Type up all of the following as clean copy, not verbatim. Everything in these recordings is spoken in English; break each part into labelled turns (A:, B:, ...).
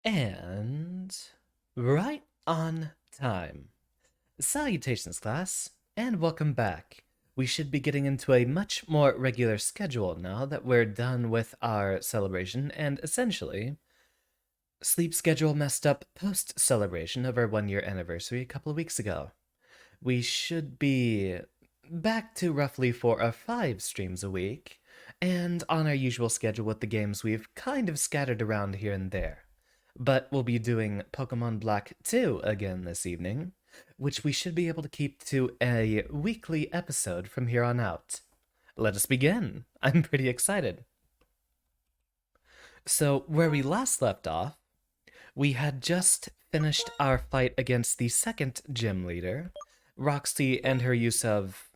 A: And right on time. Salutations, class, and welcome back. We should be getting into a much more regular schedule now that we're done with our celebration, and essentially, sleep schedule messed up post celebration of our 1 year anniversary a couple of weeks ago. We should be back to roughly 4 or 5 streams a week, and on our usual schedule with the games we've kind of scattered around here and there. But we'll be doing Pokemon Black 2 again this evening, which we should be able to keep to a weekly episode from here on out. Let us begin. I'm pretty excited. So, where we last left off, we had just finished our fight against the second gym leader, Roxy, and her use of...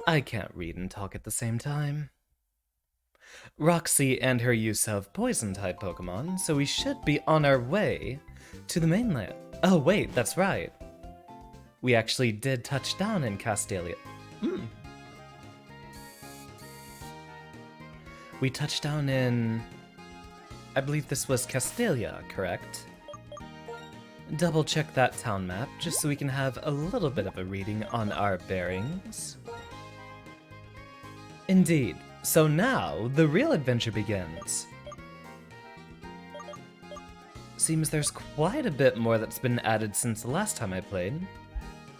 A: I can't read and talk at the same time. Roxy and her use of poison-type Pokemon, so we should be on our way to the mainland. Oh wait, that's right. We actually did touch down in Castelia. We touched down in... I believe this was Castelia, correct? Double check that town map, just so we can have a little bit of a reading on our bearings. Indeed. So now, the real adventure begins. Seems there's quite a bit more that's been added since the last time I played.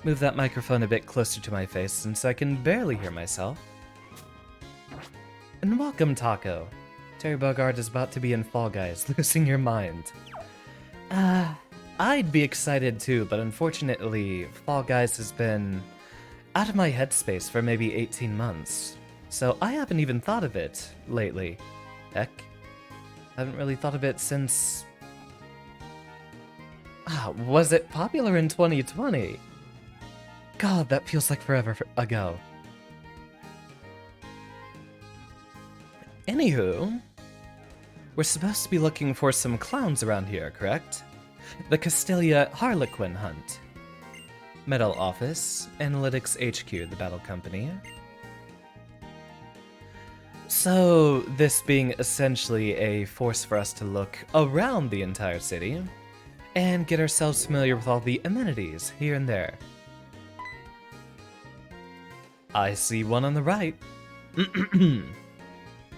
A: Move that microphone a bit closer to my face since I can barely hear myself. And welcome, Taco. Terry Bogard is about to be in Fall Guys, losing your mind. I'd be excited too, but unfortunately, Fall Guys has been out of my headspace for maybe 18 months. So I haven't even thought of it lately. Heck, haven't really thought of it since... was it popular in 2020? God, that feels like forever ago. Anywho, we're supposed to be looking for some clowns around here, correct? The Castelia Harlequin Hunt. Metal Office, Analytics HQ, the Battle Company. So, this being essentially a force for us to look around the entire city and get ourselves familiar with all the amenities here and there. I see one on the right.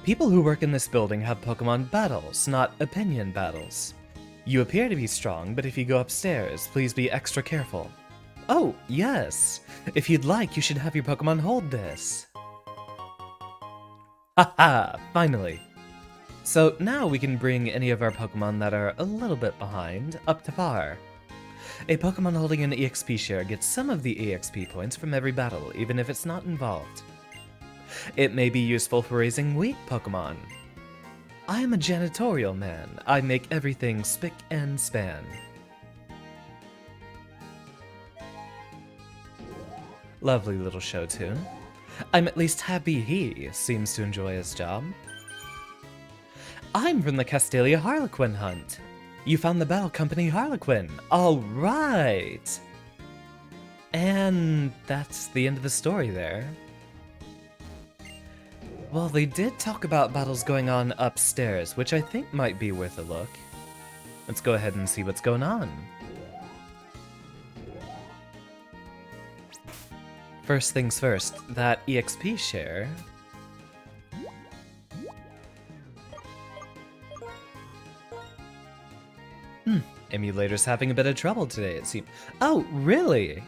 A: People who work in this building have Pokemon battles, not opinion battles. You appear to be strong, but if you go upstairs, please be extra careful. Oh, yes! If you'd like, you should have your Pokemon hold this. Haha, finally. So now we can bring any of our Pokemon that are a little bit behind up to par. A Pokemon holding an EXP share gets some of the EXP points from every battle, even if it's not involved. It may be useful for raising weak Pokemon. I am a janitorial man. I make everything spick and span. Lovely little show tune. I'm at least happy he seems to enjoy his job. I'm from the Castelia Harlequin Hunt. You found the Battle Company Harlequin. All right. And that's the end of the story there. Well, they did talk about battles going on upstairs, which I think might be worth a look. Let's go ahead and see what's going on. First things first, that EXP share... Emulator's having a bit of trouble today, it seems. Oh, really?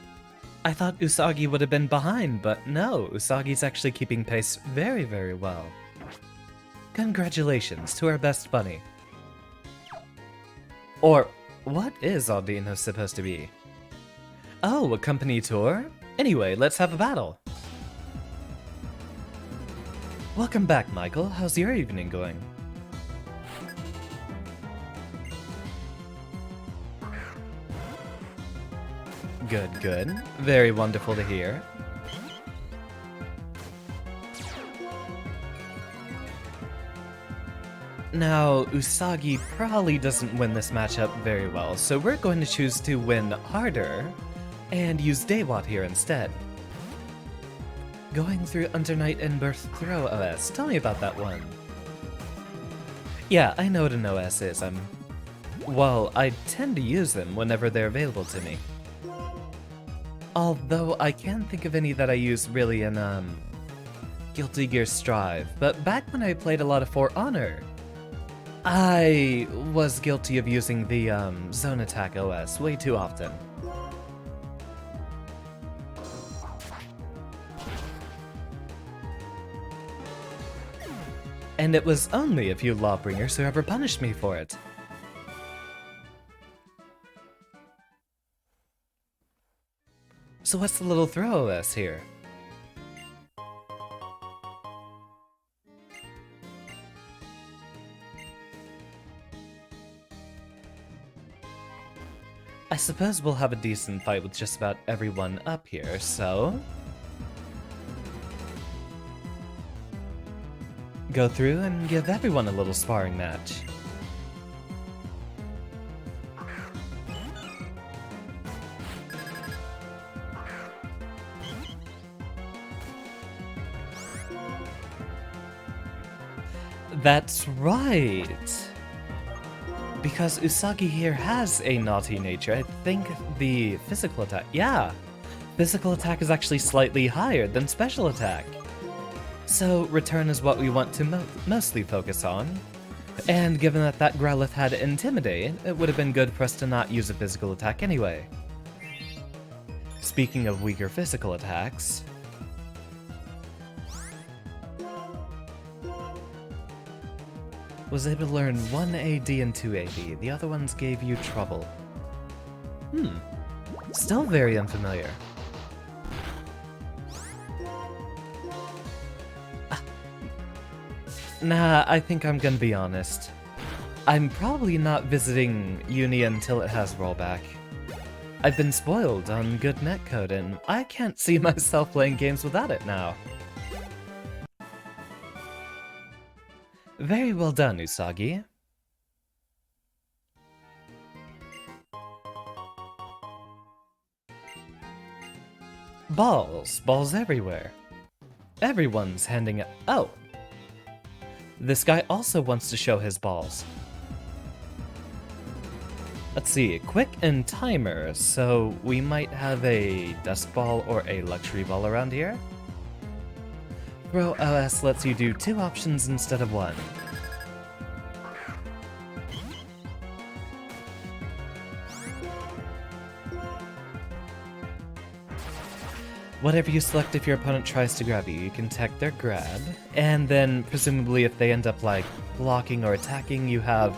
A: I thought Usagi would have been behind, but no, Usagi's actually keeping pace very, very well. Congratulations to our best bunny. Or, what is Aldino supposed to be? Oh, a company tour? Anyway, let's have a battle. Welcome back, Michael. How's your evening going? Good, good. Very wonderful to hear. Now, Usagi probably doesn't win this matchup very well, so we're going to choose to win harder and use Daywat here instead. Going through Undernight and Birth Throw OS. Tell me about that one. Yeah, I know what an OS is. I'm Well, I tend to use them whenever they're available to me. Although I can't think of any that I use really in, Guilty Gear Strive, but back when I played a lot of For Honor, I was guilty of using the, Zone Attack OS way too often. And it was only a few Lawbringers who ever punished me for it. So what's the little throw OS here? I suppose we'll have a decent fight with just about everyone up here, so... go through and give everyone a little sparring match. That's right! Because Usagi here has a naughty nature, I think the physical attack... yeah! Physical attack is actually slightly higher than special attack. So return is what we want to mostly focus on. And given that that Growlithe had Intimidate, it would have been good for us to not use a physical attack anyway. Speaking of weaker physical attacks... was able to learn 1 AD and 2 AD, the other ones gave you trouble. Still very unfamiliar. Nah, I think I'm gonna be honest. I'm probably not visiting uni until it has rollback. I've been spoiled on good netcode and I can't see myself playing games without it now. Very well done, Usagi. Balls everywhere. Everyone's handing out. Oh! This guy also wants to show his balls. Let's see, quick and timer, so we might have a dust ball or a luxury ball around here? Throw OS lets you do 2 options instead of 1. Whatever you select, if your opponent tries to grab you, you can tech their grab, and then presumably if they end up like blocking or attacking, you have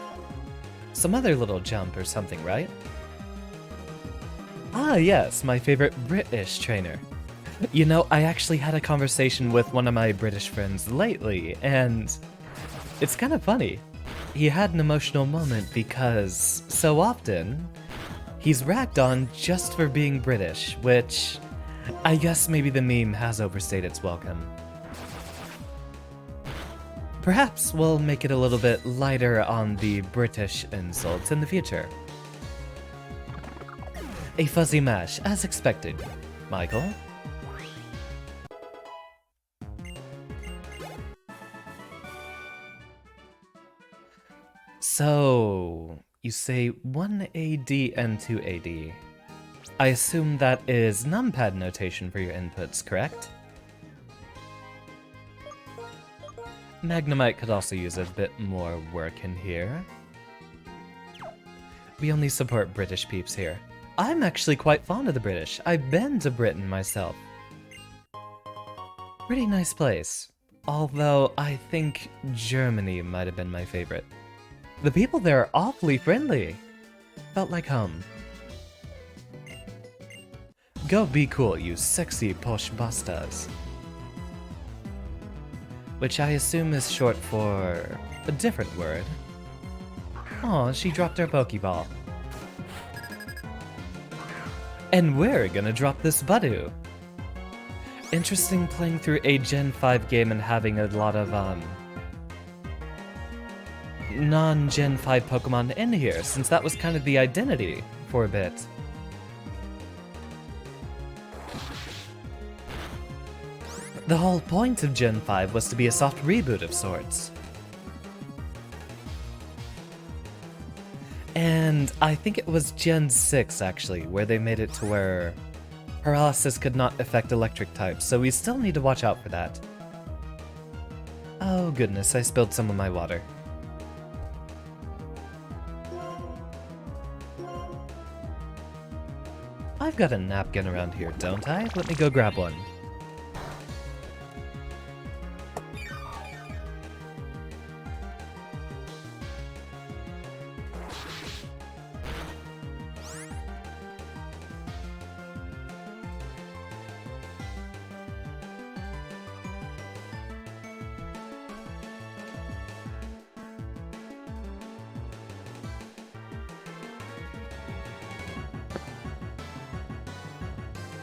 A: some other little jump or something, right? Ah yes, my favorite British trainer. You know, I actually had a conversation with one of my British friends lately, and it's kind of funny. He had an emotional moment because, so often, he's ragged on just for being British, which I guess maybe the meme has overstayed its welcome. Perhaps we'll make it a little bit lighter on the British insults in the future. A fuzzy mash, as expected. Michael? So, you say 1 AD and 2 AD. I assume that is numpad notation for your inputs, correct? Magnemite could also use a bit more work in here. We only support British peeps here. I'm actually quite fond of the British. I've been to Britain myself. Pretty nice place. Although I think Germany might have been my favorite. The people there are awfully friendly. Felt like home. Go be cool, you sexy posh bastas. Which I assume is short for a different word. Aw, she dropped her Pokeball. And we're gonna drop this Budu. Interesting playing through a Gen 5 game and having a lot of, non-Gen 5 Pokemon in here, since that was kind of the identity for a bit. The whole point of Gen 5 was to be a soft reboot of sorts. And I think it was Gen 6 actually, where they made it to where paralysis could not affect electric types, so we still need to watch out for that. Oh goodness, I spilled some of my water. I've got a napkin around here, don't I? Let me go grab one.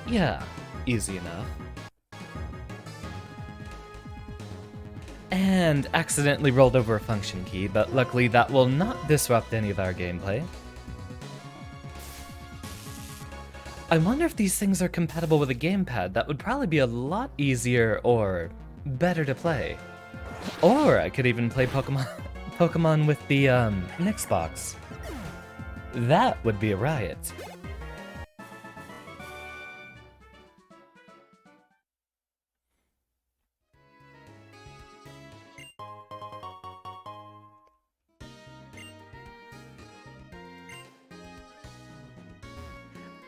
A: Yeah, easy enough. And accidentally rolled over a function key, but luckily that will not disrupt any of our gameplay. I wonder if these things are compatible with a gamepad. That would probably be a lot easier or better to play. Or I could even play Pokemon with the Xbox. That would be a riot.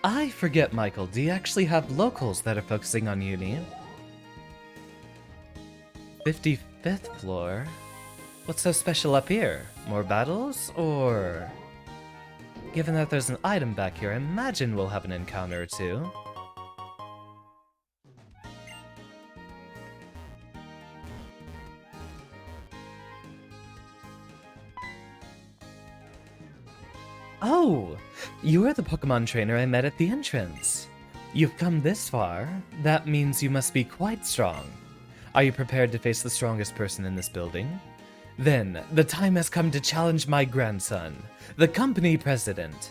A: I forget, Michael, do you actually have locals that are focusing on uni? 55th floor? What's so special up here? More battles, or...? Given that there's an item back here, I imagine we'll have an encounter or two. Oh! You are the Pokemon trainer I met at the entrance. You've come this far. That means you must be quite strong. Are you prepared to face the strongest person in this building? Then, the time has come to challenge my grandson, the company president.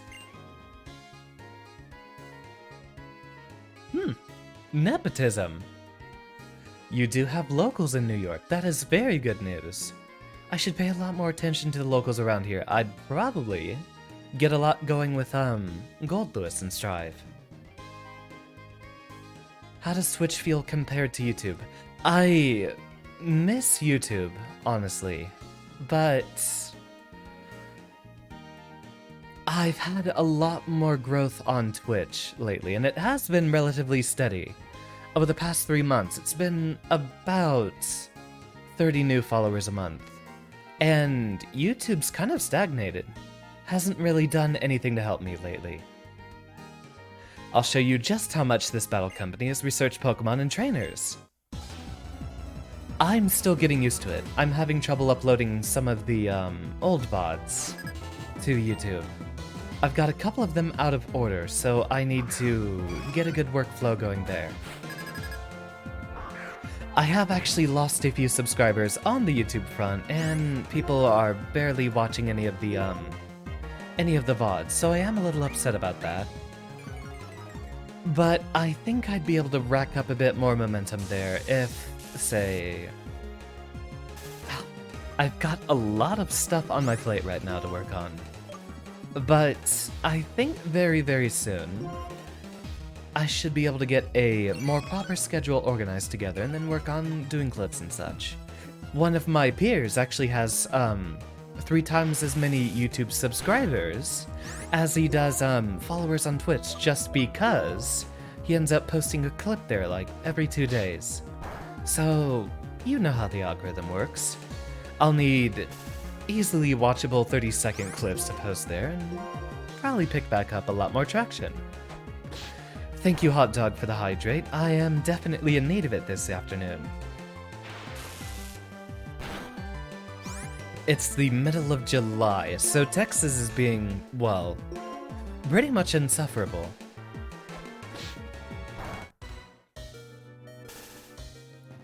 A: Nepotism. You do have locals in New York. That is very good news. I should pay a lot more attention to the locals around here. I'd probably get a lot going with, Gold Lewis and Strive. How does Twitch feel compared to YouTube? I miss YouTube, honestly, but I've had a lot more growth on Twitch lately, and it has been relatively steady. Over the past 3 months, it's been about 30 new followers a month, and YouTube's kind of stagnated. Hasn't really done anything to help me lately. I'll show you just how much this battle company has researched Pokemon and trainers. I'm still getting used to it. I'm having trouble uploading some of the old VODs to YouTube. I've got a couple of them out of order, so I need to get a good workflow going there. I have actually lost a few subscribers on the YouTube front, and people are barely watching any of the VODs, so I am a little upset about that. But I think I'd be able to rack up a bit more momentum there if, say... I've got a lot of stuff on my plate right now to work on. But I think very, very soon, I should be able to get a more proper schedule organized together and then work on doing clips and such. One of my peers actually has, 3 times as many YouTube subscribers as he does followers on Twitch, just because he ends up posting a clip there like every 2 days. So, you know how the algorithm works. I'll need easily watchable 30-second clips to post there and probably pick back up a lot more traction. Thank you, Hot Dog, for the hydrate. I am definitely in need of it this afternoon. It's the middle of July, so Texas is being, well, pretty much insufferable.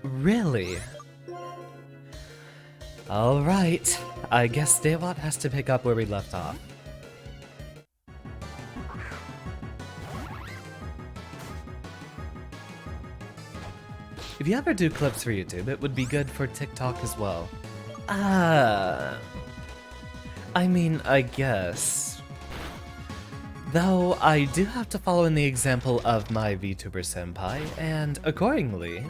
A: Really? Alright, I guess Dewat has to pick up where we left off. If you ever do clips for YouTube, it would be good for TikTok as well. I mean, I guess. Though I do have to follow in the example of my VTuber senpai, and accordingly,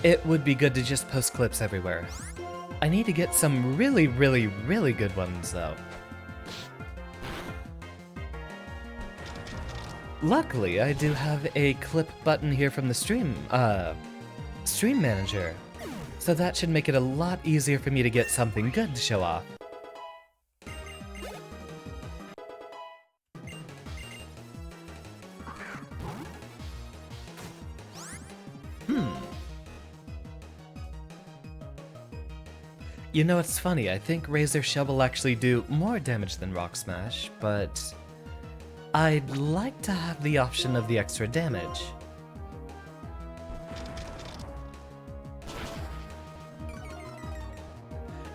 A: it would be good to just post clips everywhere. I need to get some really, really, really good ones though. Luckily, I do have a clip button here from the stream manager, so that should make it a lot easier for me to get something good to show off. You know, it's funny, I think Razor Shell will actually do more damage than Rock Smash, but I'd like to have the option of the extra damage.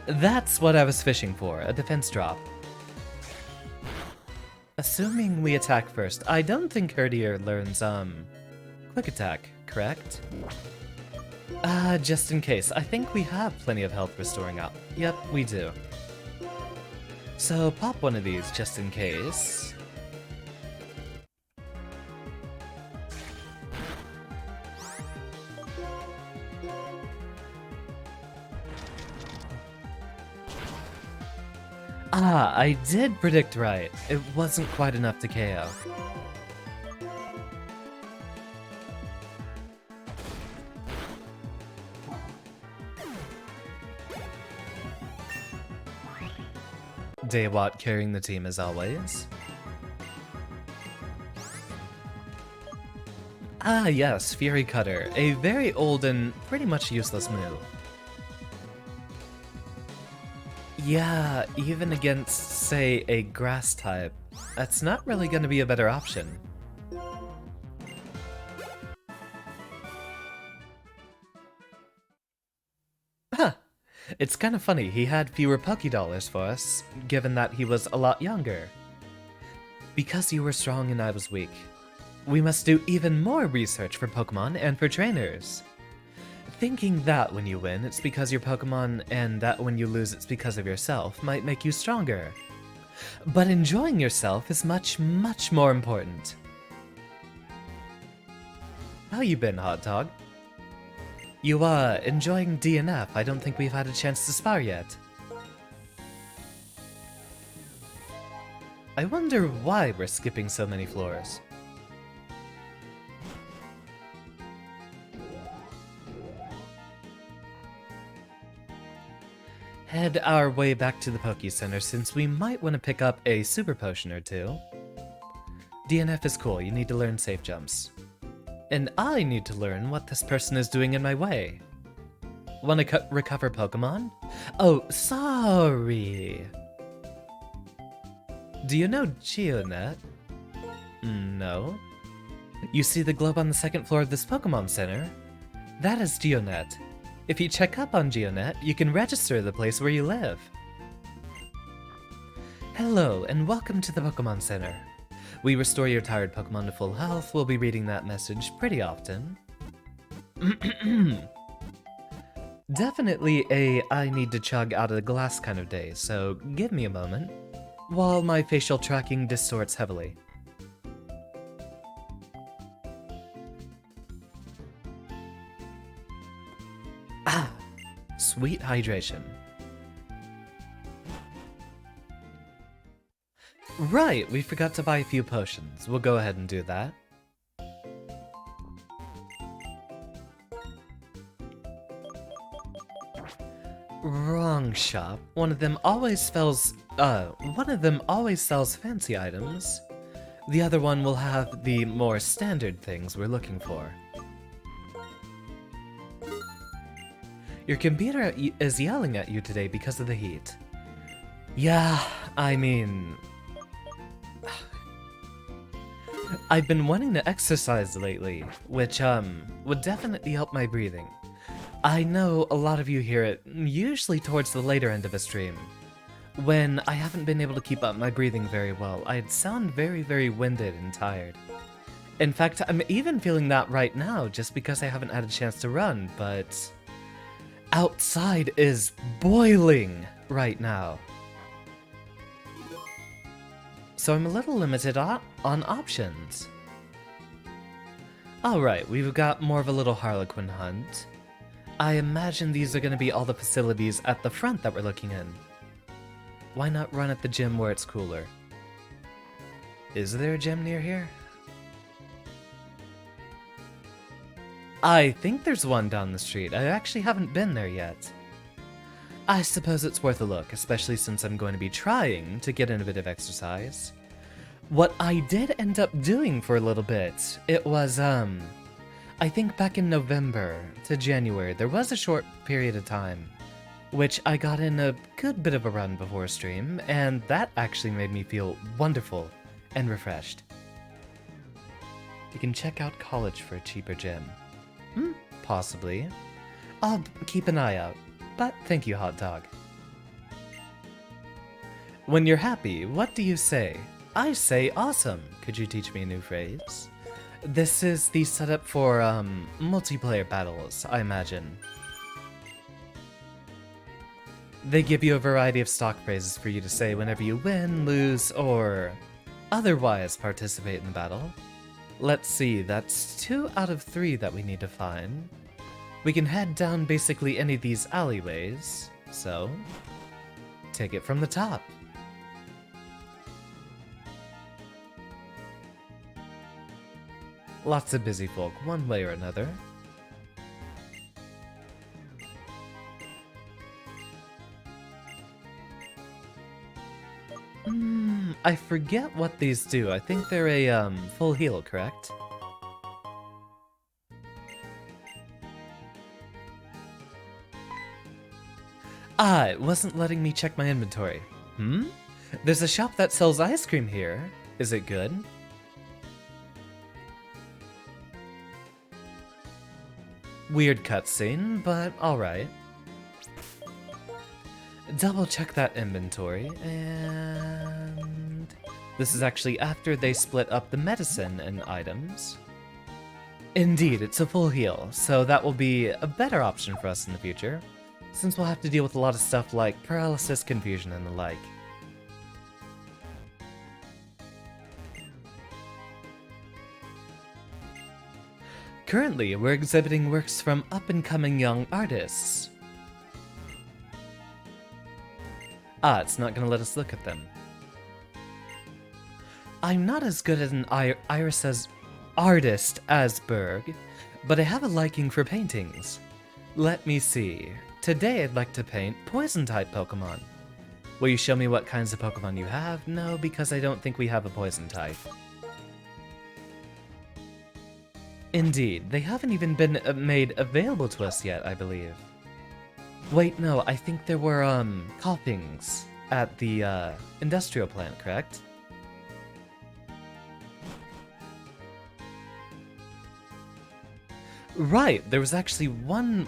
A: That's what I was fishing for, a defense drop. Assuming we attack first, I don't think Herdier learns, quick attack, correct? Just in case, I think we have plenty of health restoring up. Yep, we do. So pop one of these just in case. I did predict right. It wasn't quite enough to KO. Daywat carrying the team as always. Ah yes, Fury Cutter, a very old and pretty much useless move. Yeah, even against, say, a grass type, that's not really gonna be a better option. Huh. It's kinda funny, he had fewer Pokédollars for us, given that he was a lot younger. Because you were strong and I was weak, we must do even more research for Pokemon and for trainers. Thinking that when you win, it's because your Pokemon, and that when you lose, it's because of yourself, might make you stronger. But enjoying yourself is much, much more important. How you been, Hot Dog? You, enjoying DNF? I don't think we've had a chance to spar yet. I wonder why we're skipping so many floors. Head our way back to the Poké Center since we might want to pick up a Super Potion or two. DNF is cool, you need to learn safe jumps. And I need to learn what this person is doing in my way. Want to recover Pokemon? Oh, sorry. Do you know Geonet? No. You see the globe on the second floor of this Pokemon Center? That is Geonet. If you check up on Geonet, you can register the place where you live. Hello, and welcome to the Pokemon Center. We restore your tired Pokemon to full health. We'll be reading that message pretty often. Definitely a I need to chug out of the glass kind of day, so give me a moment, while my facial tracking distorts heavily. Sweet hydration. Right, we forgot to buy a few potions. We'll go ahead and do that. Wrong shop. One of them always sells fancy items. The other one will have the more standard things we're looking for. Your computer is yelling at you today because of the heat. Yeah, I mean... I've been wanting to exercise lately, which, would definitely help my breathing. I know a lot of you hear it, usually towards the later end of a stream. When I haven't been able to keep up my breathing very well, I'd sound very, very winded and tired. In fact, I'm even feeling that right now, just because I haven't had a chance to run, but... outside is boiling right now. so I'm a little limited on options. Alright, we've got more of a little Harlequin hunt. I imagine these are going to be all the facilities at the front that we're looking in. Why not run at the gym where it's cooler? Is there a gym near here? I think there's one down the street. I actually haven't been there yet. I suppose it's worth a look, especially since I'm going to be trying to get in a bit of exercise. What I did end up doing for a little bit, it was, I think back in November to January, there was a short period of time, which I got in a good bit of a run before stream, and that actually made me feel wonderful and refreshed. You can check out college for a cheaper gym. Possibly. I'll keep an eye out, but thank you, hot dog. When you're happy, what do you say? I say awesome. Could you teach me a new phrase? This is the setup for, multiplayer battles, I imagine. They give you a variety of stock phrases for you to say whenever you win, lose, or otherwise participate in the battle. Let's see, that's 2 out of 3 that we need to find. We can head down basically any of these alleyways, so take it from the top. Lots of busy folk, one way or another. I forget what these do. I think they're a, full heal, correct? Ah, it wasn't letting me check my inventory. There's a shop that sells ice cream here. Is it good? Weird cutscene, but alright. Double check that inventory, and this is actually after they split up the medicine and items. Indeed, it's a full heal, so that will be a better option for us in the future, since we'll have to deal with a lot of stuff like paralysis, confusion, and the like. Currently, we're exhibiting works from up-and-coming young artists. Ah, it's not gonna let us look at them. I'm not as good as an artist as Berg, but I have a liking for paintings. Let me see. Today I'd like to paint poison-type Pokemon. Will you show me what kinds of Pokemon you have? No, because I don't think we have a poison type. Indeed, they haven't even been made available to us yet, I believe. Wait, no, I think there were, Koppings at the, industrial plant, correct? Right, there was actually one,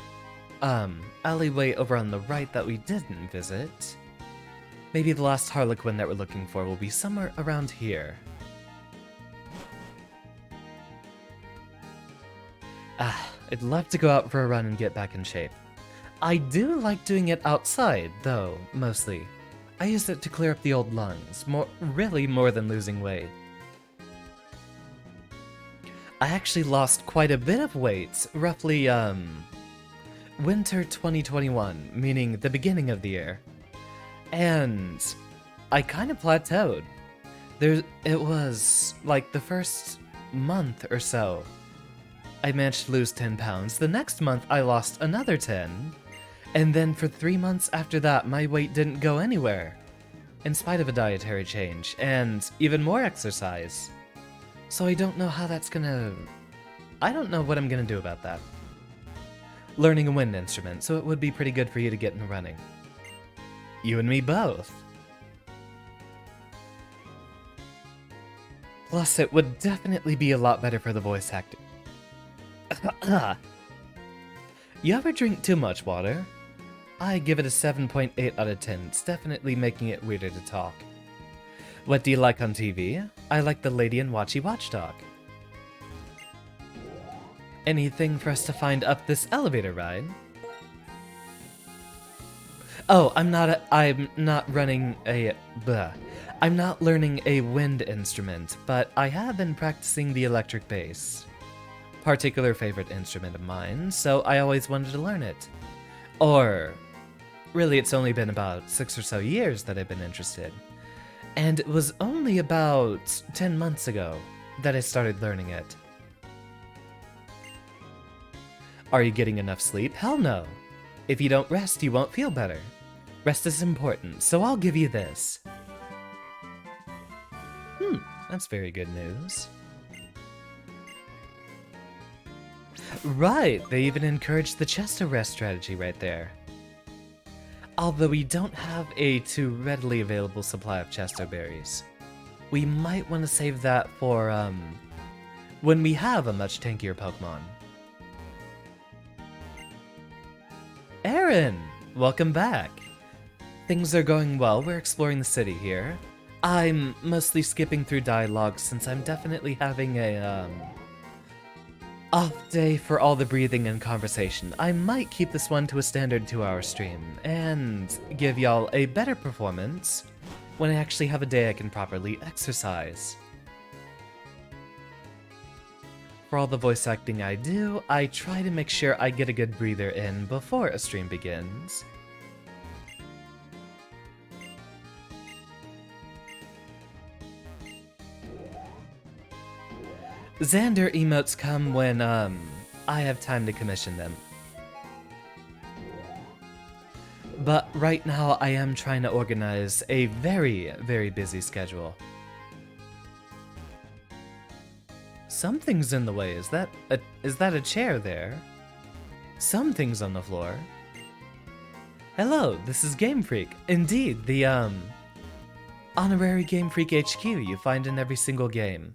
A: alleyway over on the right that we didn't visit. Maybe the last Harlequin that we're looking for will be somewhere around here. I'd love to go out for a run and get back in shape. I do like doing it outside, though, mostly. I use it to clear up the old lungs, really more than losing weight. I actually lost quite a bit of weight, roughly, winter 2021, meaning the beginning of the year. And I kind of plateaued. It was, like, the first month or so, I managed to lose 10 pounds. The next month, I lost another 10. And then for 3 months after that, my weight didn't go anywhere, in spite of a dietary change, and even more exercise. So I don't know how that's gonna... I don't know what I'm gonna do about that. Learning a wind instrument, so it would be pretty good for you to get into running. You and me both. Plus, it would definitely be a lot better for the voice acting. You ever drink too much water? I give it a 7.8 out of 10. It's definitely making it weirder to talk. What do you like on TV? I like the Lady and Watchy Watchdog. Anything for us to find up this elevator ride? Oh, I'm not running a... I'm not learning a wind instrument, but I have been practicing the electric bass. Particular favorite instrument of mine, so I always wanted to learn it. Or, really, it's only been about 6 or so years that I've been interested. And it was only about 10 months ago that I started learning it. Are you getting enough sleep? Hell no. If you don't rest, you won't feel better. Rest is important, so I'll give you this. That's very good news. Right, they even encouraged the chest to rest strategy right there. Although we don't have a too readily available supply of chesto berries. We might want to save that for, when we have a much tankier Pokemon. Aaron! Welcome back! Things are going well, we're exploring the city here. I'm mostly skipping through dialogue since I'm definitely having a, off day for all the breathing and conversation. I might keep this one to a standard 2-hour stream, and give y'all a better performance when I actually have a day I can properly exercise. For all the voice acting I do, I try to make sure I get a good breather in before a stream begins. Xander emotes come when, I have time to commission them. But right now I am trying to organize a very, very busy schedule. Something's in the way. Is that a chair there? Something's on the floor. Hello, this is Game Freak. Indeed, the, honorary Game Freak HQ you find in every single game.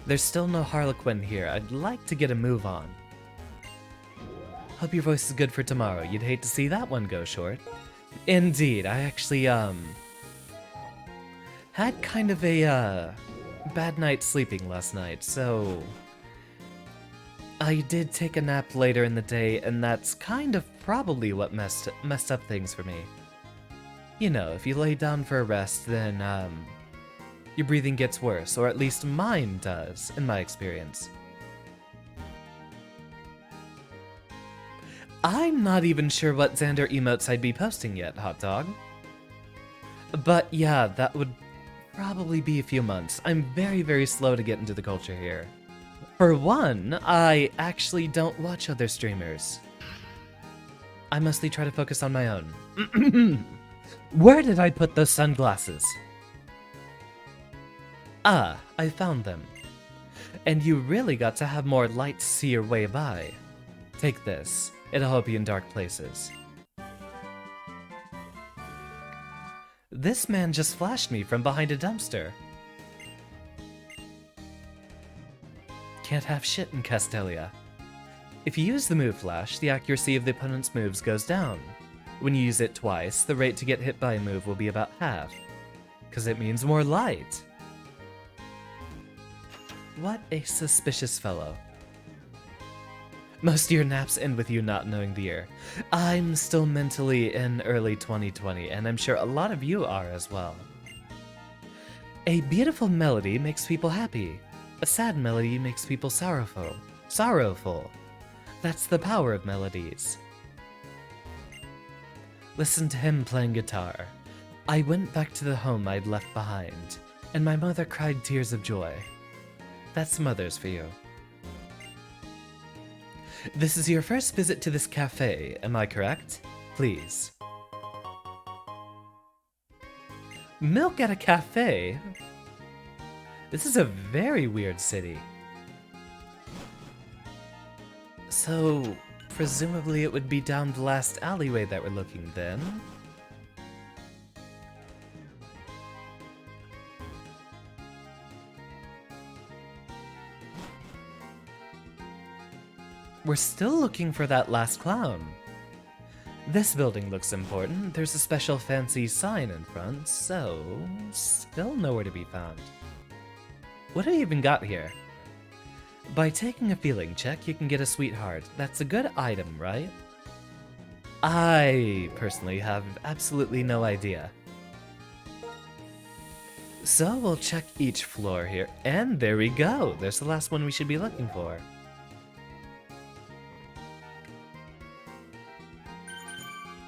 A: There's still no Harlequin here. I'd like to get a move on. Hope your voice is good for tomorrow. You'd hate to see that one go short. Indeed, I actually, had kind of a, bad night sleeping last night, so I did take a nap later in the day, and that's kind of probably what messed up things for me. You know, if you lay down for a rest, then, your breathing gets worse, or at least mine does, in my experience. I'm not even sure what Xander emotes I'd be posting yet, Hot Dog. But yeah, that would probably be a few months. I'm very, very slow to get into the culture here. For one, I actually don't watch other streamers. I mostly try to focus on my own. Where did I put those sunglasses? Ah, I found them. And you really got to have more light to see your way by. Take this. It'll help you in dark places. This man just flashed me from behind a dumpster. Can't have shit in Castelia. If you use the move flash, the accuracy of the opponent's moves goes down. When you use it twice, the rate to get hit by a move will be about half. 'Cause it means more light. What a suspicious fellow. Most of your naps end with you not knowing the year. I'm still mentally in early 2020, and I'm sure a lot of you are as well. A beautiful melody makes people happy. A sad melody makes people sorrowful. That's the power of melodies. Listen to him playing guitar. I went back to the home I'd left behind, and my mother cried tears of joy. That's mothers for you. This is your first visit to this cafe, am I correct? Please. Milk at a cafe? This is a very weird city. So, presumably it would be down the last alleyway that we're looking then? We're still looking for that last clown. This building looks important. There's a special fancy sign in front, so still nowhere to be found. What do we even got here? By taking a feeling check, you can get a sweetheart. That's a good item, right? I personally have absolutely no idea. So we'll check each floor here, and there we go. There's the last one we should be looking for.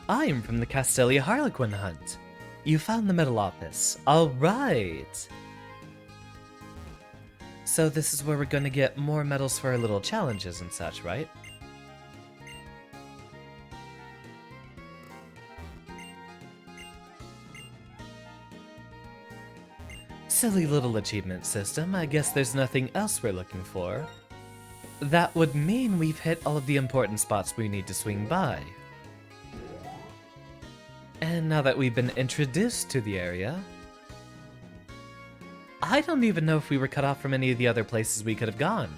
A: I am from the Castelia Harlequin Hunt. You found the medal office. Alright! So this is where we're gonna get more medals for our little challenges and such, right? Silly little achievement system, I guess there's nothing else we're looking for. That would mean we've hit all of the important spots we need to swing by. And now that we've been introduced to the area, I don't even know if we were cut off from any of the other places we could have gone.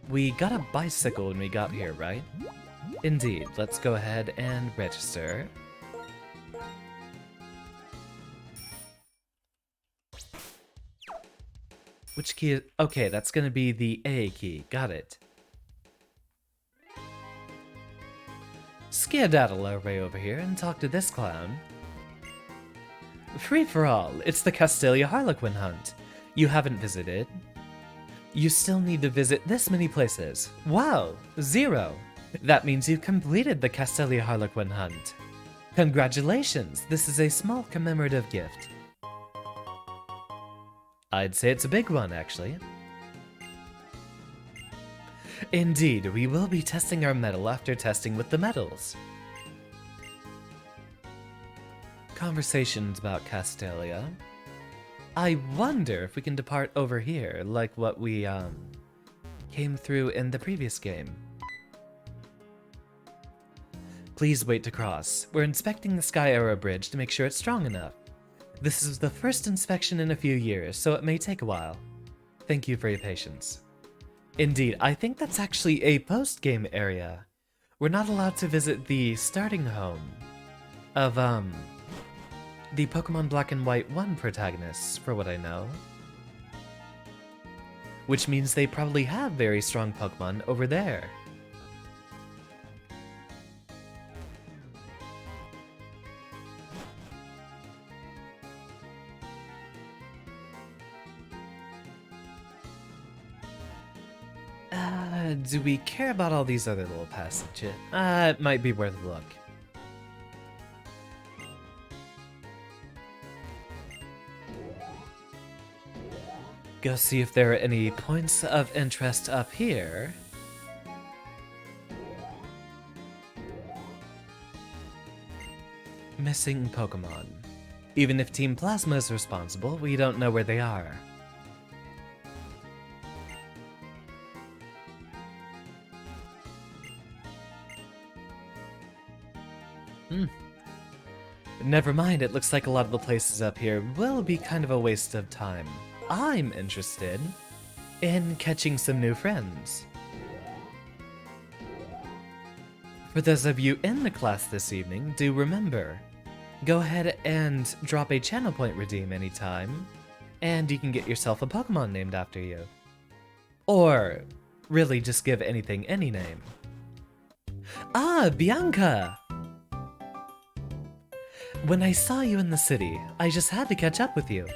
A: We got a bicycle when we got here, right? Indeed, let's go ahead and register. Which key is... Okay, that's gonna be the A key. Got it. Skedaddle our way over here and talk to this clown. Free for all, it's the Castelia Harlequin Hunt. You haven't visited. You still need to visit this many places. Wow, 0. That means you've completed the Castelia Harlequin Hunt. Congratulations, this is a small commemorative gift. I'd say it's a big one, actually. Indeed, we will be testing our medal after testing with the medals. Conversations about Castelia. I wonder if we can depart over here, like what we, came through in the previous game. Please wait to cross. We're inspecting the Sky Arrow Bridge to make sure it's strong enough. This is the first inspection in a few years, so it may take a while. Thank you for your patience. Indeed, I think that's actually a post-game area. We're not allowed to visit the starting home of, the Pokemon Black and White 1 protagonists, for what I know. Which means they probably have very strong Pokemon over there. Do we care about all these other little passages? It might be worth a look. Go see if there are any points of interest up here. Missing Pokemon. Even if Team Plasma is responsible, we don't know where they are. Never mind, it looks like a lot of the places up here will be kind of a waste of time. I'm interested in catching some new friends. For those of you in the class this evening, do remember, go ahead and drop a channel point redeem anytime, and you can get yourself a Pokemon named after you. Or, really just give anything any name. Ah, Bianca! When I saw you in the city, I just had to catch up with you.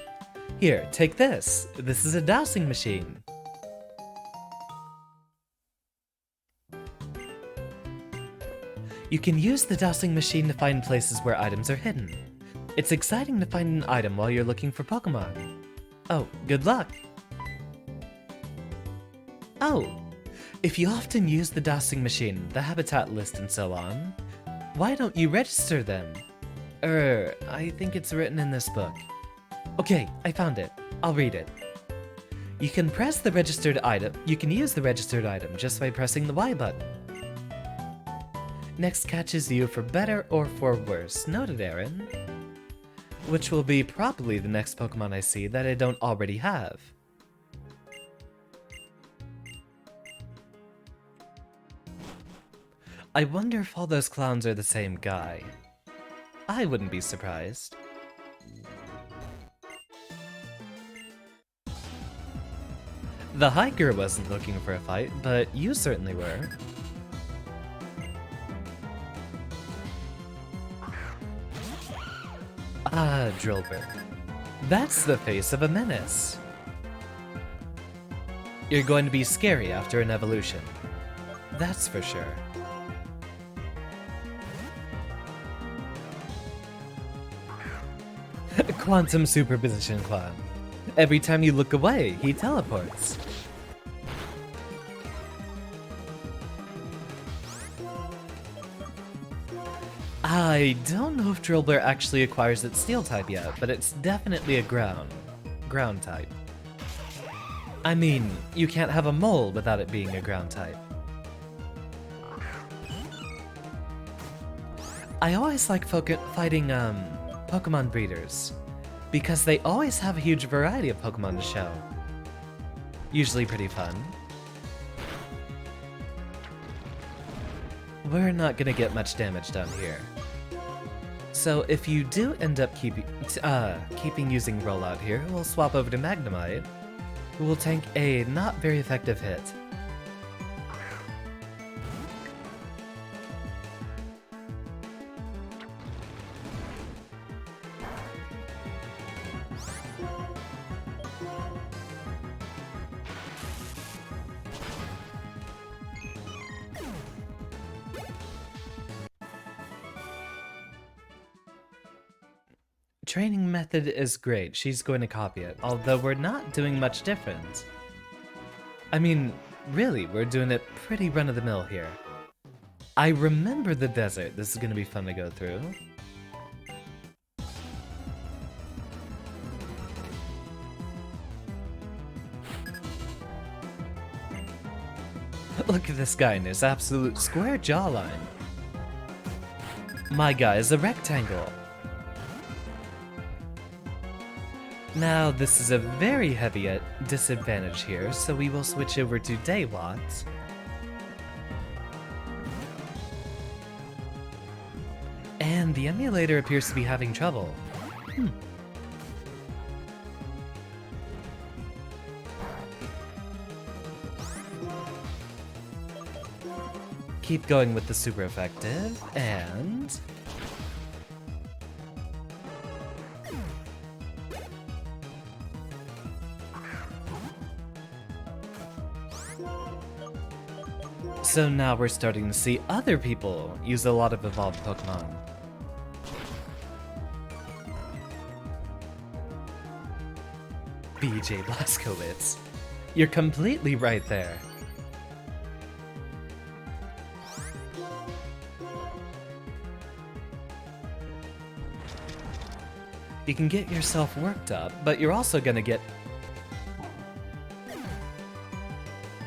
A: Here, take this. This is a dowsing machine. You can use the dowsing machine to find places where items are hidden. It's exciting to find an item while you're looking for Pokemon. Oh, good luck! Oh, if you often use the dowsing machine, the habitat list and so on, why don't you register them? I think it's written in this book. Okay, I found it. I'll read it. You can press the registered item. You can use the registered item just by pressing the Y button. Next catches you for better or for worse. Noted, Aaron. Which will be probably the next Pokemon I see that I don't already have. I wonder if all those clowns are the same guy. I wouldn't be surprised. The hiker wasn't looking for a fight, but you certainly were. Ah, Drilbert. That's the face of a menace. You're going to be scary after an evolution. That's for sure. Quantum Superposition Clan. Every time you look away, he teleports. I don't know if Drillbur actually acquires its steel type yet, but it's definitely a ground type. I mean, you can't have a mole without it being a ground type. I always like fighting Pokemon breeders, because they always have a huge variety of Pokemon to show. Usually pretty fun. We're not gonna get much damage down here. So if you do end up keeping using Rollout here, we'll swap over to Magnemite, who will tank a not very effective hit. Training method is great, she's going to copy it, although we're not doing much different. I mean, really, we're doing it pretty run-of-the-mill here. I remember the desert, this is going to be fun to go through. Look at this guy and his absolute square jawline. My guy is a rectangle. Now, this is a very heavy disadvantage here, so we will switch over to Daywat. And the emulator appears to be having trouble. Keep going with the super effective, and... So now we're starting to see other people use a lot of evolved Pokemon. BJ Blazkowicz. You're completely right there. You can get yourself worked up, but you're also gonna get...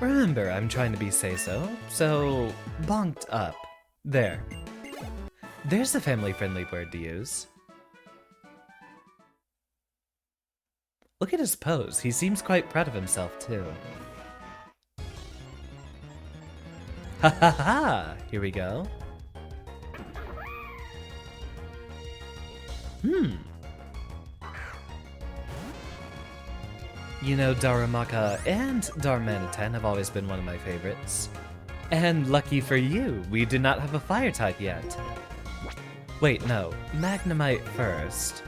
A: Remember, I'm trying to be say-so, so bonked up. There. There's a family-friendly word to use. Look at his pose, he seems quite proud of himself too. Ha ha ha! Here we go. You know, Darumaka and Darmanitan have always been one of my favorites. And lucky for you, we do not have a fire type yet. Wait, no. Magnemite first.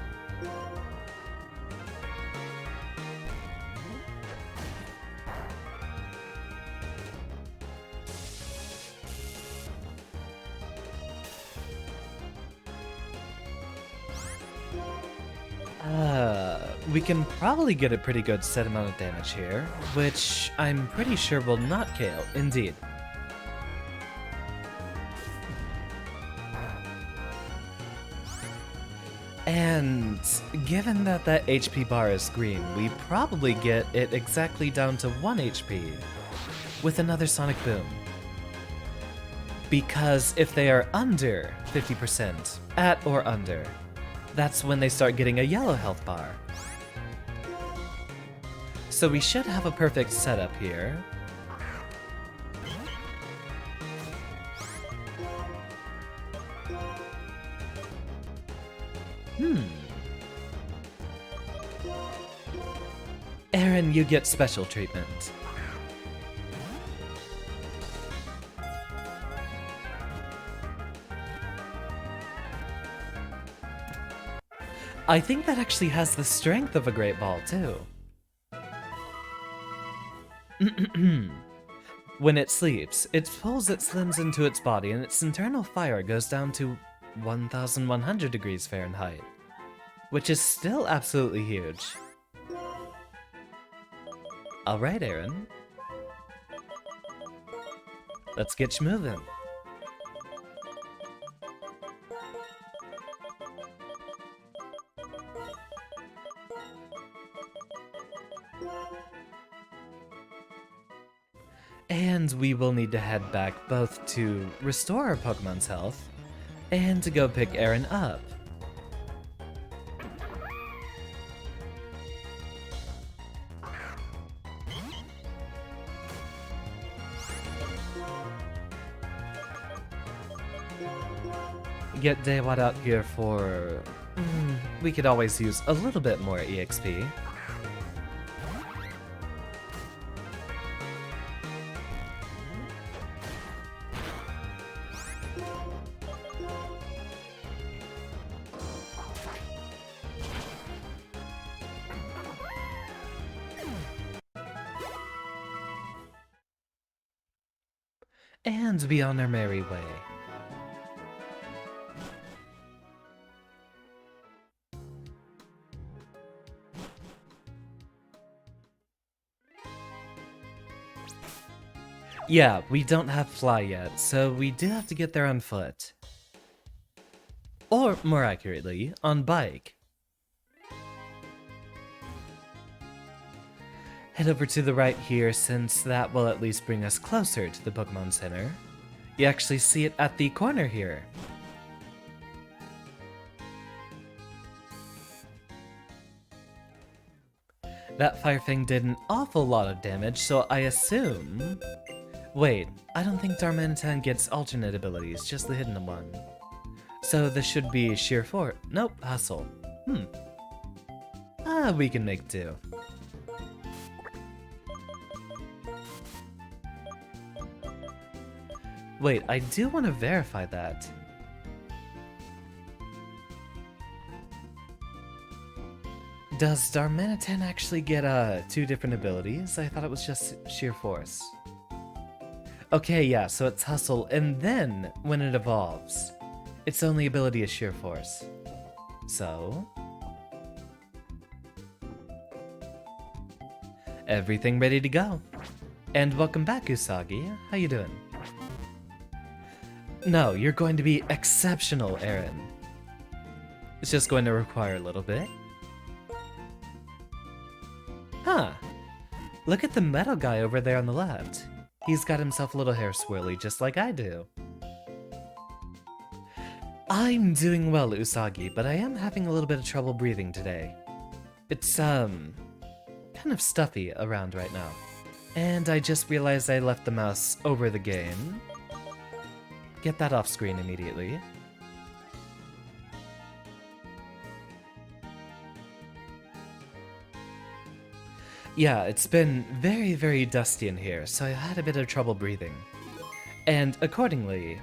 A: We can probably get a pretty good set amount of damage here, which I'm pretty sure will not KO, indeed. And given that that HP bar is green, we probably get it exactly down to 1 HP with another Sonic Boom. Because if they are under 50%, at or under, that's when they start getting a yellow health bar. So we should have a perfect setup here. Aaron, you get special treatment. I think that actually has the strength of a great ball, too. When it sleeps, it pulls its limbs into its body and its internal fire goes down to 1,100 degrees Fahrenheit, which is still absolutely huge. Alright, Aaron. Let's get you moving. And we will need to head back both to restore our Pokemon's health and to go pick Aaron up. Get Daywad out here for... we could always use a little bit more EXP. And be on our merry way. Yeah, we don't have Fly yet, so we do have to get there on foot. Or, more accurately, on bike. Head over to the right here, since that will at least bring us closer to the Pokemon Center. You actually see it at the corner here. That Fire Fang did an awful lot of damage, so I assume... Wait, I don't think Darmanitan gets alternate abilities, just the hidden one. So this should be Sheer Force. Nope, Hustle. We can make do. Wait, I do want to verify that. Does Darmanitan actually get two different abilities? I thought it was just Sheer Force. Okay, yeah, so it's Hustle, and then, when it evolves, its only ability is Sheer Force. So... everything ready to go. And welcome back, Usagi. How you doing? No, you're going to be exceptional, Aaron. It's just going to require a little bit. Huh. Look at the metal guy over there on the left. He's got himself a little hair swirly, just like I do. I'm doing well, Usagi, but I am having a little bit of trouble breathing today. It's, kind of stuffy around right now. And I just realized I left the mouse over the game. Get that off screen immediately. Yeah, it's been very, very dusty in here, so I had a bit of trouble breathing. And accordingly,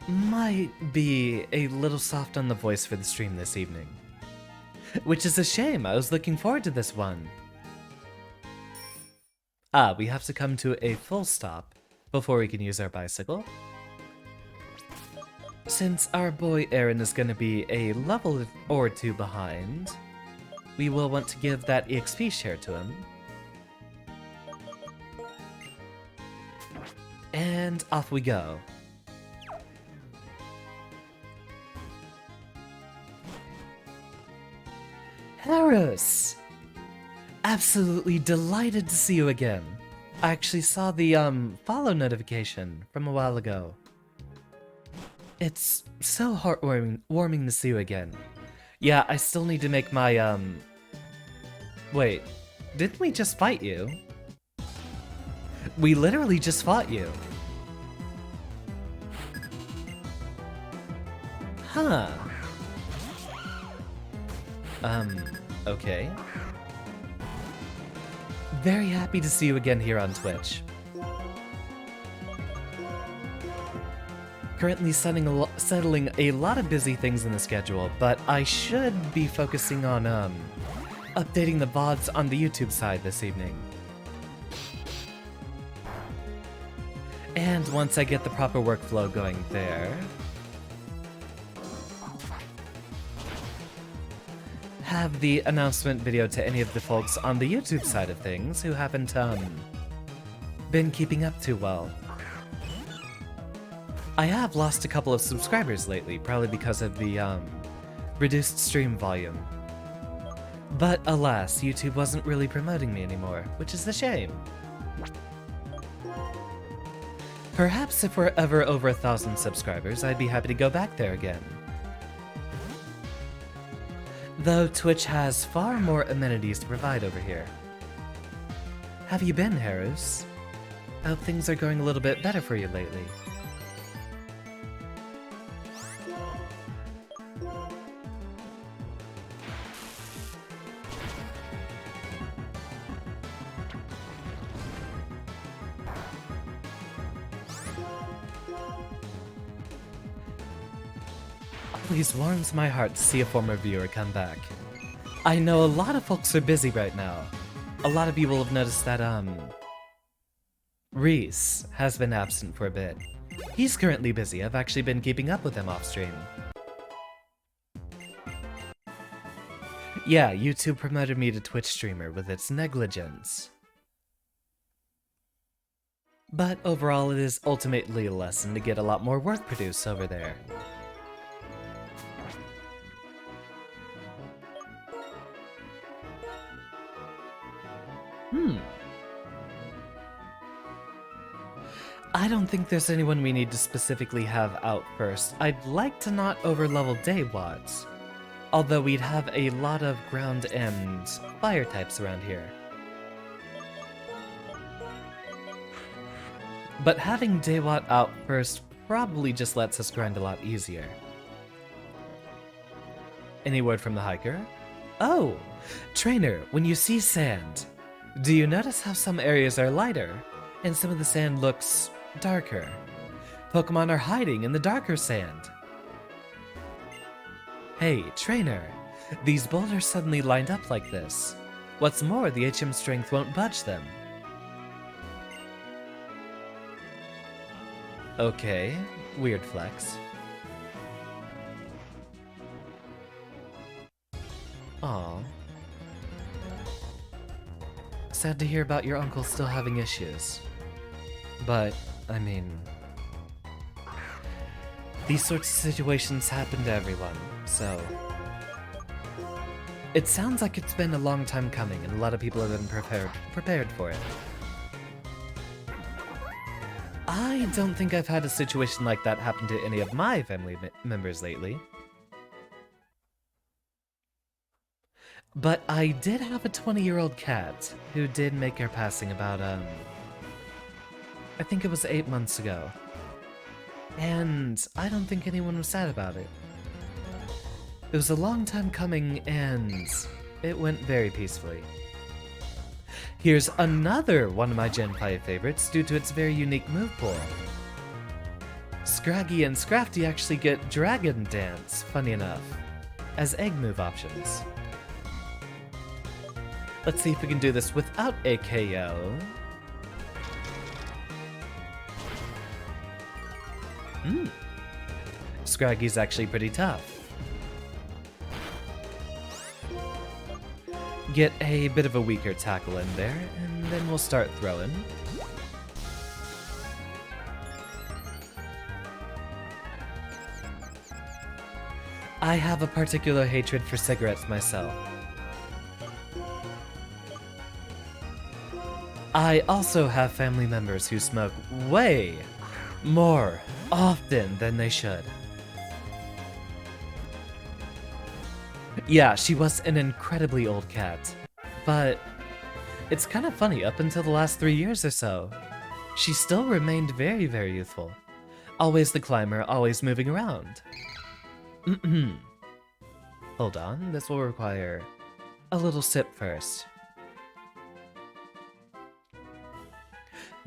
A: might be a little soft on the voice for the stream this evening. Which is a shame, I was looking forward to this one. We have to come to a full stop before we can use our bicycle. Since our boy Aaron is going to be a level or two behind, we will want to give that EXP share to him. And off we go. Harris! Absolutely delighted to see you again. I actually saw the follow notification from a while ago. It's so heartwarming to see you again. Yeah, I still need to make my, Wait, didn't we just fight you? We literally just fought you. Huh. Okay. Very happy to see you again here on Twitch. currently settling a lot of busy things in the schedule, but I should be focusing on updating the VODs on the YouTube side this evening. And once I get the proper workflow going there, have the announcement video to any of the folks on the YouTube side of things who haven't been keeping up too well. I have lost a couple of subscribers lately, probably because of the reduced stream volume. But alas, YouTube wasn't really promoting me anymore, which is a shame. Perhaps if we're ever over 1,000 subscribers, I'd be happy to go back there again. Though Twitch has far more amenities to provide over here. Have you been, Harus? I hope things are going a little bit better for you lately. Always warms my heart to see a former viewer come back. I know a lot of folks are busy right now. A lot of you will have noticed that, Reese has been absent for a bit. He's currently busy. I've actually been keeping up with him off stream. Yeah, YouTube promoted me to Twitch streamer with its negligence. But overall, it is ultimately a lesson to get a lot more work produced over there. I don't think there's anyone we need to specifically have out first. I'd like to not overlevel Daywads, although we'd have a lot of ground and fire types around here. But having Daywat out first probably just lets us grind a lot easier. Any word from the hiker? Oh! Trainer, when you see sand, do you notice how some areas are lighter, and some of the sand looks darker? Pokemon are hiding in the darker sand. Hey, Trainer, these boulders suddenly lined up like this. What's more, the HM strength won't budge them. Okay, weird flex. Aw. Sad to hear about your uncle still having issues. But, I mean, these sorts of situations happen to everyone, so... It sounds like it's been a long time coming, and a lot of people have been prepared for it. I don't think I've had a situation like that happen to any of my family members lately. But I did have a 20-year-old cat who did make her passing about, I think it was 8 months ago. And I don't think anyone was sad about it. It was a long time coming, and it went very peacefully. Here's another one of my Gen 5 favorites due to its very unique move pool. Scraggy and Scrafty actually get Dragon Dance, funny enough, as egg move options. Let's see if we can do this without a KO. Scraggy's actually pretty tough. Get a bit of a weaker tackle in there, and then we'll start throwing. I have a particular hatred for cigarettes myself. I also have family members who smoke way more often than they should. Yeah, she was an incredibly old cat, but it's kind of funny, up until the last 3 years or so, she still remained very, very youthful. Always the climber, always moving around. Hold on, this will require a little sip first.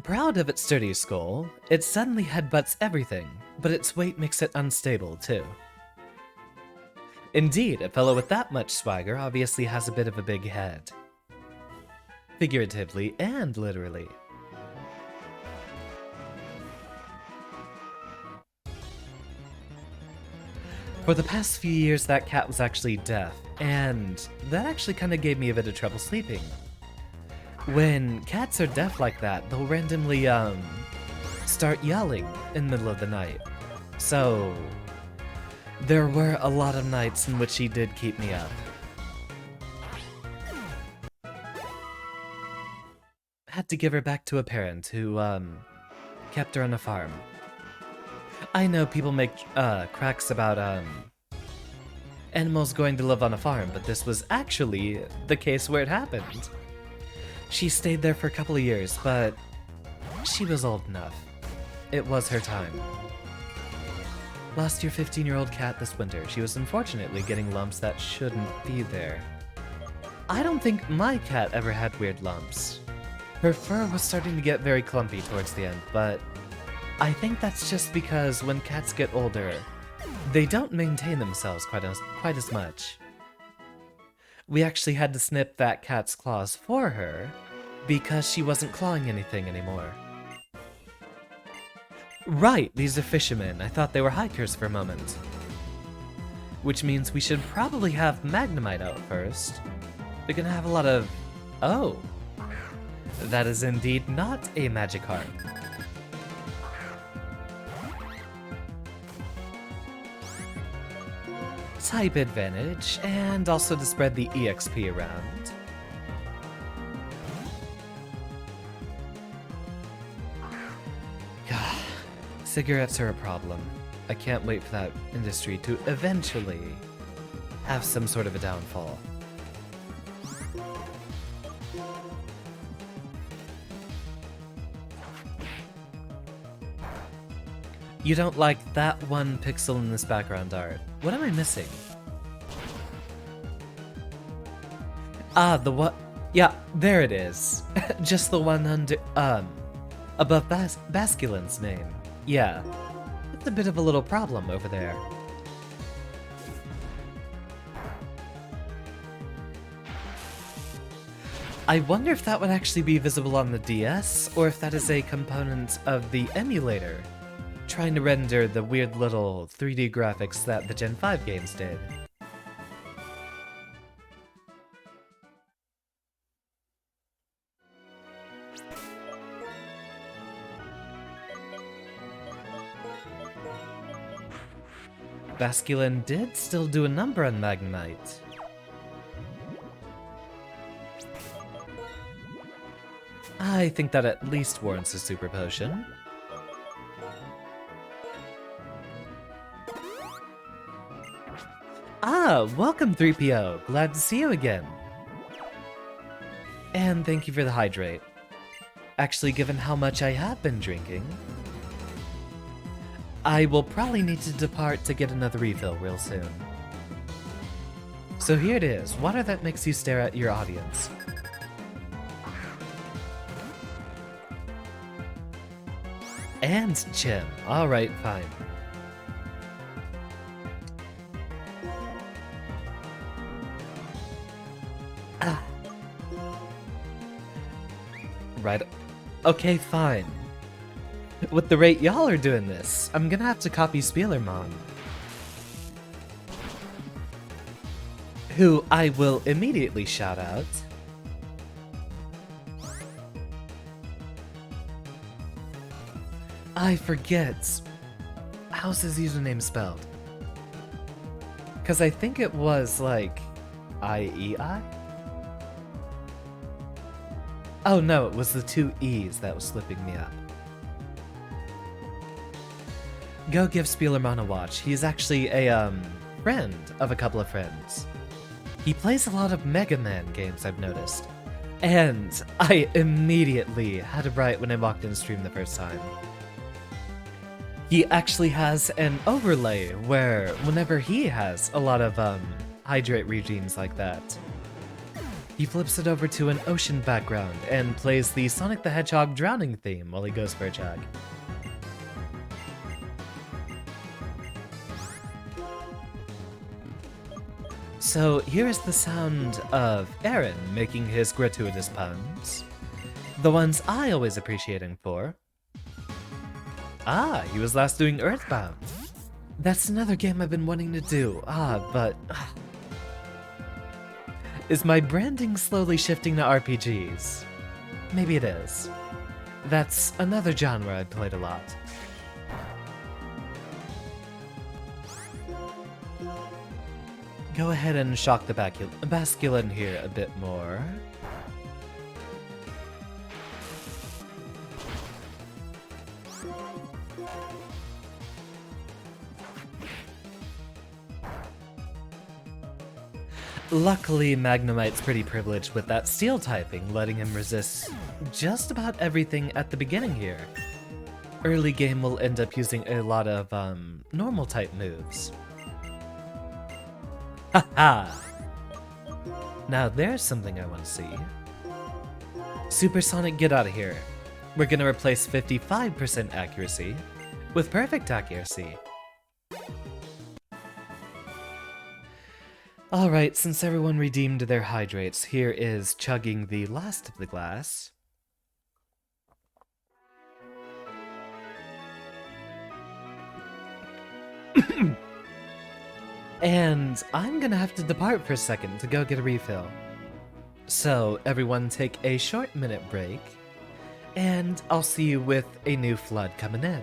A: Proud of its sturdy skull, it suddenly headbutts everything, but its weight makes it unstable, too. Indeed, a fellow with that much swagger obviously has a bit of a big head. Figuratively and literally. For the past few years, that cat was actually deaf, and that actually kind of gave me a bit of trouble sleeping. When cats are deaf like that, they'll randomly, start yelling in the middle of the night. So, there were a lot of nights in which he did keep me up. Had to give her back to a parent who, kept her on a farm. I know people make, cracks about, animals going to live on a farm, but this was actually the case where it happened. She stayed there for a couple of years, but she was old enough. It was her time. Lost your 15-year-old cat this winter. She was unfortunately getting lumps that shouldn't be there. I don't think my cat ever had weird lumps. Her fur was starting to get very clumpy towards the end, but I think that's just because when cats get older, they don't maintain themselves quite as much. We actually had to snip that cat's claws for her because she wasn't clawing anything anymore. Right, these are fishermen. I thought they were hikers for a moment. Which means we should probably have Magnemite out first. We're gonna have a lot of... Oh! That is indeed not a Magikarp. Type advantage, and also to spread the EXP around. Cigarettes are a problem. I can't wait for that industry to eventually have some sort of a downfall. You don't like that one pixel in this background art. What am I missing? Ah, the what? Yeah, there it is. Just the one under, above Basculin's name. Yeah, it's a bit of a little problem over there. I wonder if that would actually be visible on the DS, or if that is a component of the emulator, trying to render the weird little 3D graphics that the Gen 5 games did. Basculin did still do a number on Magnemite. I think that at least warrants a super potion. Ah, welcome 3PO. Glad to see you again. And thank you for the hydrate. Actually, given how much I have been drinking, I will probably need to depart to get another refill real soon. So here it is, water that makes you stare at your audience. And Chim. Alright, fine. Ah. Right. Okay, fine. With the rate y'all are doing this, I'm gonna have to copy Spielermon. Who I will immediately shout out. I forget. How's his username spelled? Because I think it was like I-E-I? Oh no, it was the two E's that was slipping me up. Go give Spielermon a watch. He's actually a, friend of a couple of friends. He plays a lot of Mega Man games, I've noticed. And I immediately had a bright when I walked in stream the first time. He actually has an overlay where whenever he has a lot of, hydrate regimes like that, he flips it over to an ocean background and plays the Sonic the Hedgehog drowning theme while he goes for a jog. So here is the sound of Aaron making his gratuitous puns. The ones I always appreciate him for. Ah, he was last doing Earthbound. That's another game I've been wanting to do. But is my branding slowly shifting to RPGs? Maybe it is. That's another genre I've played a lot. Go ahead and shock the basculin here a bit more. Luckily, Magnemite's pretty privileged with that steel typing, letting him resist just about everything at the beginning here. Early game will end up using a lot of, normal type moves. Haha! Now there's something I want to see. Supersonic, get out of here. We're gonna replace 55% accuracy with perfect accuracy. Alright, since everyone redeemed their hydrates, here is chugging the last of the glass. And I'm gonna have to depart for a second to go get a refill. So, everyone take a short minute break, and I'll see you with a new flood coming in.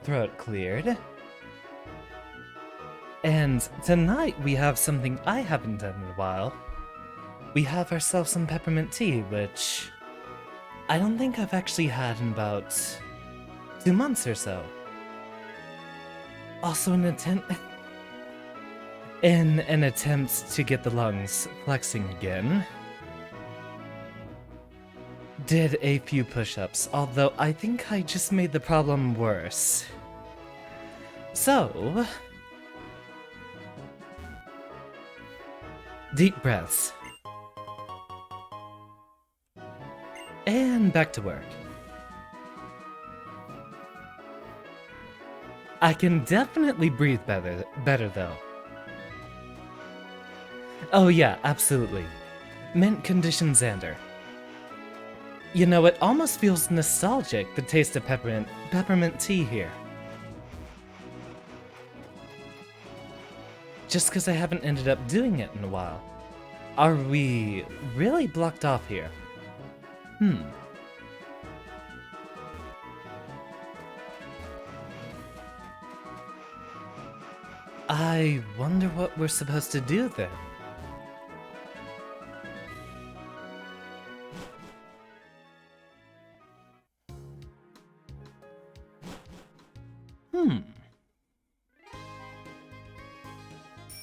A: Throat cleared. And tonight we have something I haven't done in a while. We have ourselves some peppermint tea, which I don't think I've actually had in about 2 months or so. Also in an attempt to get the lungs flexing again. Did a few push-ups, although I think I just made the problem worse. So, deep breaths. And back to work. I can definitely breathe better though. Oh yeah, absolutely. Mint condition Xander. You know, it almost feels nostalgic, the taste of peppermint tea here. Just because I haven't ended up doing it in a while. Are we really blocked off here? I wonder what we're supposed to do then.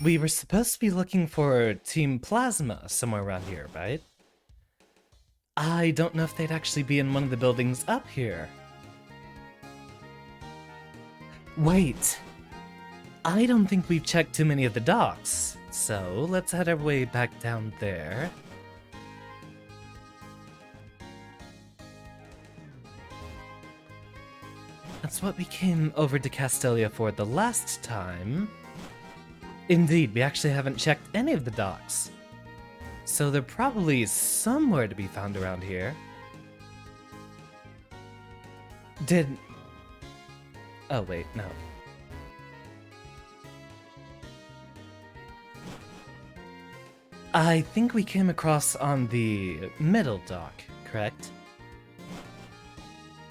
A: We were supposed to be looking for Team Plasma somewhere around here, right? I don't know if they'd actually be in one of the buildings up here. Wait. I don't think we've checked too many of the docks, so let's head our way back down there. That's what we came over to Castelia for the last time. Indeed, we actually haven't checked any of the docks. So they're probably somewhere to be found around here. Oh wait, no. I think we came across on the middle dock, correct?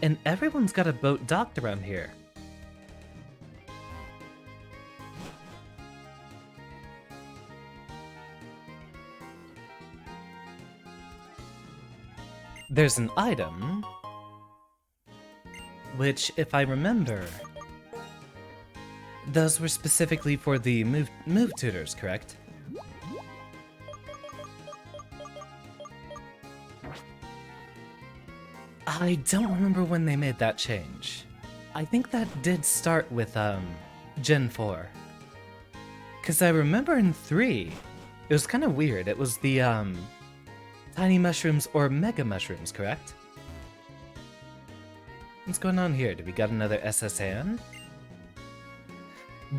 A: And everyone's got a boat docked around here. There's an item, which, if I remember, those were specifically for the move tutors, correct? I don't remember when they made that change. I think that did start with, Gen 4. Cause I remember in 3, it was kind of weird. It was the, tiny mushrooms or mega mushrooms, correct? What's going on here? Do we got another SSN?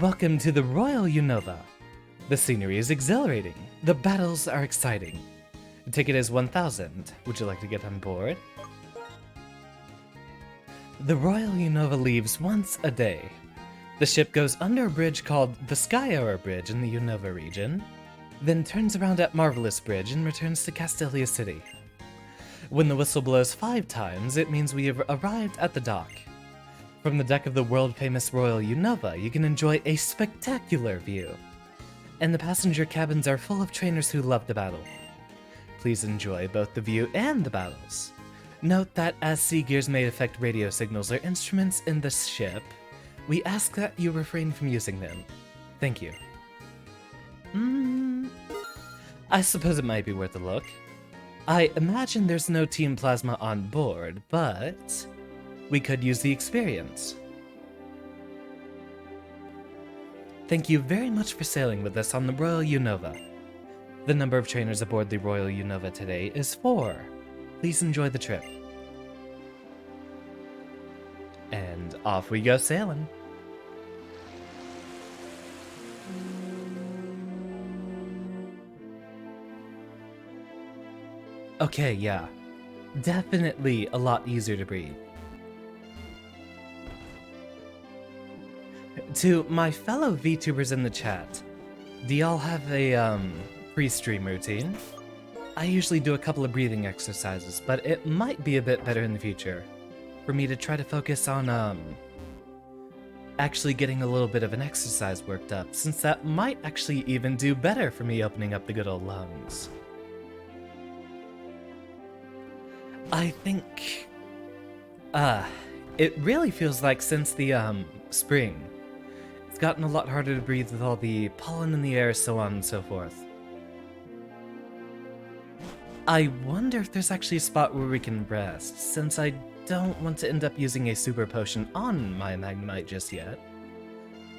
A: Welcome to the Royal Unova. The scenery is exhilarating. The battles are exciting. The ticket is 1,000. Would you like to get on board? The Royal Unova leaves once a day. The ship goes under a bridge called the Sky Hour Bridge in the Unova region, then turns around at Marvelous Bridge and returns to Castelia City. When the whistle blows 5 times, it means we have arrived at the dock. From the deck of the world-famous Royal Unova, you can enjoy a spectacular view. And the passenger cabins are full of trainers who love to battle. Please enjoy both the view and the battles. Note that as sea gears may affect radio signals or instruments in the ship, we ask that you refrain from using them. Thank you. I suppose it might be worth a look. I imagine there's no Team Plasma on board, but we could use the experience. Thank you very much for sailing with us on the Royal Unova. The number of trainers aboard the Royal Unova today is 4. Please enjoy the trip. And off we go sailing. Okay, yeah. Definitely a lot easier to breathe. To my fellow VTubers in the chat, do y'all have a pre-stream routine? I usually do a couple of breathing exercises, but it might be a bit better in the future for me to try to focus on, actually getting a little bit of an exercise worked up, since that might actually even do better for me opening up the good old lungs. I think, it really feels like since the, spring, it's gotten a lot harder to breathe with all the pollen in the air, so on and so forth. I wonder if there's actually a spot where we can rest, since I don't want to end up using a super potion on my Magnemite just yet.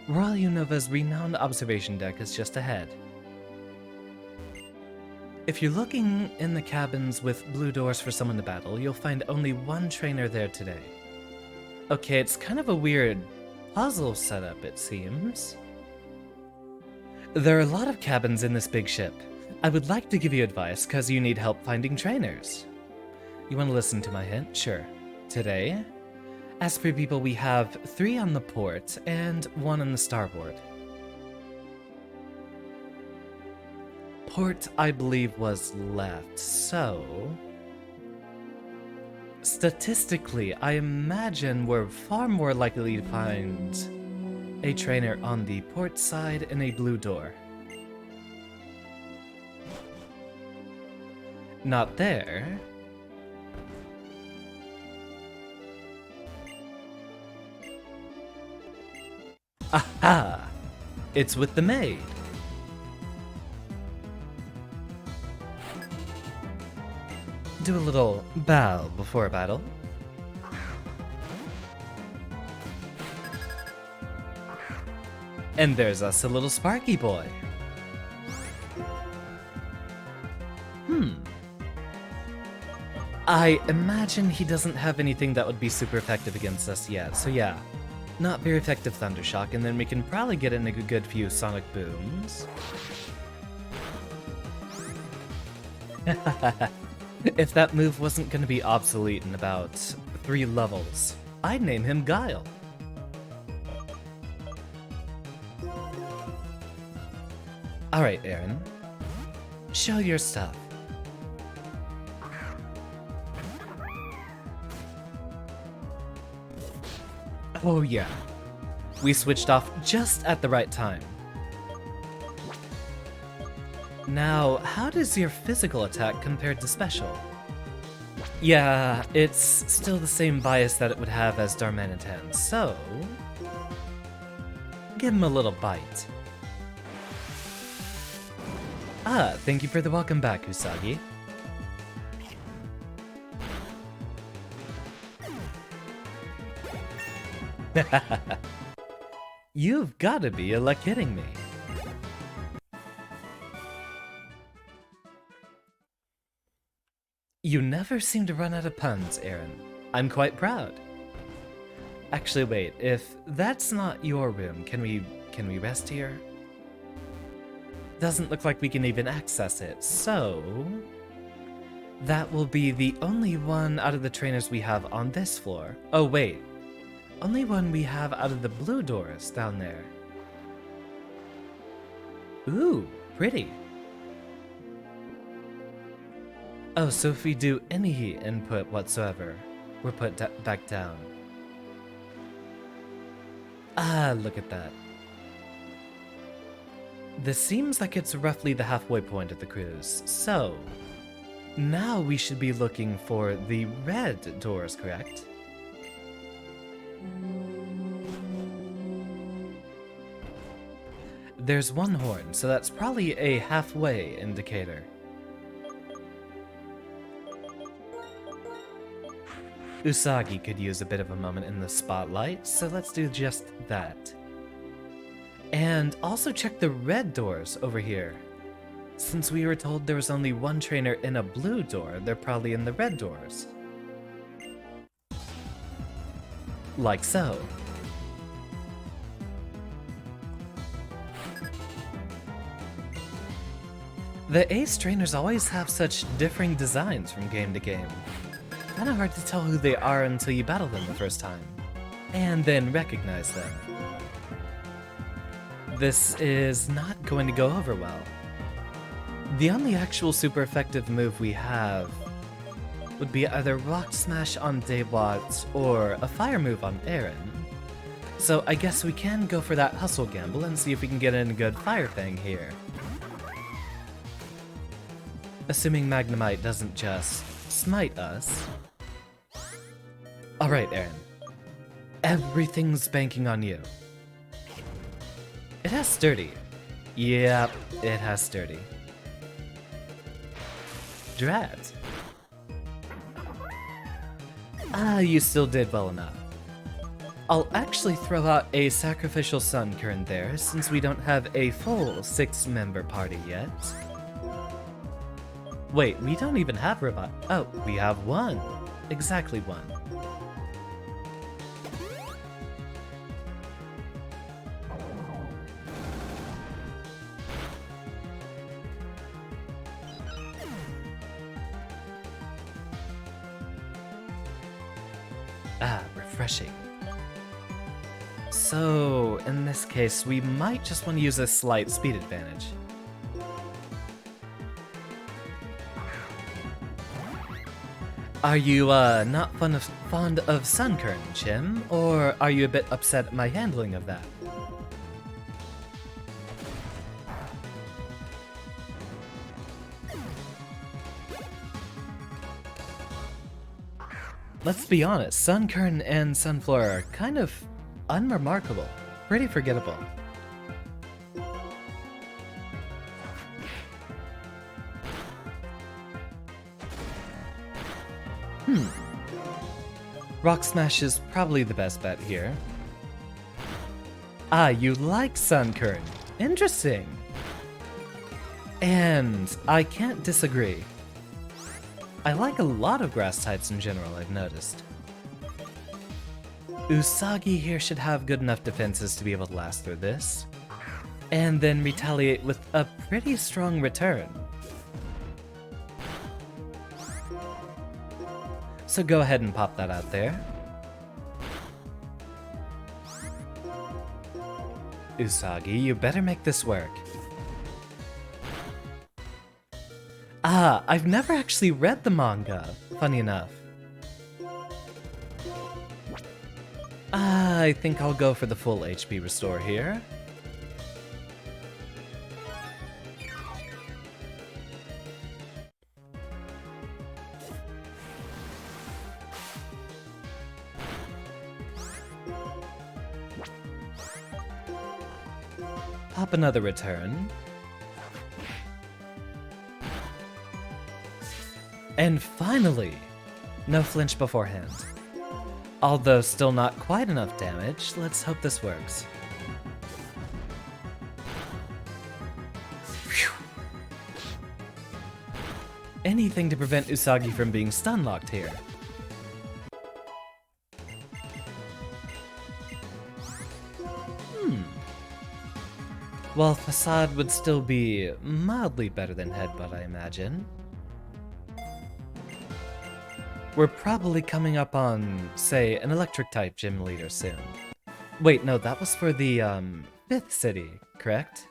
A: Royal Unova's renowned observation deck is just ahead. If you're looking in the cabins with blue doors for someone to battle, you'll find only one trainer there today. Okay, it's kind of a weird puzzle setup, it seems. There are a lot of cabins in this big ship. I would like to give you advice, cause you need help finding trainers. You want to listen to my hint? Sure. Today, as per people, we have 3 on the port and 1 on the starboard. Port, I believe, was left, so... statistically, I imagine we're far more likely to find a trainer on the port side and a blue door. Not there. Aha! It's with the maid. Do a little bow before battle. And there's us a little Sparky boy. I imagine he doesn't have anything that would be super effective against us yet, so yeah. Not very effective Thundershock, and then we can probably get in a good few Sonic Booms. If that move wasn't going to be obsolete in about 3 levels, I'd name him Guile. Alright, Aaron. Show your stuff. Oh yeah. We switched off just at the right time. Now, how does your physical attack compare to special? Yeah, it's still the same bias that it would have as Darmanitan, so... give him a little bite. Ah, thank you for the welcome back, Usagi. You've gotta be kidding me. You never seem to run out of puns, Aaron. I'm quite proud. Actually, wait, if that's not your room, can we rest here? Doesn't look like we can even access it, so... that will be the only one out of the trainers we have on this floor. Oh wait, only one we have out of the blue doors down there. Ooh, pretty. Oh, so if we do any input whatsoever, we're put back down. Ah, look at that. This seems like it's roughly the halfway point of the cruise, so... now we should be looking for the red doors, correct? There's one horn, so that's probably a halfway indicator. Usagi could use a bit of a moment in the spotlight, so let's do just that. And also check the red doors over here. Since we were told there was only one trainer in a blue door, they're probably in the red doors. Like so. The ace trainers always have such differing designs from game to game. Kinda hard to tell who they are until you battle them the first time, and then recognize them. This is not going to go over well. The only actual super effective move we have would be either Rock Smash on Daywat or a Fire move on Aaron. So I guess we can go for that hustle gamble and see if we can get in a good fire thing here. Assuming Magnemite doesn't just smite us. Alright, Aaron. Everything's banking on you. It has Sturdy. Yep, it has Sturdy. Drat. You still did well enough. I'll actually throw out a sacrificial sun current there, since we don't have a full 6-member party yet. Wait, we don't even have robot. Oh, we have one. Exactly one. Refreshing. So, in this case, we might just want to use a slight speed advantage. Are you, not fond of Sun Current, Chim? Or are you a bit upset at my handling of that? Let's be honest, Sun Current and Sunflora are kind of unremarkable. Pretty forgettable. Rock Smash is probably the best bet here. Ah, you like Sun Current. Interesting. And I can't disagree. I like a lot of grass types in general, I've noticed. Usagi here should have good enough defenses to be able to last through this. And then retaliate with a pretty strong return. So go ahead and pop that out there. Usagi, you better make this work. Ah, I've never actually read the manga, funny enough. I think I'll go for the full HP restore here. Pop another return. And finally, no flinch beforehand. Although still not quite enough damage, let's hope this works. Phew. Anything to prevent Usagi from being stun-locked here. Well, Facade would still be mildly better than Headbutt, I imagine. We're probably coming up on, say, an Electric-type gym leader soon. Wait, no, that was for the, 5th city, correct?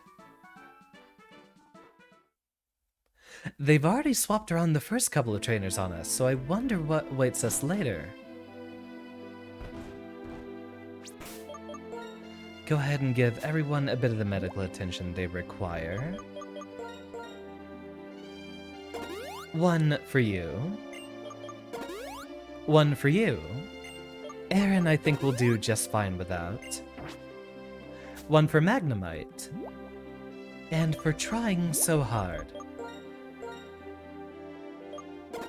A: They've already swapped around the first couple of trainers on us, so I wonder what awaits us later. Go ahead and give everyone a bit of the medical attention they require. One for you. One for you. Aaron, I think, will do just fine without. One for Magnemite. And for trying so hard.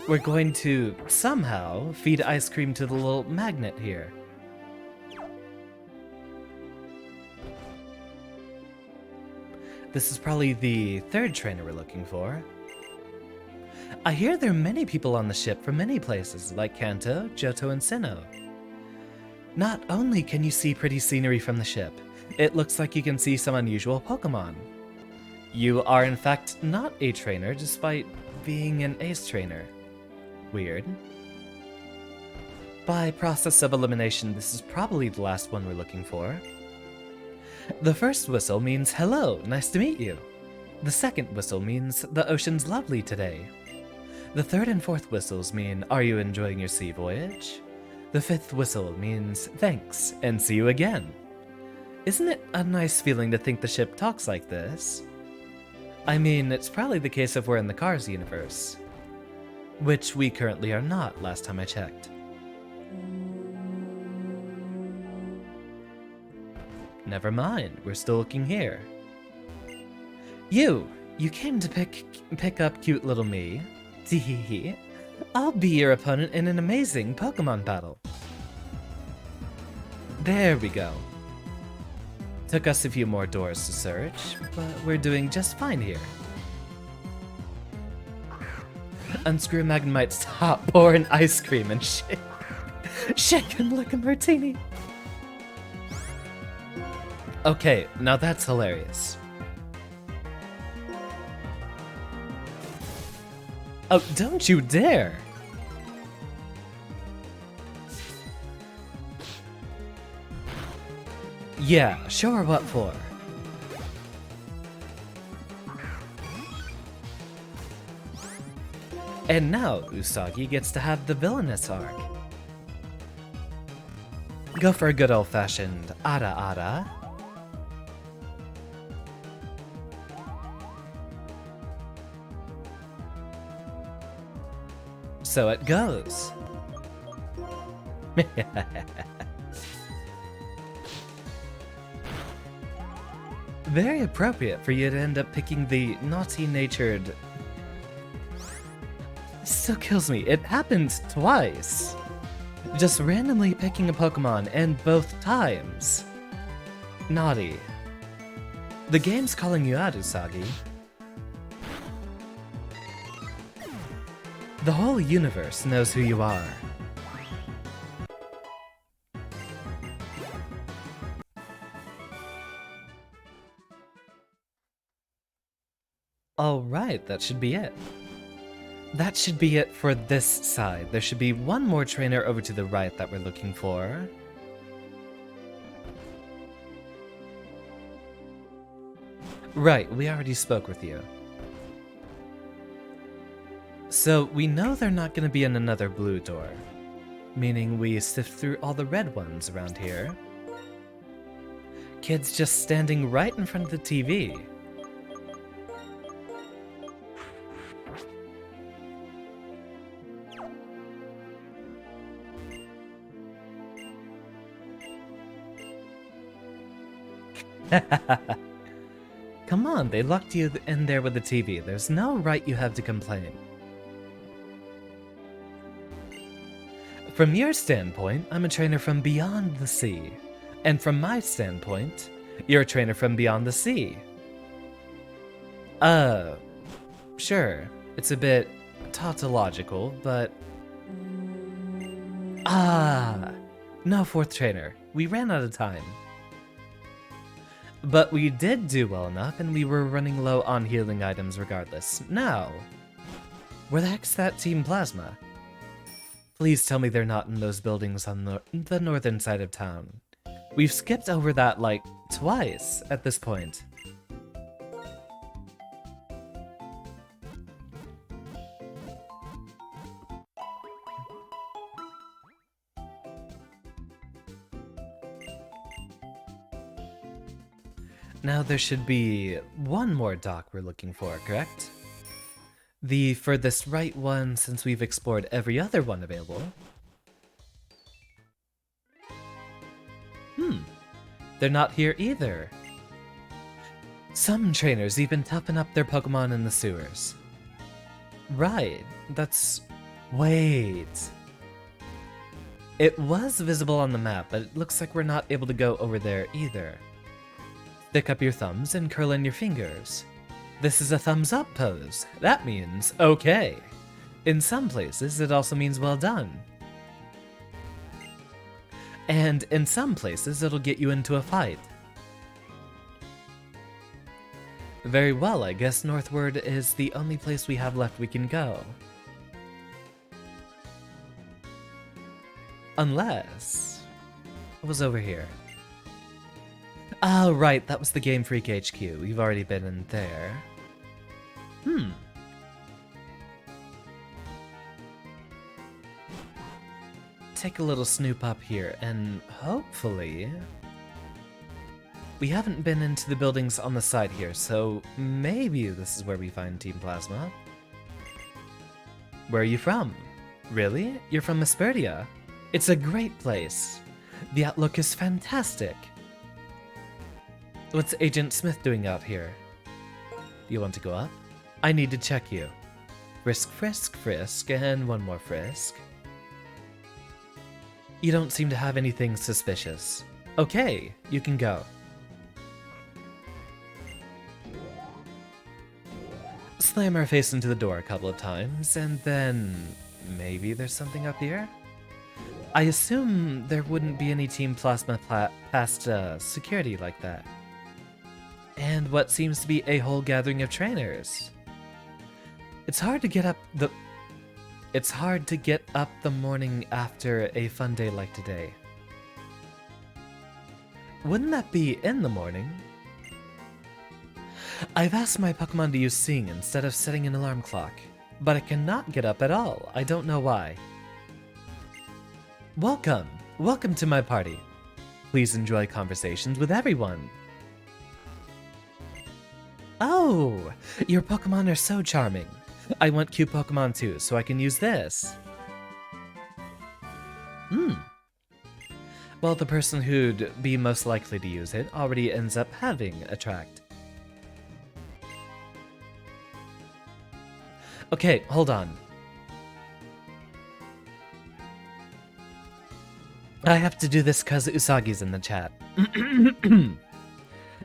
A: We're going to, somehow, feed ice cream to the little magnet here. This is probably the 3rd trainer we're looking for. I hear there are many people on the ship from many places, like Kanto, Johto, and Sinnoh. Not only can you see pretty scenery from the ship, it looks like you can see some unusual Pokemon. You are in fact not a trainer, despite being an ace trainer. Weird. By process of elimination, this is probably the last one we're looking for. The first whistle means hello, nice to meet you. The second whistle means the ocean's lovely today. The third and fourth whistles mean, are you enjoying your sea voyage? The fifth whistle means, thanks, and see you again. Isn't it a nice feeling to think the ship talks like this? I mean, it's probably the case if we're in the Cars universe. Which we currently are not, last time I checked. Never mind, we're still looking here. You came to pick up cute little me. Teehee. I'll be your opponent in an amazing Pokemon battle. There we go. Took us a few more doors to search, but we're doing just fine here. Unscrew Magnemite's top, pour an ice cream and shake. Shake him like a martini. Okay, now that's hilarious. Oh, don't you dare! Yeah, show her what for. And now Usagi gets to have the villainous arc. Go for a good old-fashioned ara ara. So it goes. Very appropriate for you to end up picking the naughty-natured... Still kills me. It happened twice. Just randomly picking a Pokemon, and both times. Naughty. The game's calling you out, Usagi. The whole universe knows who you are. Alright, that should be it. That should be it for this side. There should be one more trainer over to the right that we're looking for. Right, we already spoke with you. So we know they're not going to be in another blue door, meaning we sift through all the red ones around here. Kids just standing right in front of the TV. Come on, they locked you in there with the TV. There's no right you have to complain. From your standpoint, I'm a trainer from beyond the sea. And from my standpoint, you're a trainer from beyond the sea. Sure. It's a bit tautological, but... No fourth trainer. We ran out of time. But we did do well enough, and we were running low on healing items regardless. Now, where the heck's that Team Plasma? Please tell me they're not in those buildings on the northern side of town. We've skipped over that, like, twice at this point. Now there should be one more dock we're looking for, correct? The furthest right one, since we've explored every other one available. They're not here either. Some trainers even toughen up their Pokemon in the sewers. Right, that's... Wait... It was visible on the map, but it looks like we're not able to go over there either. Stick up your thumbs and curl in your fingers. This is a thumbs up pose. That means okay. In some places, it also means well done. And in some places, it'll get you into a fight. Very well, I guess northward is the only place we have left we can go. Unless... What was over here? Oh, right, that was the Game Freak HQ. We've already been in there. Hmm. Take a little snoop up here, and hopefully... We haven't been into the buildings on the side here, so maybe this is where we find Team Plasma. Where are you from? Really? You're from Aspertia? It's a great place. The outlook is fantastic. What's Agent Smith doing out here? You want to go up? I need to check you. Frisk, frisk, frisk, and one more frisk. You don't seem to have anything suspicious. Okay, you can go. Slam our face into the door a couple of times, and then maybe there's something up here? I assume there wouldn't be any Team Plasma past security like that. And what seems to be a whole gathering of trainers. It's hard to get up the morning after a fun day like today. Wouldn't that be in the morning? I've asked my Pokemon to use Sing instead of setting an alarm clock, but I cannot get up at all. I don't know why. Welcome! Welcome to my party. Please enjoy conversations with everyone. Oh! Your Pokemon are so charming. I want cute Pokemon too, so I can use this. Well, the person who'd be most likely to use it already ends up having Attract. Okay, hold on. I have to do this cause Usagi's in the chat.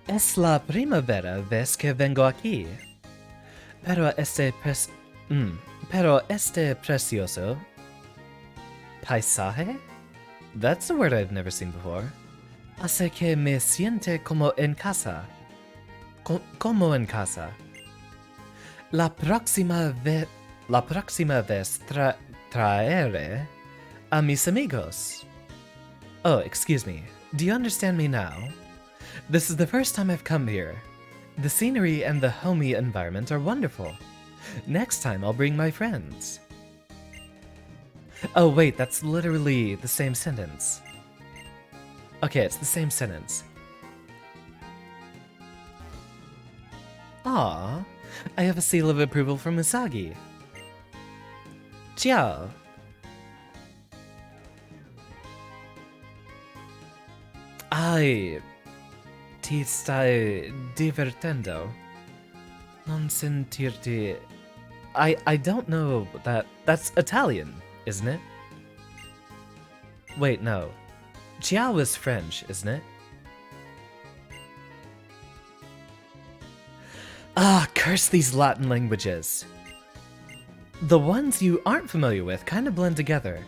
A: Es la primavera vez que vengo aquí. Pero este precioso paisaje? That's a word I've never seen before. Hace que me siente como en casa. Como en casa. La próxima vez traeré a mis amigos. Oh, excuse me. Do you understand me now? This is the first time I've come here. The scenery and the homey environment are wonderful. Next time I'll bring my friends. Oh wait, that's literally the same sentence. Okay, it's the same sentence. Aww, I have a seal of approval from Usagi. Ciao. Ai, ti stai divertendo. Non sentirti... I don't know that... That's Italian, isn't it? Wait, no. Ciao is French, isn't it? Ah, curse these Latin languages. The ones you aren't familiar with kind of blend together.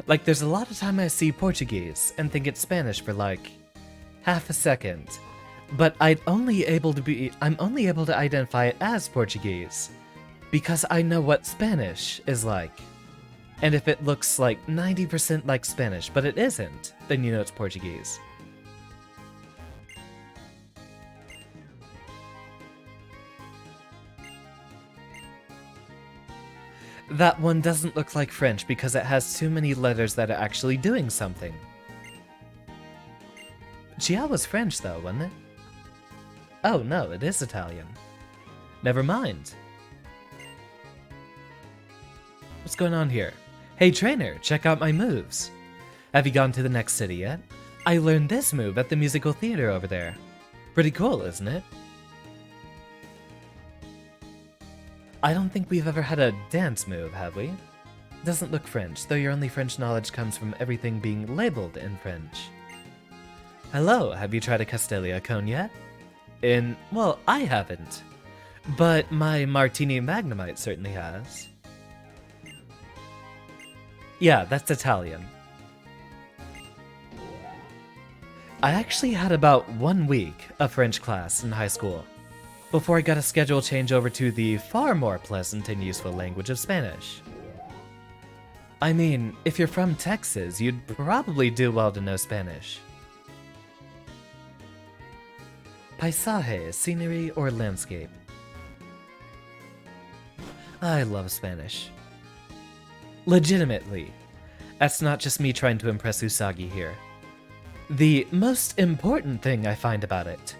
A: Like, there's a lot of time I see Portuguese and think it's Spanish for like half a second, but I'm only able to identify it as Portuguese because I know what Spanish is like. And if it looks like 90% like Spanish, but it isn't, then you know it's Portuguese. That one doesn't look like French because it has too many letters that are actually doing something. Ciao was French though, wasn't it? Oh no, it is Italian. Never mind. What's going on here? Hey trainer, check out my moves. Have you gone to the next city yet? I learned this move at the musical theater over there. Pretty cool, isn't it? I don't think we've ever had a dance move, have we? Doesn't look French, though your only French knowledge comes from everything being labeled in French. Hello, have you tried a Castelia cone yet? Well, I haven't. But my Martini Magnemite certainly has. Yeah, that's Italian. I actually had about 1 week of French class in high school, before I got a schedule change over to the far more pleasant and useful language of Spanish. I mean, if you're from Texas, you'd probably do well to know Spanish. Paisaje, scenery, or landscape. I love Spanish. Legitimately. That's not just me trying to impress Usagi here. The most important thing I find about it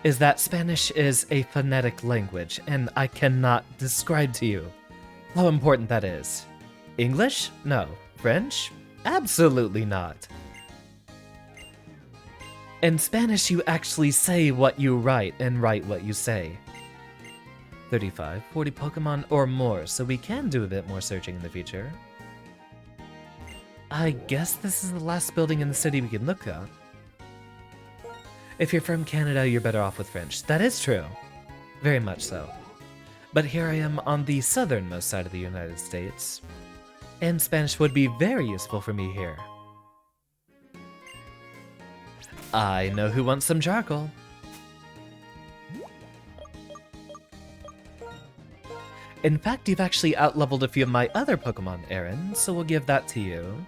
A: is that Spanish is a phonetic language, and I cannot describe to you how important that is. English? No. French? Absolutely not. In Spanish, you actually say what you write and write what you say. 35, 40 Pokemon or more, so we can do a bit more searching in the future. I guess this is the last building in the city we can look at. If you're from Canada, you're better off with French. That is true. Very much so. But here I am on the southernmost side of the United States, and Spanish would be very useful for me here. I know who wants some charcoal. In fact, you've actually outleveled a few of my other Pokemon, Aaron, so we'll give that to you.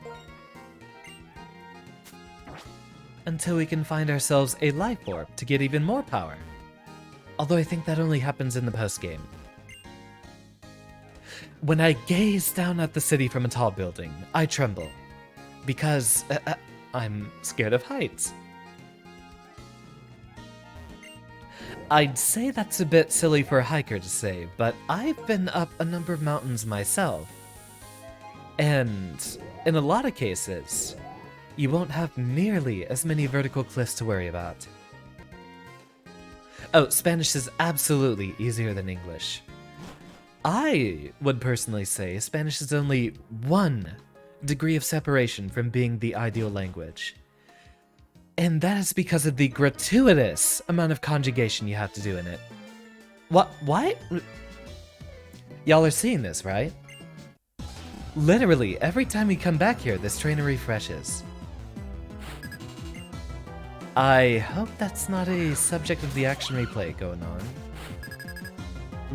A: Until we can find ourselves a Life Orb to get even more power. Although I think that only happens in the post-game. When I gaze down at the city from a tall building, I tremble. Because I'm scared of heights. I'd say that's a bit silly for a hiker to say, but I've been up a number of mountains myself. And in a lot of cases, you won't have nearly as many vertical cliffs to worry about. Oh, Spanish is absolutely easier than English. I would personally say Spanish is only 1 degree of separation from being the ideal language. And that is because of the gratuitous amount of conjugation you have to do in it. What? Y'all are seeing this, right? Literally, every time we come back here, this trainer refreshes. I hope that's not a subject of the action replay going on.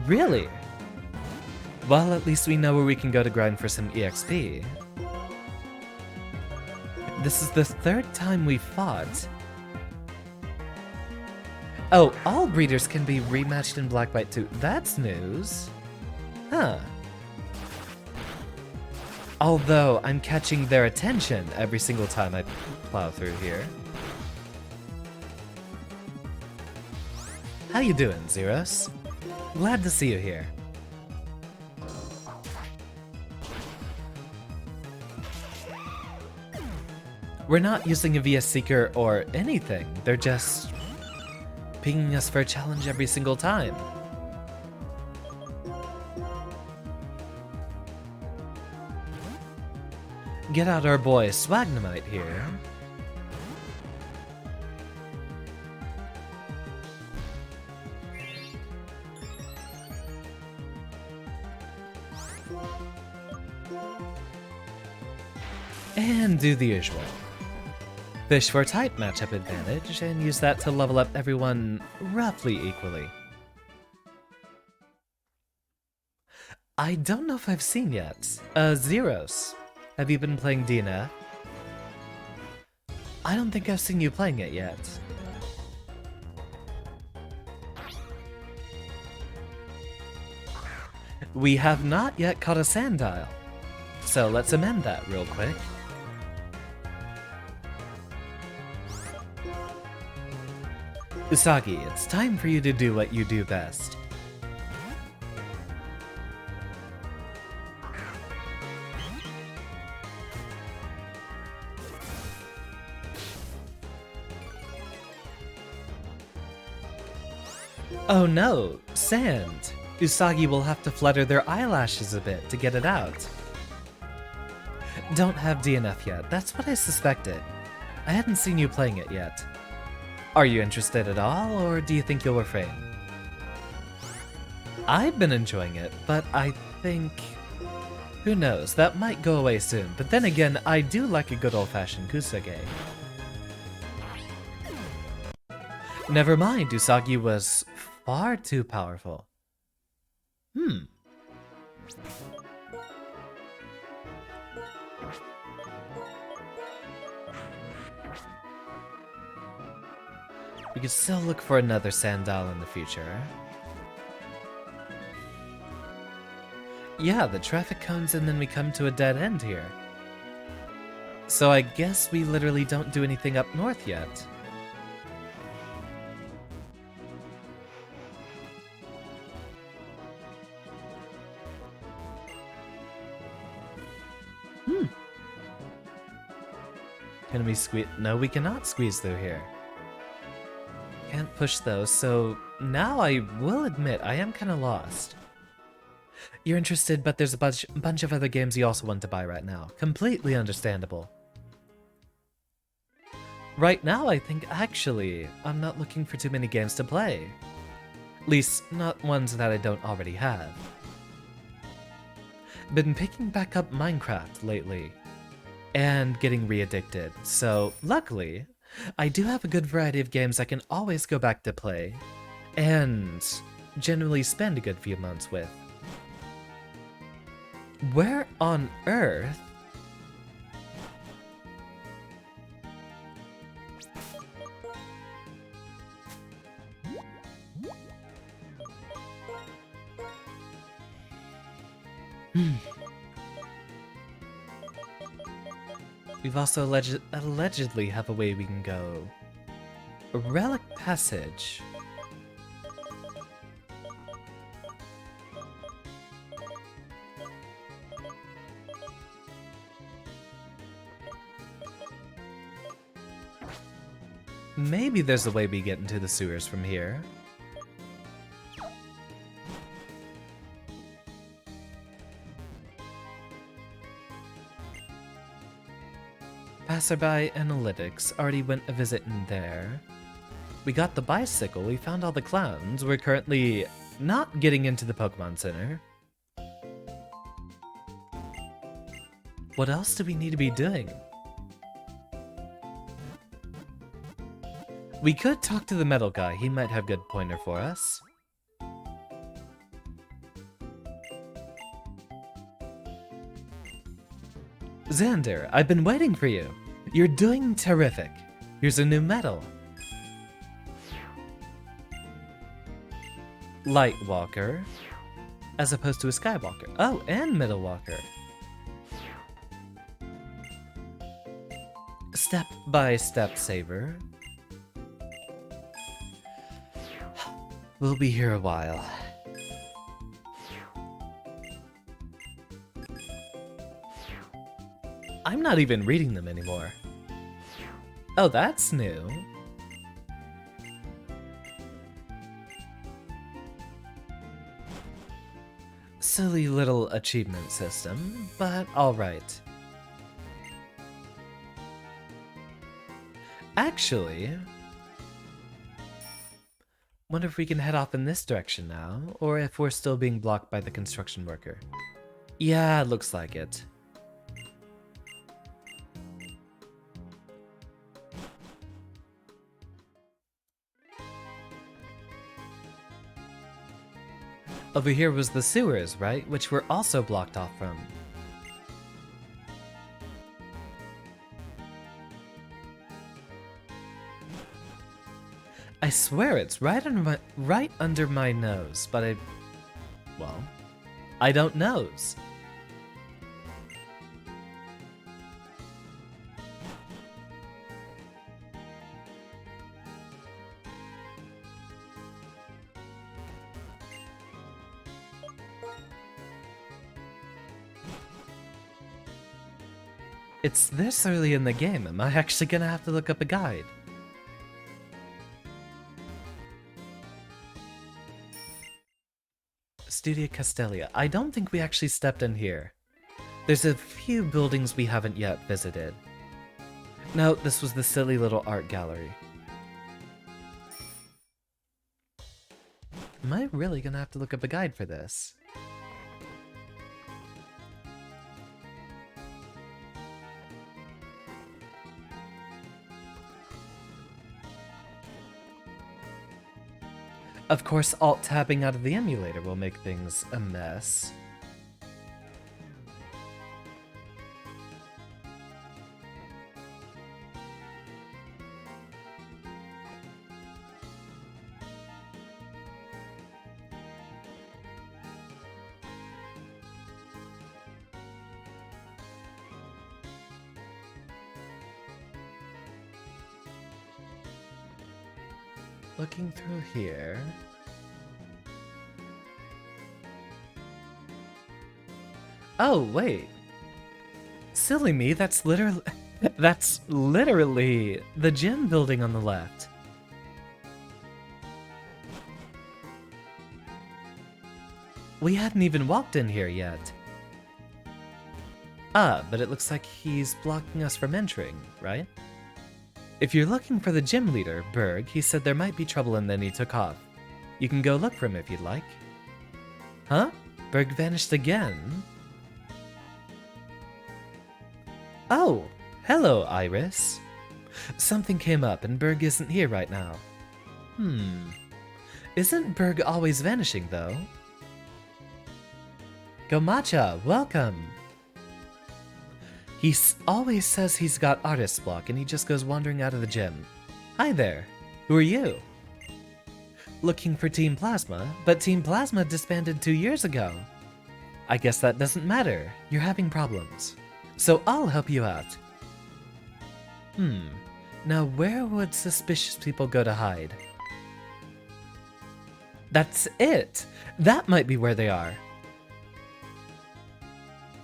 A: Really? Well, at least we know where we can go to grind for some EXP. This is the 3rd time we fought. Oh, all breeders can be rematched in Black White too. That's news. Huh. Although, I'm catching their attention every single time I plow through here. How you doing, Zeros? Glad to see you here. We're not using a VS Seeker or anything, they're just pinging us for a challenge every single time. Get out our boy Swagnomite here. And do the usual. Fish for type matchup advantage, and use that to level up everyone roughly equally. I don't know if I've seen yet. Zeros, have you been playing DNF? I don't think I've seen you playing it yet. We have not yet caught a Sandile, so let's amend that real quick. Usagi, it's time for you to do what you do best. Oh no, sand! Usagi will have to flutter their eyelashes a bit to get it out. Don't have DNF yet, that's what I suspected. I hadn't seen you playing it yet. Are you interested at all, or do you think you'll refrain? I've been enjoying it, but I think... who knows, that might go away soon, but then again, I do like a good old-fashioned Kusage. Never mind, Usagi was far too powerful. We could still look for another Sandile in the future. Yeah, the traffic cones and then we come to a dead end here. So I guess we literally don't do anything up north yet. Can we squeeze? No, we cannot squeeze through here. Can't push those, so now I will admit I am kind of lost. You're interested, but there's a bunch of other games you also want to buy right now. Completely understandable. Right now, I think actually I'm not looking for too many games to play. At least, not ones that I don't already have. Been picking back up Minecraft lately, and getting re-addicted, so luckily, I do have a good variety of games I can always go back to play, and generally spend a good few months with. Where on earth? We've also allegedly have a way we can go. A relic passage. Maybe there's a way we get into the sewers from here. Passerby Analytics already went a visit in there. We got the bicycle, we found all the clowns, we're currently not getting into the Pokemon Center. What else do we need to be doing? We could talk to the metal guy, he might have good pointer for us. Xander, I've been waiting for you. You're doing terrific. Here's a new medal. Lightwalker, as opposed to a Skywalker. Oh, and Middle Walker. Step-by-step saver. We'll be here a while. I'm not even reading them anymore. Oh, that's new. Silly little achievement system, but alright. Actually, wonder if we can head off in this direction now, or if we're still being blocked by the construction worker. Yeah, it looks like it. Over here was the sewers, right? Which we're also blocked off from. I swear it's right under my nose, but well, I don't knows. It's this early in the game, am I actually gonna have to look up a guide? Studio Castelia. I don't think we actually stepped in here. There's a few buildings we haven't yet visited. No, this was the silly little art gallery. Am I really gonna have to look up a guide for this? Of course, alt-tabbing out of the emulator will make things a mess. Looking through here. Oh, wait. Silly me, that's literally... That's literally the gym building on the left. We hadn't even walked in here yet. Ah, but it looks like he's blocking us from entering, right? If you're looking for the gym leader, Berg, he said there might be trouble and then he took off. You can go look for him if you'd like. Huh? Berg vanished again? Oh, hello, Iris. Something came up and Berg isn't here right now. Isn't Berg always vanishing, though? Gomacha, welcome! He always says he's got artist's block and he just goes wandering out of the gym. Hi there. Who are you? Looking for Team Plasma, but Team Plasma disbanded 2 years ago. I guess that doesn't matter. You're having problems. So I'll help you out. Now where would suspicious people go to hide? That's it! That might be where they are.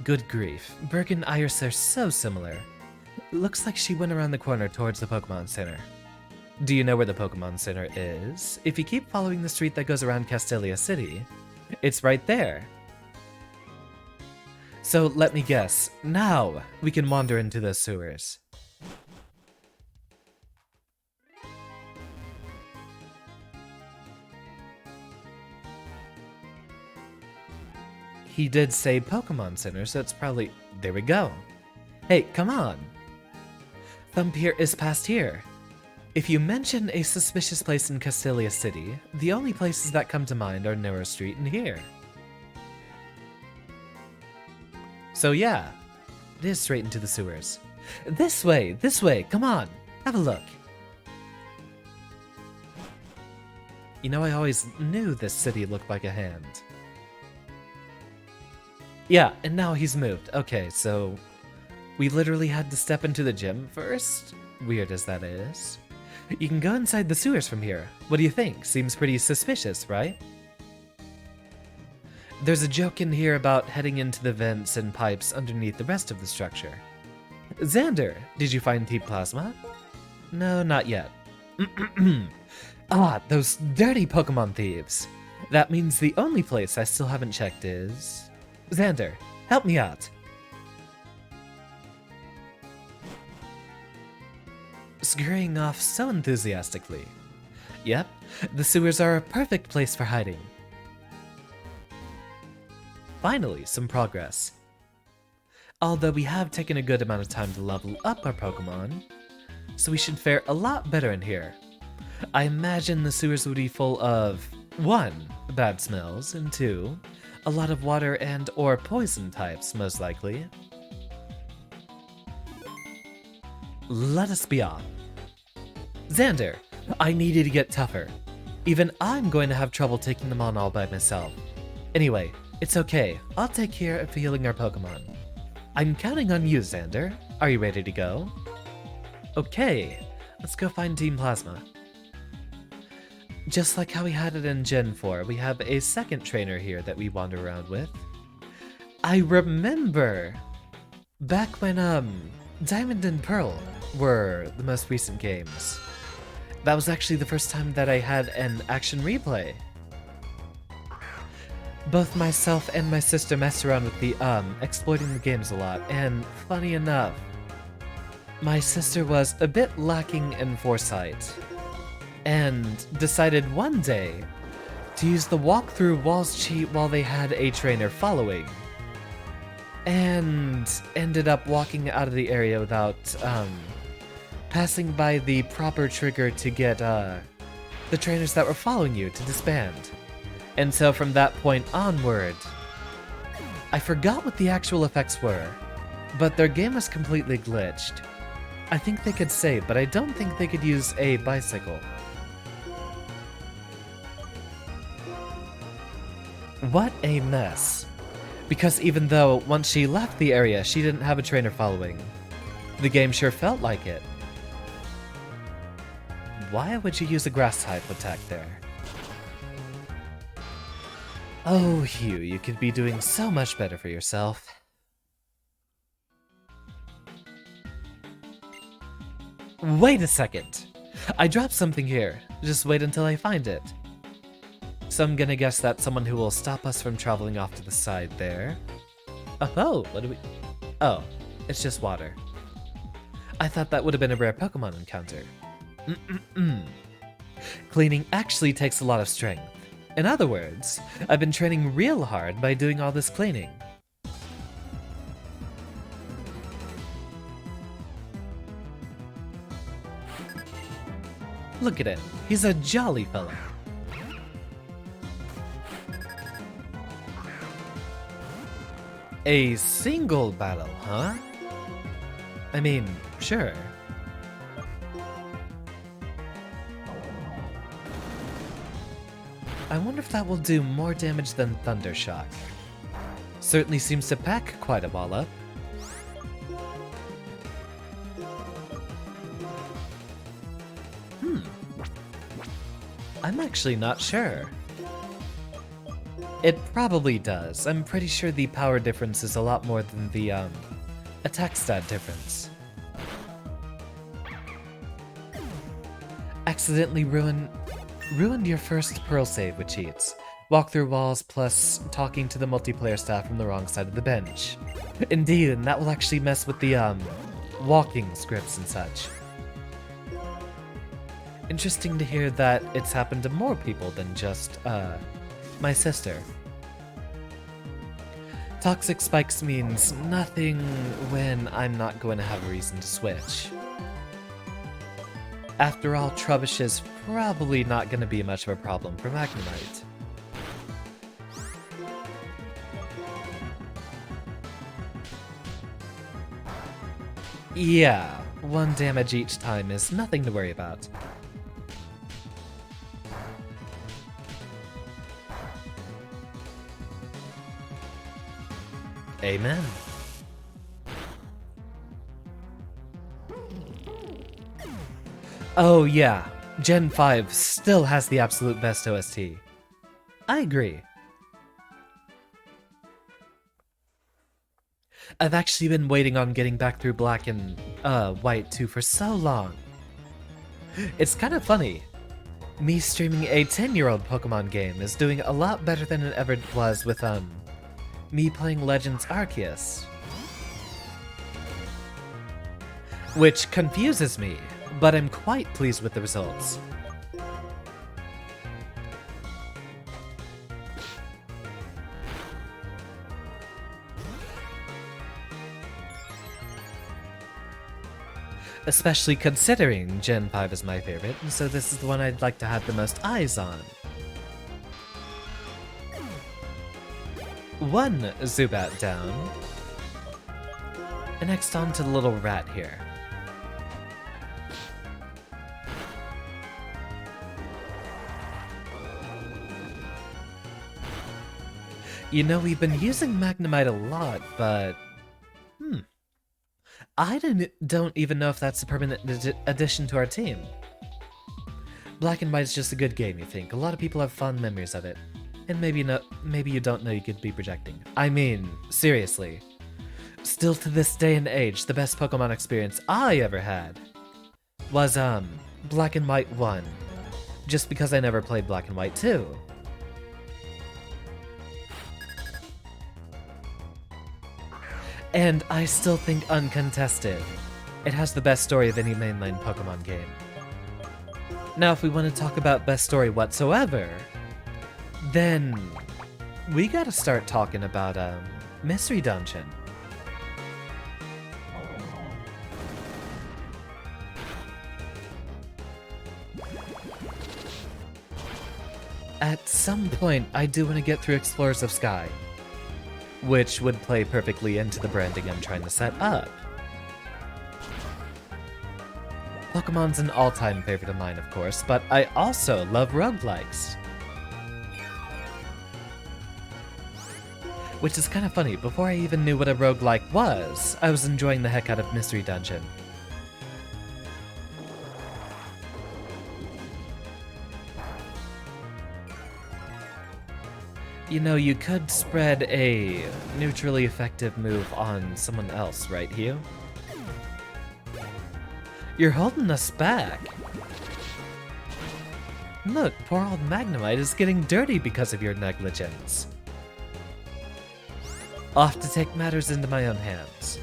A: Good grief, Berg and Iris are so similar. Looks like she went around the corner towards the Pokemon Center. Do you know where the Pokemon Center is? If you keep following the street that goes around Castelia City, it's right there. So let me guess, now we can wander into the sewers. He did say Pokemon Center, so it's probably... There we go. Hey, come on. Thumpir is past here. If you mention a suspicious place in Castelia City, the only places that come to mind are Narrow Street and here. So yeah, it is straight into the sewers. This way, come on, have a look. You know, I always knew this city looked like a hand. Yeah, and now he's moved. Okay, so we literally had to step into the gym first? Weird as that is. You can go inside the sewers from here. What do you think? Seems pretty suspicious, right? There's a joke in here about heading into the vents and pipes underneath the rest of the structure. Xander, did you find Team Plasma? No, not yet. Ah, those dirty Pokemon thieves. That means the only place I still haven't checked is... Xander, help me out. Scurrying off so enthusiastically. Yep, the sewers are a perfect place for hiding. Finally, some progress. Although we have taken a good amount of time to level up our Pokemon, so we should fare a lot better in here. I imagine the sewers would be full of 1. Bad smells, and 2. A lot of water and or poison types, most likely. Let us be off. Xander, I need you to get tougher. Even I'm going to have trouble taking them on all by myself. Anyway, it's okay. I'll take care of healing our Pokemon. I'm counting on you, Xander. Are you ready to go? Okay, let's go find Team Plasma. Just like how we had it in Gen 4, we have a second trainer here that we wander around with. I remember back when Diamond and Pearl were the most recent games. That was actually the first time that I had an action replay. Both myself and my sister messed around with the exploiting the games a lot, and funny enough, my sister was a bit lacking in foresight, and decided one day to use the walkthrough walls cheat while they had a trainer following, and ended up walking out of the area without passing by the proper trigger to get the trainers that were following you to disband. And so from that point onward, I forgot what the actual effects were, but their game was completely glitched. I think they could save, but I don't think they could use a bicycle. What a mess. Because even though once she left the area, she didn't have a trainer following, the game sure felt like it. why would you use a grass type attack there? Oh, Hugh, you could be doing so much better for yourself. Wait a second! I dropped something here. Just wait until I find it. So I'm gonna guess that's someone who will stop us from traveling off to the side there. Oh, what do we... Oh, it's just water. I thought that would have been a rare Pokemon encounter. Cleaning actually takes a lot of strength. In other words, I've been training real hard by doing all this cleaning. Look at him. He's a jolly fellow. A single battle, huh? I mean, sure. I wonder if that will do more damage than Thunder Shock. Certainly seems to pack quite a wallop. I'm actually not sure. It probably does. I'm pretty sure the power difference is a lot more than the, attack stat difference. Accidentally ruined your first Pearl save with cheats. Walk through walls plus talking to the multiplayer staff from the wrong side of the bench. Indeed, and that will actually mess with the, walking scripts and such. Interesting to hear that it's happened to more people than just, my sister. Toxic spikes means nothing when I'm not going to have a reason to switch. After all, Trubbish is probably not going to be much of a problem for Magnemite. Yeah, 1 damage each time is nothing to worry about. Amen. Oh yeah, Gen 5 still has the absolute best OST. I agree. I've actually been waiting on getting back through Black and White 2 for so long. It's kind of funny. Me streaming a 10-year-old Pokemon game is doing a lot better than it ever was with me playing Legends Arceus. Which confuses me, but I'm quite pleased with the results. Especially considering Gen 5 is my favorite, and so this is the one I'd like to have the most eyes on. One Zubat down. And next on to the little rat here. You know, we've been using Magnemite a lot, but... I don't even know if that's a permanent addition to our team. Black and White is just a good game, you think. A lot of people have fond memories of it. And maybe you don't know you could be projecting. I mean, seriously. Still to this day and age, the best Pokemon experience I ever had was, Black and White 1. Just because I never played Black and White 2. And I still think Uncontested. It has the best story of any mainline Pokemon game. Now, if we want to talk about best story whatsoever, then we gotta start talking about, Mystery Dungeon. At some point, I do want to get through Explorers of Sky, which would play perfectly into the branding I'm trying to set up. Pokemon's an all-time favorite of mine, of course, but I also love roguelikes. Which is kind of funny, before I even knew what a roguelike was, I was enjoying the heck out of Mystery Dungeon. You know, you could spread a neutrally effective move on someone else, right, Hugh? You're holding us back. Look, poor old Magnemite is getting dirty because of your negligence. Off to take matters into my own hands.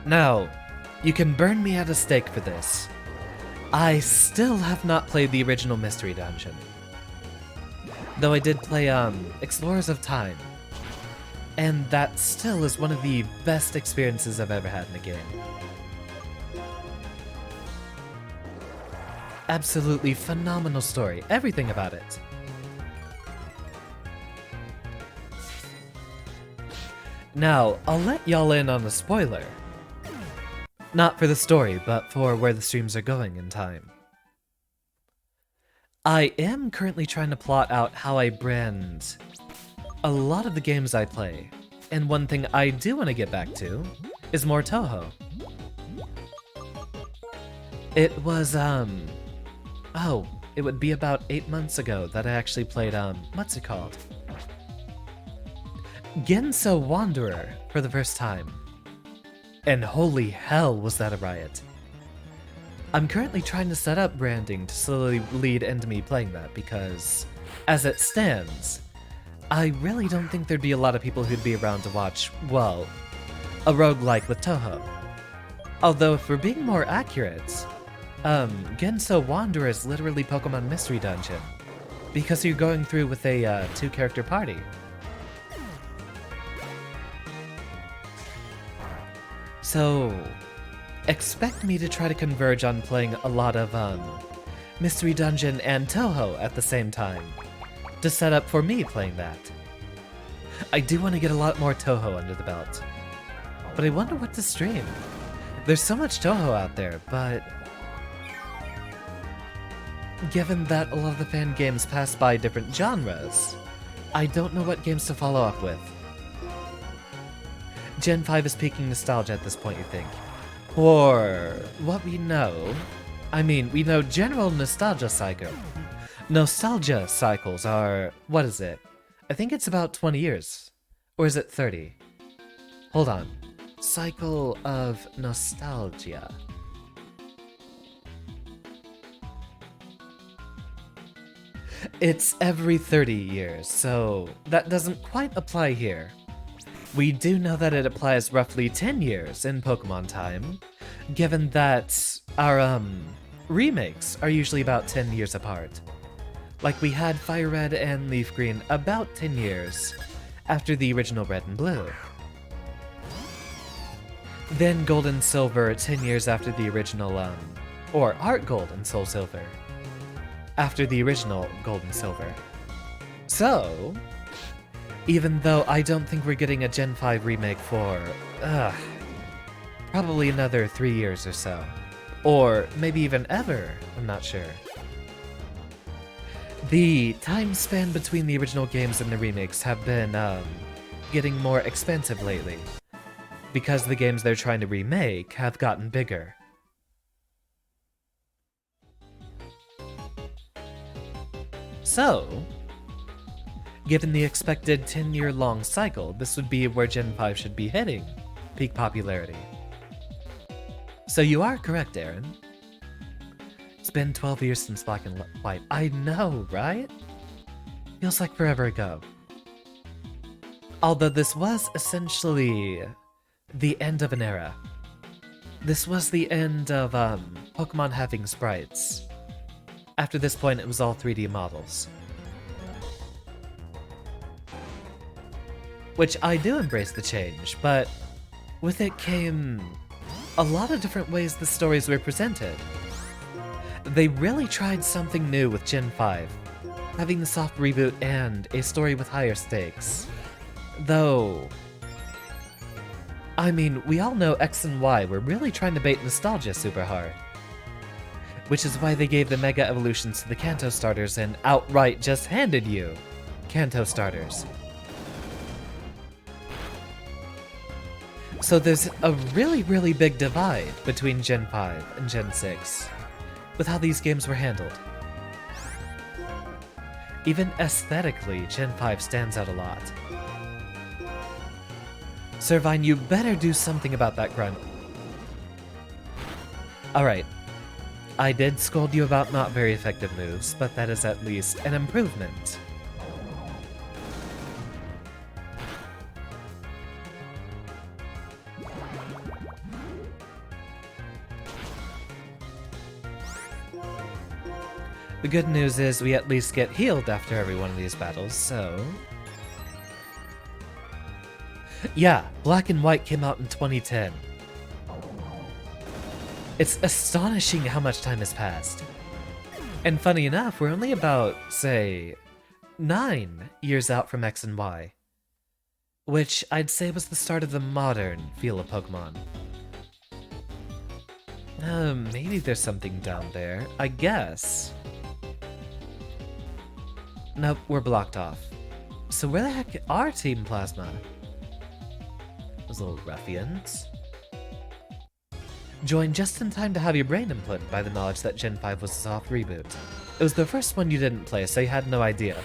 A: Now, you can burn me at a stake for this. I still have not played the original Mystery Dungeon. Though I did play, Explorers of Time. And that still is one of the best experiences I've ever had in a game. Absolutely phenomenal story, everything about it. Now, I'll let y'all in on a spoiler. Not for the story, but for where the streams are going in time. I am currently trying to plot out how I brand a lot of the games I play, and one thing I do want to get back to is more Touhou. It was, it would be about 8 months ago that I actually played, what's it called? Genso Wanderer for the first time. And holy hell was that a riot. I'm currently trying to set up branding to slowly lead into me playing that because, as it stands, I really don't think there'd be a lot of people who'd be around to watch, well, a roguelike with Touhou. Although if we're being more accurate, Genso Wanderer is literally Pokemon Mystery Dungeon, because you're going through with a 2-character party. So, expect me to try to converge on playing a lot of, Mystery Dungeon and Touhou at the same time, to set up for me playing that. I do want to get a lot more Touhou under the belt, but I wonder what to stream. There's so much Touhou out there, but given that a lot of the fan games pass by different genres, I don't know what games to follow up with. Gen 5 is peaking nostalgia at this point, you think? Or what we know, we know general nostalgia cycle. Nostalgia cycles are, what is it? I think it's about 20 years. Or is it 30? Hold on. Cycle of nostalgia. It's every 30 years, so that doesn't quite apply here. We do know that it applies roughly 10 years in Pokemon time, given that our, remakes are usually about 10 years apart. Like we had Fire Red and Leaf Green about 10 years after the original Red and Blue. Then Gold and Silver 10 years after the original, or Heart Gold and Soul Silver, after the original Gold and Silver. So, even though I don't think we're getting a Gen 5 remake for, probably another 3 years or so. Or maybe even ever, I'm not sure. The time span between the original games and the remakes have been, getting more expensive lately, because the games they're trying to remake have gotten bigger. So, given the expected 10-year-long cycle, this would be where Gen 5 should be hitting peak popularity. So you are correct, Aaron. It's been 12 years since Black and White. I know, right? Feels like forever ago. Although this was essentially the end of an era. This was the end of Pokemon having sprites. After this point, it was all 3D models. Which I do embrace the change, but with it came a lot of different ways the stories were presented. They really tried something new with Gen 5, having the soft reboot and a story with higher stakes. Though, we all know X and Y were really trying to bait nostalgia super hard. Which is why they gave the Mega Evolutions to the Kanto starters and outright just handed you Kanto starters. So there's a really, really big divide between Gen 5 and Gen 6 with how these games were handled. Even aesthetically, Gen 5 stands out a lot. Servine, you better do something about that grunt. Alright. I did scold you about not very effective moves, but that is at least an improvement. The good news is we at least get healed after every one of these battles, so... Yeah, Black and White came out in 2010. It's astonishing how much time has passed. And funny enough, we're only about, say, 9 years out from X and Y. Which I'd say was the start of the modern feel of Pokemon. Maybe there's something down there, I guess. Nope, we're blocked off. So where the heck are Team Plasma? Those little ruffians. Joined just in time to have your brain implanted by the knowledge that Gen 5 was a soft reboot. It was the first one you didn't play, so you had no idea.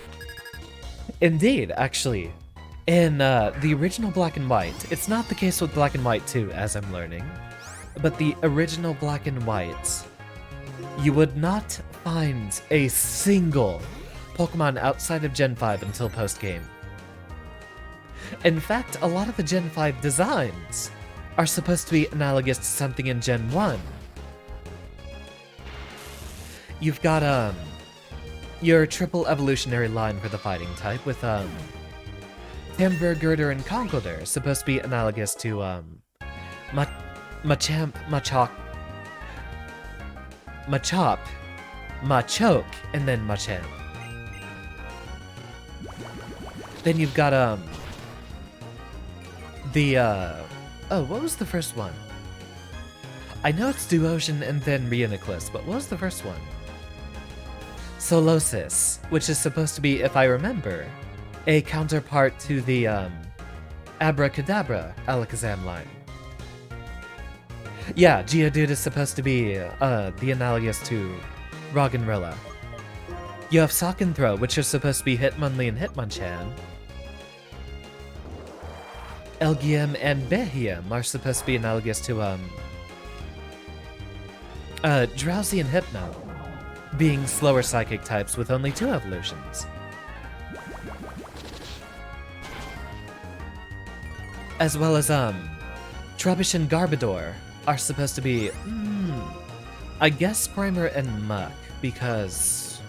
A: Indeed, actually. In the original Black and White, it's not the case with Black and White 2, as I'm learning, but the original Black and White, you would not find a single Pokemon outside of Gen 5 until post-game. In fact, a lot of the Gen 5 designs are supposed to be analogous to something in Gen 1. You've got, your triple evolutionary line for the fighting type with, Timburr, Girder, and Conkeldurr supposed to be analogous to, Machamp, Machop, Machoke, and then Machamp. Then you've got, oh, what was the first one? I know it's Duosion and then Reuniclus, but what was the first one? Solosis, which is supposed to be, if I remember, a counterpart to the, Abracadabra Alakazam line. Yeah, Geodude is supposed to be, the analogous to Roggenrilla. You have Sock and Throw, which are supposed to be Hitmonlee and Hitmonchan. Elgyem and Behyam are supposed to be analogous to, Drowsy and Hypno, being slower psychic types with only 2 evolutions. As well as, Trubbish and Garbodor are supposed to be, I guess Primer and Muck, because...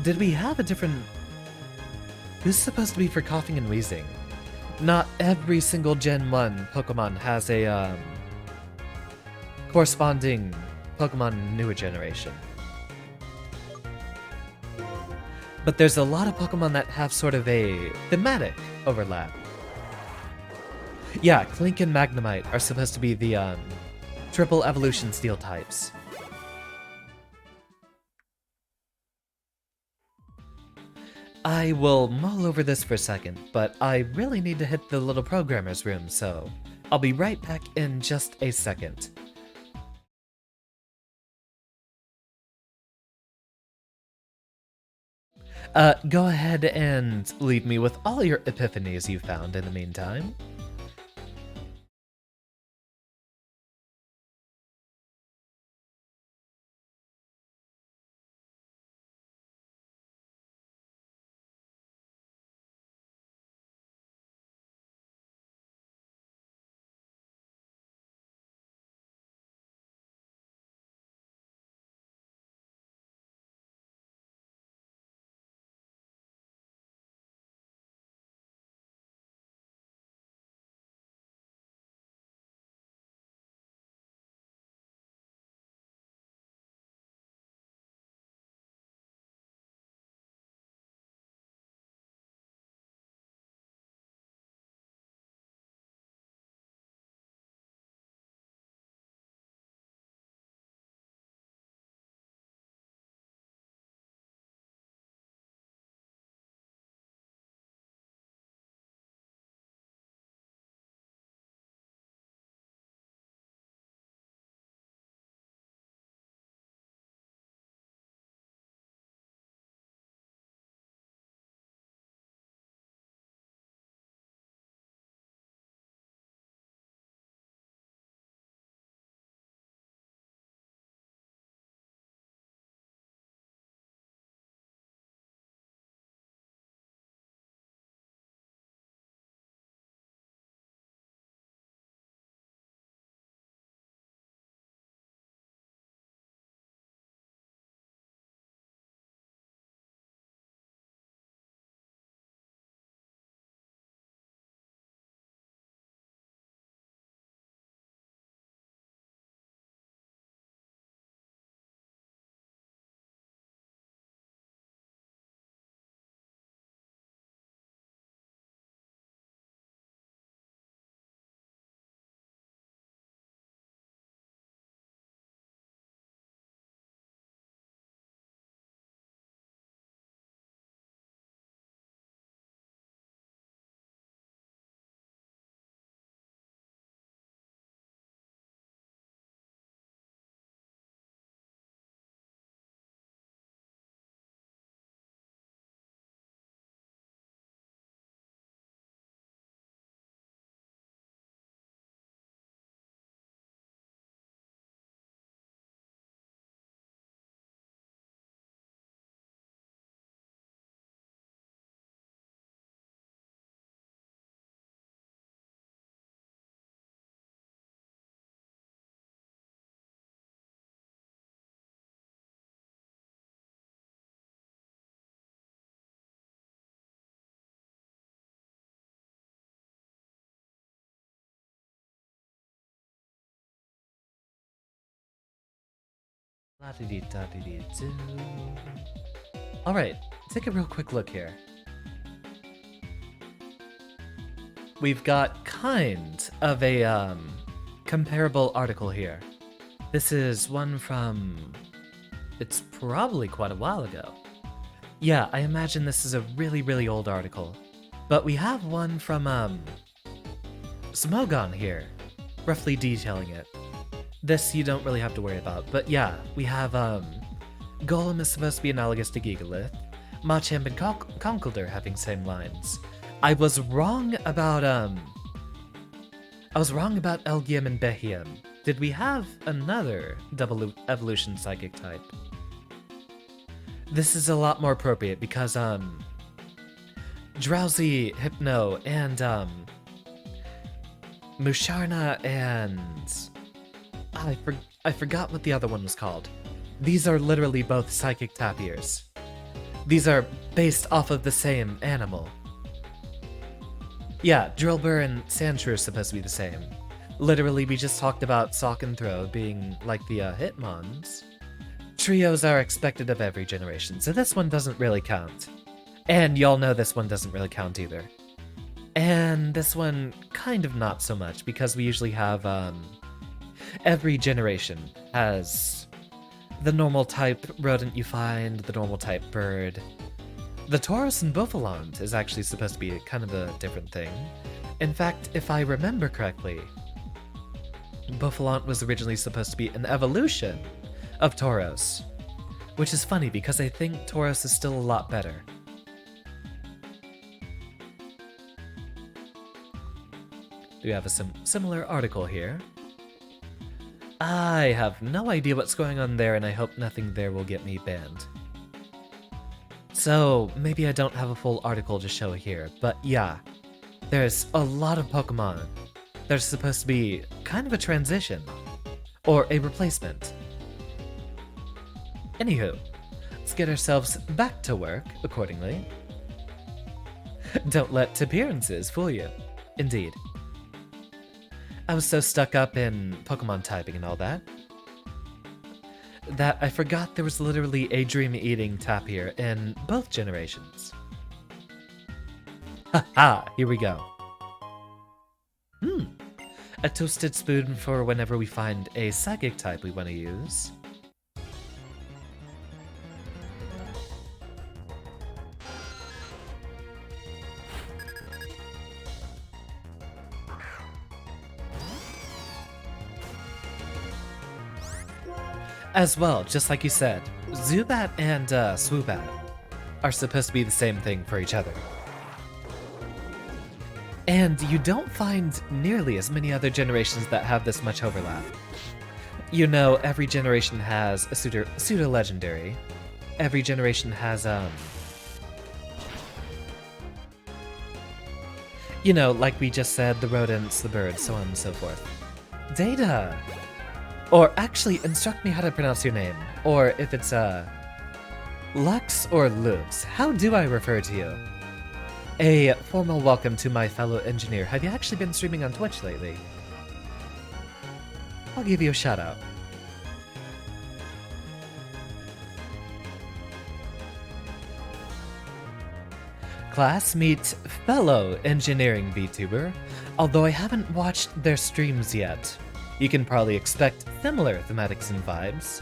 A: Did we have a different... Who's supposed to be for Coughing and Wheezing? Not every single Gen 1 Pokemon has a, corresponding Pokemon in newer generation. But there's a lot of Pokemon that have sort of a thematic overlap. Yeah, Clink and Magnemite are supposed to be the, triple evolution steel types. I will mull over this for a second, but I really need to hit the little programmer's room, so I'll be right back in just a second. Go ahead and leave me with all your epiphanies you found in the meantime. La-dee-dee-da-dee-dee-doo. Alright, take a real quick look here. We've got kind of a comparable article here. This is one from... it's probably quite a while ago. Yeah, I imagine this is a really, really old article. But we have one from, Smogon here, roughly detailing it. This you don't really have to worry about, but yeah, we have, Golem is supposed to be analogous to Gigalith, Machamp and Conkeldurr having same lines. I was wrong about Elgyem and Behiam. Did we have another double evolution psychic type? This is a lot more appropriate because, Drowsy, Hypno, and, Musharna and... I forgot what the other one was called. These are literally both psychic tapirs. These are based off of the same animal. Yeah, Drillbur and Sandshrew are supposed to be the same. Literally, we just talked about Sock and Throw being like the Hitmons. Trios are expected of every generation, so this one doesn't really count. And y'all know this one doesn't really count either. And this one kind of not so much, because we usually have, every generation has the normal type rodent you find, the normal type bird. The Tauros and Bouffalant is actually supposed to be kind of a different thing. In fact, if I remember correctly, Bouffalant was originally supposed to be an evolution of Tauros, which is funny because I think Tauros is still a lot better. We have a similar article here. I have no idea what's going on there, and I hope nothing there will get me banned. So, maybe I don't have a full article to show here, but yeah. There's a lot of Pokemon. There's supposed to be kind of a transition. Or a replacement. Anywho, let's get ourselves back to work, accordingly. Don't let appearances fool you. Indeed. I was so stuck up in Pokemon typing and all that I forgot there was literally a dream-eating tapir in both generations. Haha, here we go. A toasted spoon for whenever we find a psychic type we want to use. As well, just like you said, Zubat and Swoobat are supposed to be the same thing for each other. And you don't find nearly as many other generations that have this much overlap. You know, every generation has a pseudo-legendary. Every generation has, you know, like we just said, the rodents, the birds, so on and so forth. Data! Or actually, instruct me how to pronounce your name. Or if it's, Lux or Lux, how do I refer to you? A formal welcome to my fellow engineer. Have you actually been streaming on Twitch lately? I'll give you a shout out. Class, meet fellow engineering VTuber. Although I haven't watched their streams yet, you can probably expect similar thematics and vibes.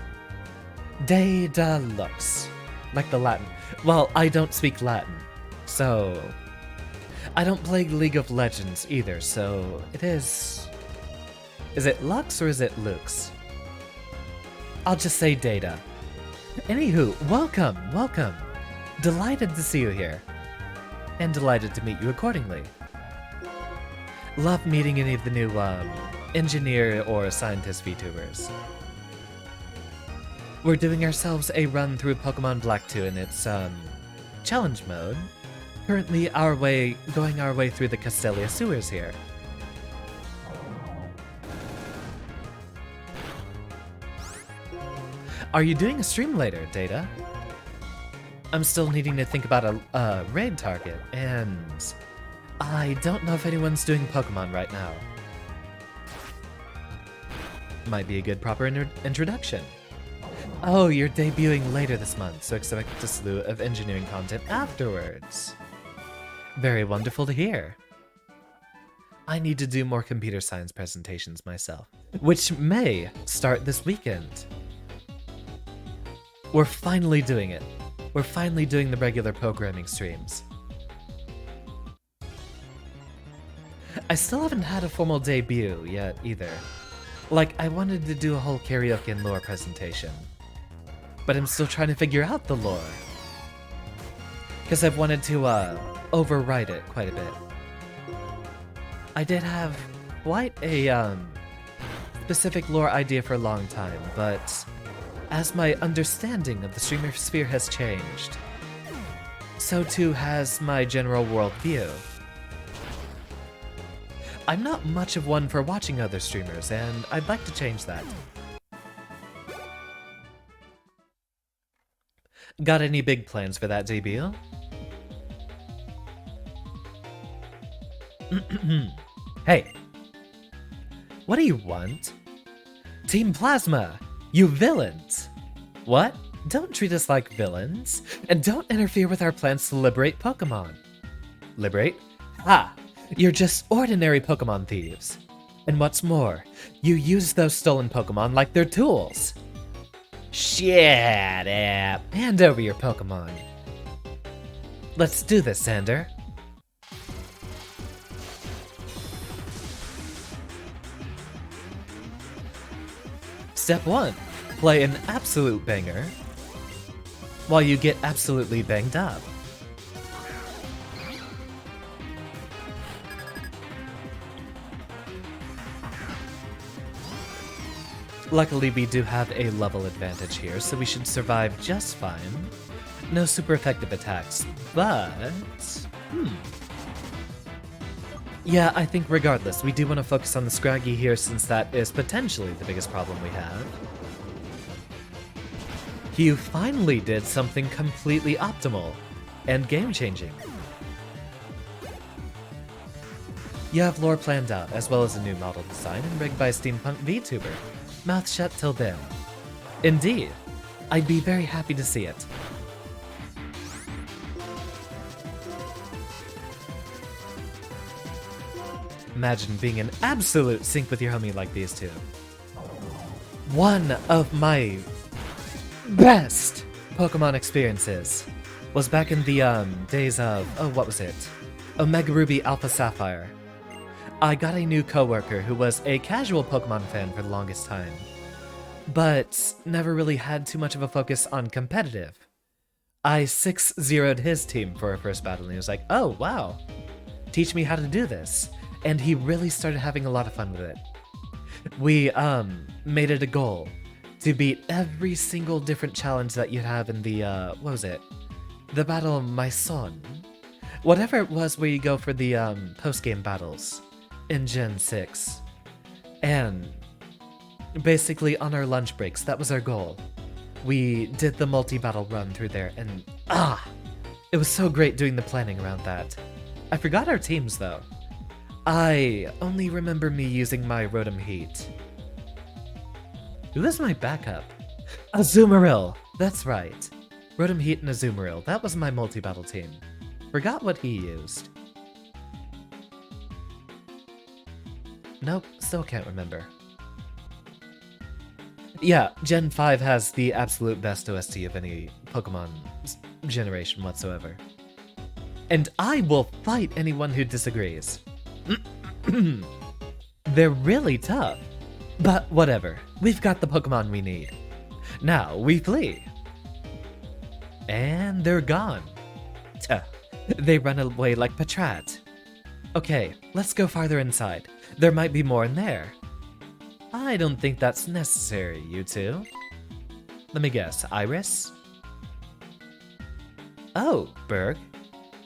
A: De lux. Like the Latin. Well, I don't speak Latin, so... I don't play League of Legends either, so it is... Is it Lux or is it Lux? I'll just say Data. Anywho, welcome, welcome. Delighted to see you here. And delighted to meet you accordingly. Love meeting any of the new, engineer or scientist VTubers. We're doing ourselves a run through Pokemon Black 2 in its, challenge mode. Currently going our way through the Castelia sewers here. Are you doing a stream later, Data? I'm still needing to think about a raid target, and I don't know if anyone's doing Pokemon right now. Might be a good proper introduction. Oh, you're debuting later this month, so expect a slew of engineering content afterwards. Very wonderful to hear. I need to do more computer science presentations myself, which may start this weekend. We're finally doing it. We're finally doing the regular programming streams. I still haven't had a formal debut yet either. Like, I wanted to do a whole karaoke and lore presentation, but I'm still trying to figure out the lore. Because I've wanted to overwrite it quite a bit. I did have quite a specific lore idea for a long time, but as my understanding of the streamer sphere has changed, so too has my general worldview. I'm not much of one for watching other streamers, and I'd like to change that. Got any big plans for that debut? Hey, what do you want? Team Plasma, you villains! What? Don't treat us like villains, and don't interfere with our plans to liberate Pokemon. Liberate? Ha! You're just ordinary Pokemon thieves. And what's more, you use those stolen Pokemon like they're tools. Shut up. Hand over your Pokemon. Let's do this, Xander. Step 1. Play an absolute banger while you get absolutely banged up. Luckily, we do have a level advantage here, so we should survive just fine. No super effective attacks, but... Yeah, I think regardless, we do want to focus on the Scraggy here since that is potentially the biggest problem we have. You finally did something completely optimal and game-changing. You have lore planned out, as well as a new model design and rigged by a steampunk VTuber. Mouth shut till then. Indeed, I'd be very happy to see it. Imagine being in absolute sync with your homie like these two. One of my best Pokemon experiences was back in the days of, what was it? Omega Ruby Alpha Sapphire. I got a new coworker who was a casual Pokemon fan for the longest time, but never really had too much of a focus on competitive. I 6-0'd his team for our first battle, and he was like, oh wow, teach me how to do this. And he really started having a lot of fun with it. We made it a goal to beat every single different challenge that you have in the, what was it? The Battle of My Son. Whatever it was where you go for the post-game battles in Gen 6. And basically on our lunch breaks, that was our goal. We did the multi-battle run through there, and it was so great doing the planning around that. I forgot our teams though. I only remember me using my Rotom Heat. Who was my backup? Azumarill! That's right. Rotom Heat and Azumarill. That was my multi-battle team. Forgot what he used. Nope, still can't remember. Yeah, Gen 5 has the absolute best OST of any Pokemon generation whatsoever. And I will fight anyone who disagrees. They're really tough. But whatever, we've got the Pokemon we need. Now we flee. And they're gone. Tuh, they run away like Patrat. Okay, let's go farther inside. There might be more in there. I don't think that's necessary, you two. Let me guess, Iris? Oh, Berg.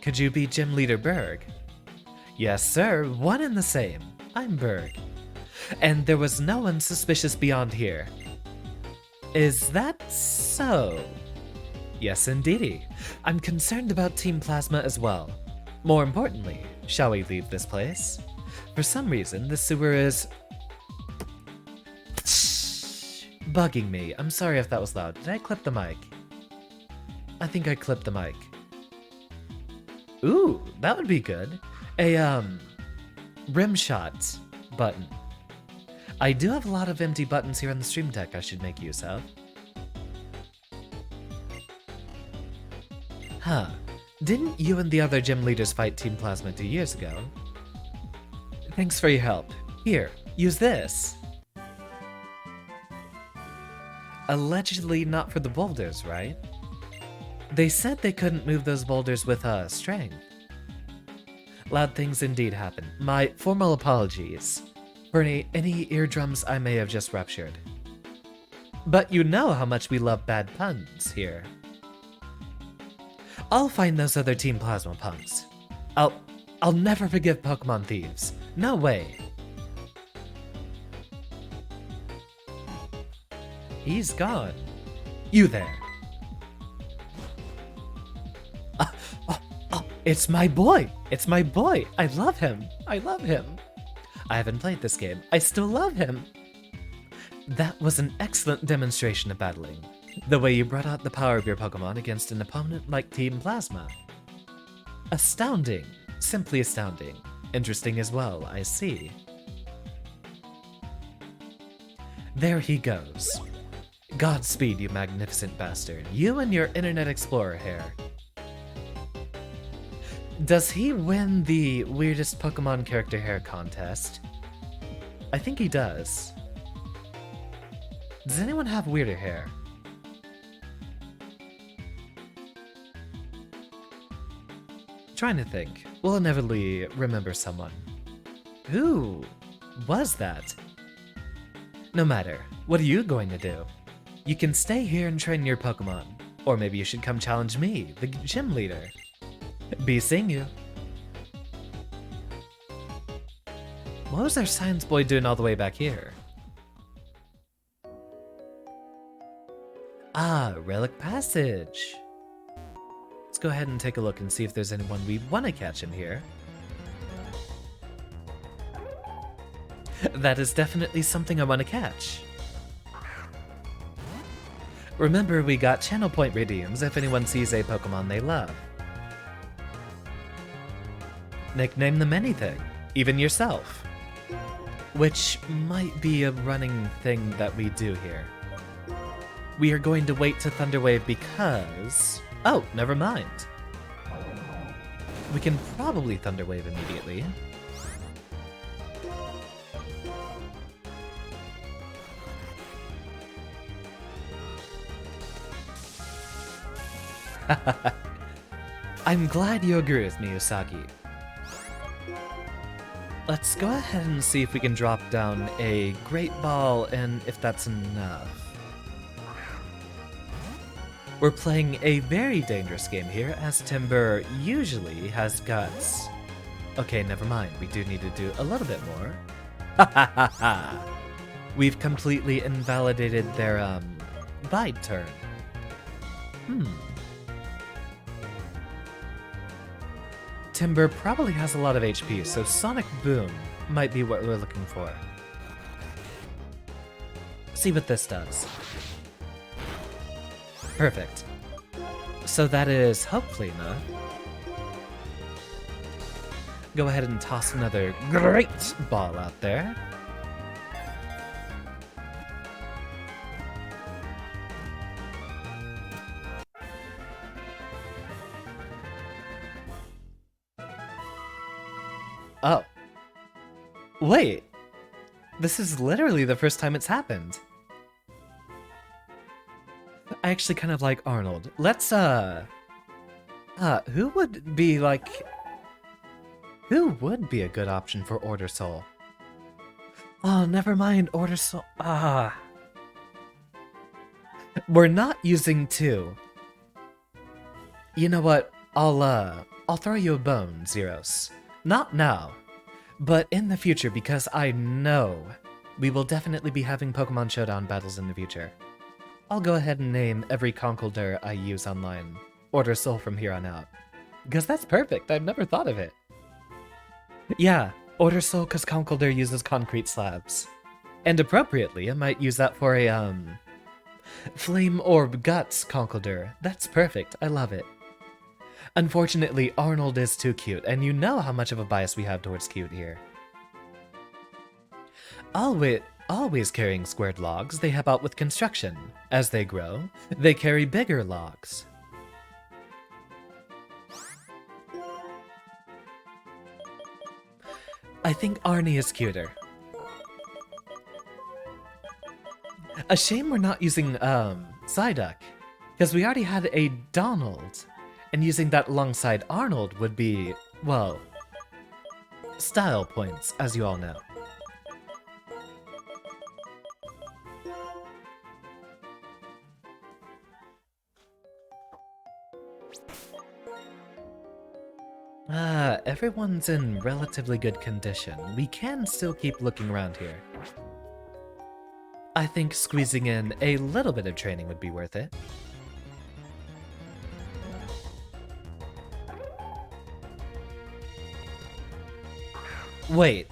A: Could you be Gym Leader Berg? Yes, sir, one and the same. I'm Berg. And there was no one suspicious beyond here. Is that so? Yes, indeedy. I'm concerned about Team Plasma as well. More importantly, shall we leave this place? For some reason, the sewer is bugging me. I'm sorry if that was loud. Did I clip the mic? I think I clipped the mic. Ooh, that would be good. A, rim shot button. I do have a lot of empty buttons here on the stream deck I should make use of. Huh. Didn't you and the other gym leaders fight Team Plasma 2 years ago? Thanks for your help. Here, use this. Allegedly not for the boulders, right? They said they couldn't move those boulders with, strength. Loud things indeed happen. My formal apologies for any eardrums I may have just ruptured. But you know how much we love bad puns here. I'll find those other Team Plasma punks. I'll never forgive Pokemon thieves. No way. He's gone. You there. It's my boy. It's my boy. I love him. I love him. I haven't played this game. I still love him. That was an excellent demonstration of battling. The way you brought out the power of your Pokemon against an opponent like Team Plasma. Astounding. Simply astounding. Interesting as well, I see. There he goes. Godspeed, you magnificent bastard. You and your Internet Explorer hair. Does he win the weirdest Pokemon character hair contest? I think he does. Does anyone have weirder hair? Trying to think. We'll inevitably remember someone. Who was that? No matter. What are you going to do? You can stay here and train your Pokemon. Or maybe you should come challenge me, the gym leader. Be seeing you. What was our science boy doing all the way back here? Ah, Relic Passage. Let's go ahead and take a look and see if there's anyone we want to catch in here. That is definitely something I want to catch. Remember, we got channel point redeems if anyone sees a Pokemon they love. Nickname them anything, even yourself. Which might be a running thing that we do here. We are going to wait to Thunderwave because... Oh, never mind. We can probably Thunderwave immediately. I'm glad you agree with me, Usagi. Let's go ahead and see if we can drop down a Great Ball and if that's enough. We're playing a very dangerous game here, as Timber usually has guts. Okay, never mind. We do need to do a little bit more. Ha ha ha ha! We've completely invalidated their, bide turn. Timber probably has a lot of HP, so Sonic Boom might be what we're looking for. See what this does. Perfect. So that is hopefully enough. Go ahead and toss another great ball out there. Oh. Wait. This is literally the first time it's happened. I actually kind of like Arnold. Let's, who would be, like... Who would be a good option for Order Soul? Oh, never mind, Order Soul... We're not using 2. You know what? I'll throw you a bone, Zeros. Not now, but in the future, because I know we will definitely be having Pokemon Showdown battles in the future. I'll go ahead and name every Conkeldurr I use online Order Soul from here on out. Because that's perfect, I've never thought of it. Yeah, Order Soul because Conkeldurr uses concrete slabs. And appropriately, I might use that for a, Flame Orb Guts Conkeldurr. That's perfect, I love it. Unfortunately, Arnold is too cute, and you know how much of a bias we have towards cute here. Always carrying squared logs, they help out with construction. As they grow, they carry bigger logs. I think Arnie is cuter. A shame we're not using, Psyduck, because we already had a Donald, and using that alongside Arnold would be, well, style points, as you all know. Everyone's in relatively good condition. We can still keep looking around here. I think squeezing in a little bit of training would be worth it. Wait,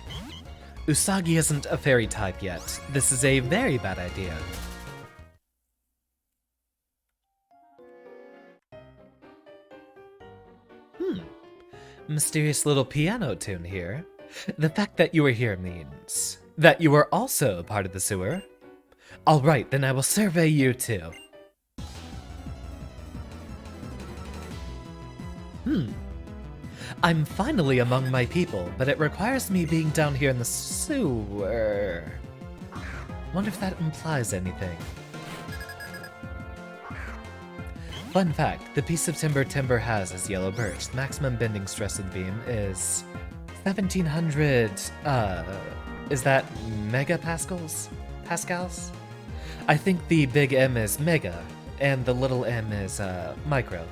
A: Usagi isn't a fairy type yet. This is a very bad idea. Mysterious little piano tune here. The fact that you are here means that you are also part of the sewer. Alright, then I will survey you too. I'm finally among my people, but it requires me being down here in the sewer. Wonder if that implies anything. Fun fact, the piece of timber has is yellow birch. The maximum bending stress of the beam is 1700, is that megapascals? Pascals? I think the big M is mega, and the little m is, micro.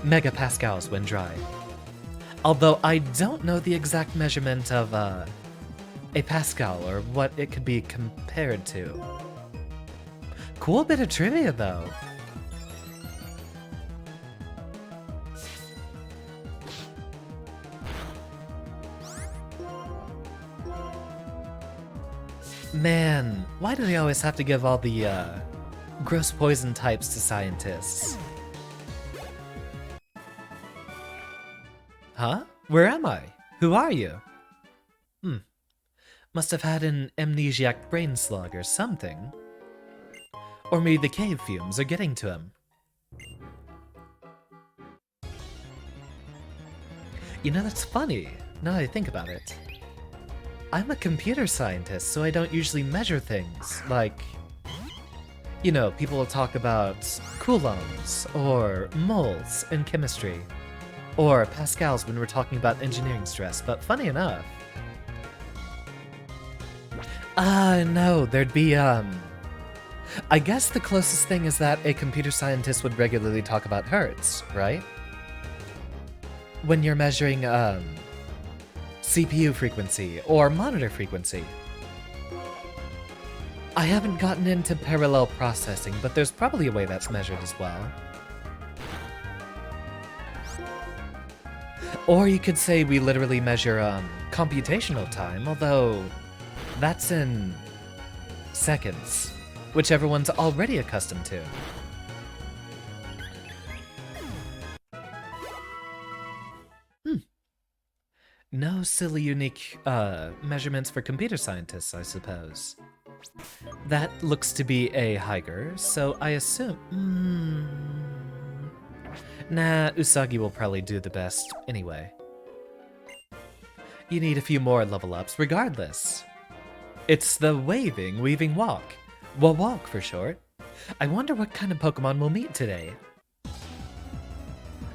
A: Megapascals when dry. Although I don't know the exact measurement of, a pascal, or what it could be compared to. Cool bit of trivia, though. Man, why do they always have to give all the, gross poison types to scientists? Huh? Where am I? Who are you? Must have had an amnesiac brain slug or something. Or maybe the cave fumes are getting to him. You know, that's funny, now that I think about it. I'm a computer scientist, so I don't usually measure things, like... You know, people will talk about coulombs, or moles in chemistry, or pascals when we're talking about engineering stress, but funny enough... no, there'd be, I guess the closest thing is that a computer scientist would regularly talk about hertz, right? When you're measuring, CPU frequency or monitor frequency. I haven't gotten into parallel processing, but there's probably a way that's measured as well. Or you could say we literally measure, computational time, although that's in seconds, which everyone's already accustomed to. No silly unique, measurements for computer scientists, I suppose. That looks to be a Higer, so I assume... Nah, Usagi will probably do the best anyway. You need a few more level ups regardless. It's the Weaving Walk. Walk for short. I wonder what kind of Pokemon we'll meet today.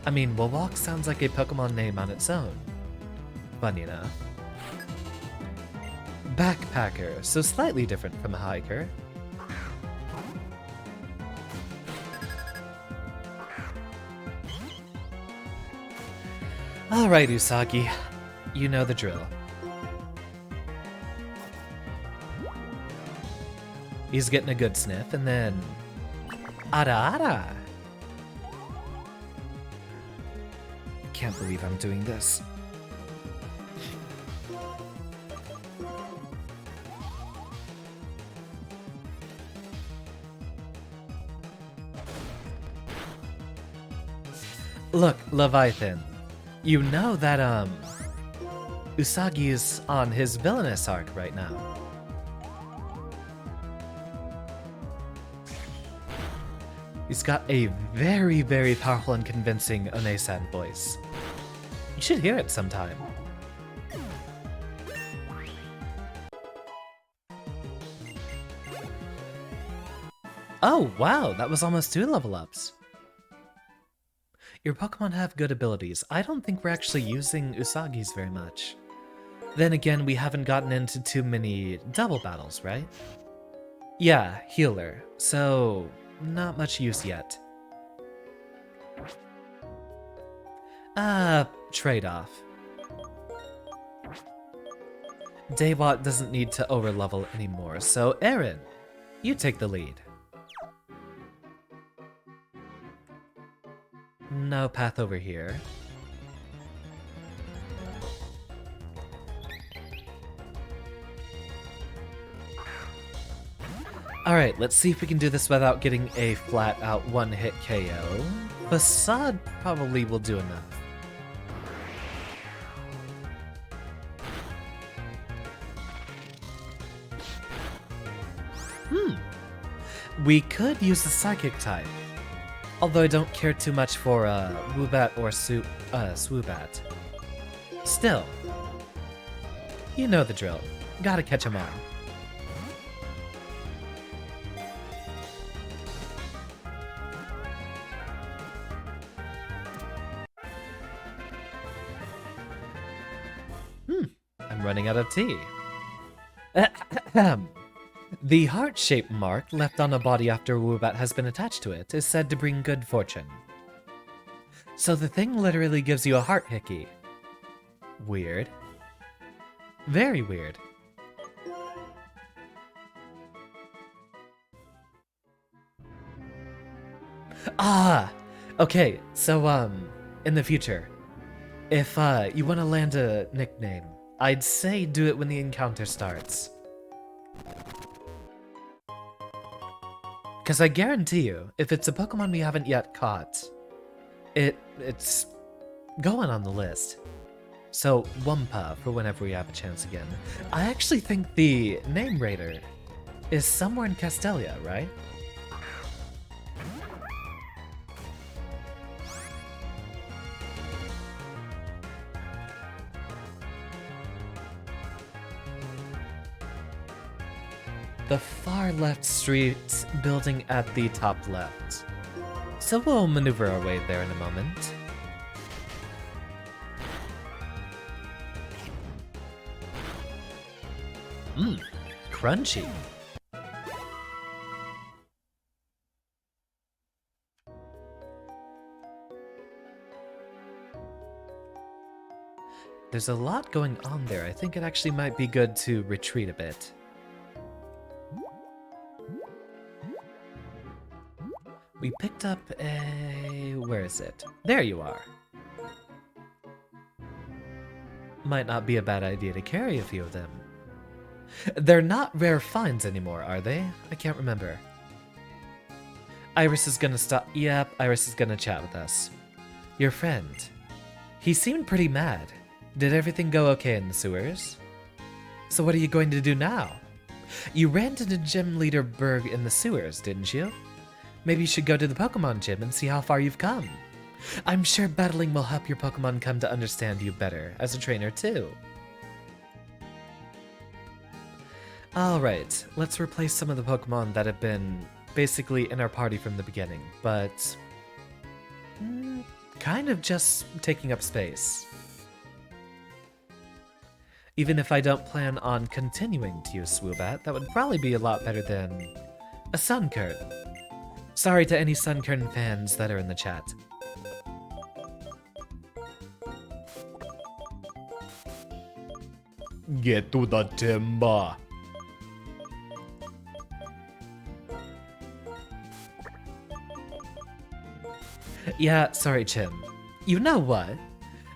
A: I mean, Walk sounds like a Pokemon name on its own. Funny enough. Backpacker, so slightly different from a hiker. Alright, Usagi. You know the drill. He's getting a good sniff, and then... Ara! Can't believe I'm doing this. Look, Leviathan, you know that, Usagi's on his villainous arc right now. He's got a very, very powerful and convincing One-san voice. You should hear it sometime. Oh, wow, that was almost 2 level ups. Your Pokemon have good abilities. I don't think we're actually using Usagi's very much. Then again, we haven't gotten into too many double battles, right? Yeah, healer. So, not much use yet. Trade-off. Daywalt doesn't need to overlevel anymore, so Aaron, you take the lead. No path over here. Alright, let's see if we can do this without getting a flat-out one-hit KO. Facade probably will do enough. We could use the Psychic type. Although I don't care too much for Woobat or Swoobat. Still, you know the drill. Gotta catch 'em all. I'm running out of tea. The heart-shaped mark left on a body after a Woobat has been attached to it is said to bring good fortune. So the thing literally gives you a heart hickey. Weird. Very weird. Ah! Okay, so, in the future, if, you want to land a nickname, I'd say do it when the encounter starts. Because I guarantee you, if it's a Pokemon we haven't yet caught, it's going on the list. So, Wumpa for whenever we have a chance again. I actually think the name raider is somewhere in Castelia, right? The far left street building at the top left. So we'll maneuver our way there in a moment. Crunchy. There's a lot going on there. I think it actually might be good to retreat a bit. We picked up a... where is it? There you are. Might not be a bad idea to carry a few of them. They're not rare finds anymore, are they? I can't remember. Iris is gonna stop... Yep, Iris is gonna chat with us. Your friend. He seemed pretty mad. Did everything go okay in the sewers? So what are you going to do now? You ran into Gym Leader Berg in the sewers, didn't you? Maybe you should go to the Pokemon gym and see how far you've come. I'm sure battling will help your Pokemon come to understand you better as a trainer too. Alright, let's replace some of the Pokemon that have been basically in our party from the beginning, but kind of just taking up space. Even if I don't plan on continuing to use Swoobat, that would probably be a lot better than a Sunkern. Sorry to any Sunkern fans that are in the chat. Get to the timber. Yeah, sorry, Chim. You know what?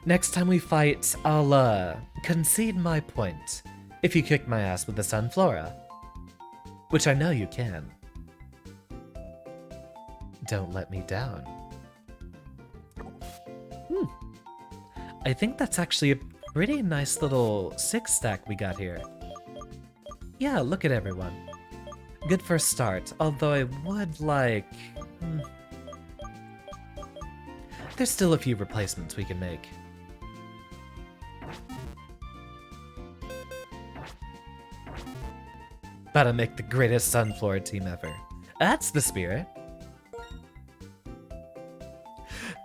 A: Next time we fight, I'll, concede my point if you kick my ass with the Sunflora. Which I know you can. Don't let me down. I think that's actually a pretty nice little 6-stack we got here. Yeah, look at everyone. Good for a start, although I would like... There's still a few replacements we can make. About to make the greatest Sunflower team ever. That's the spirit.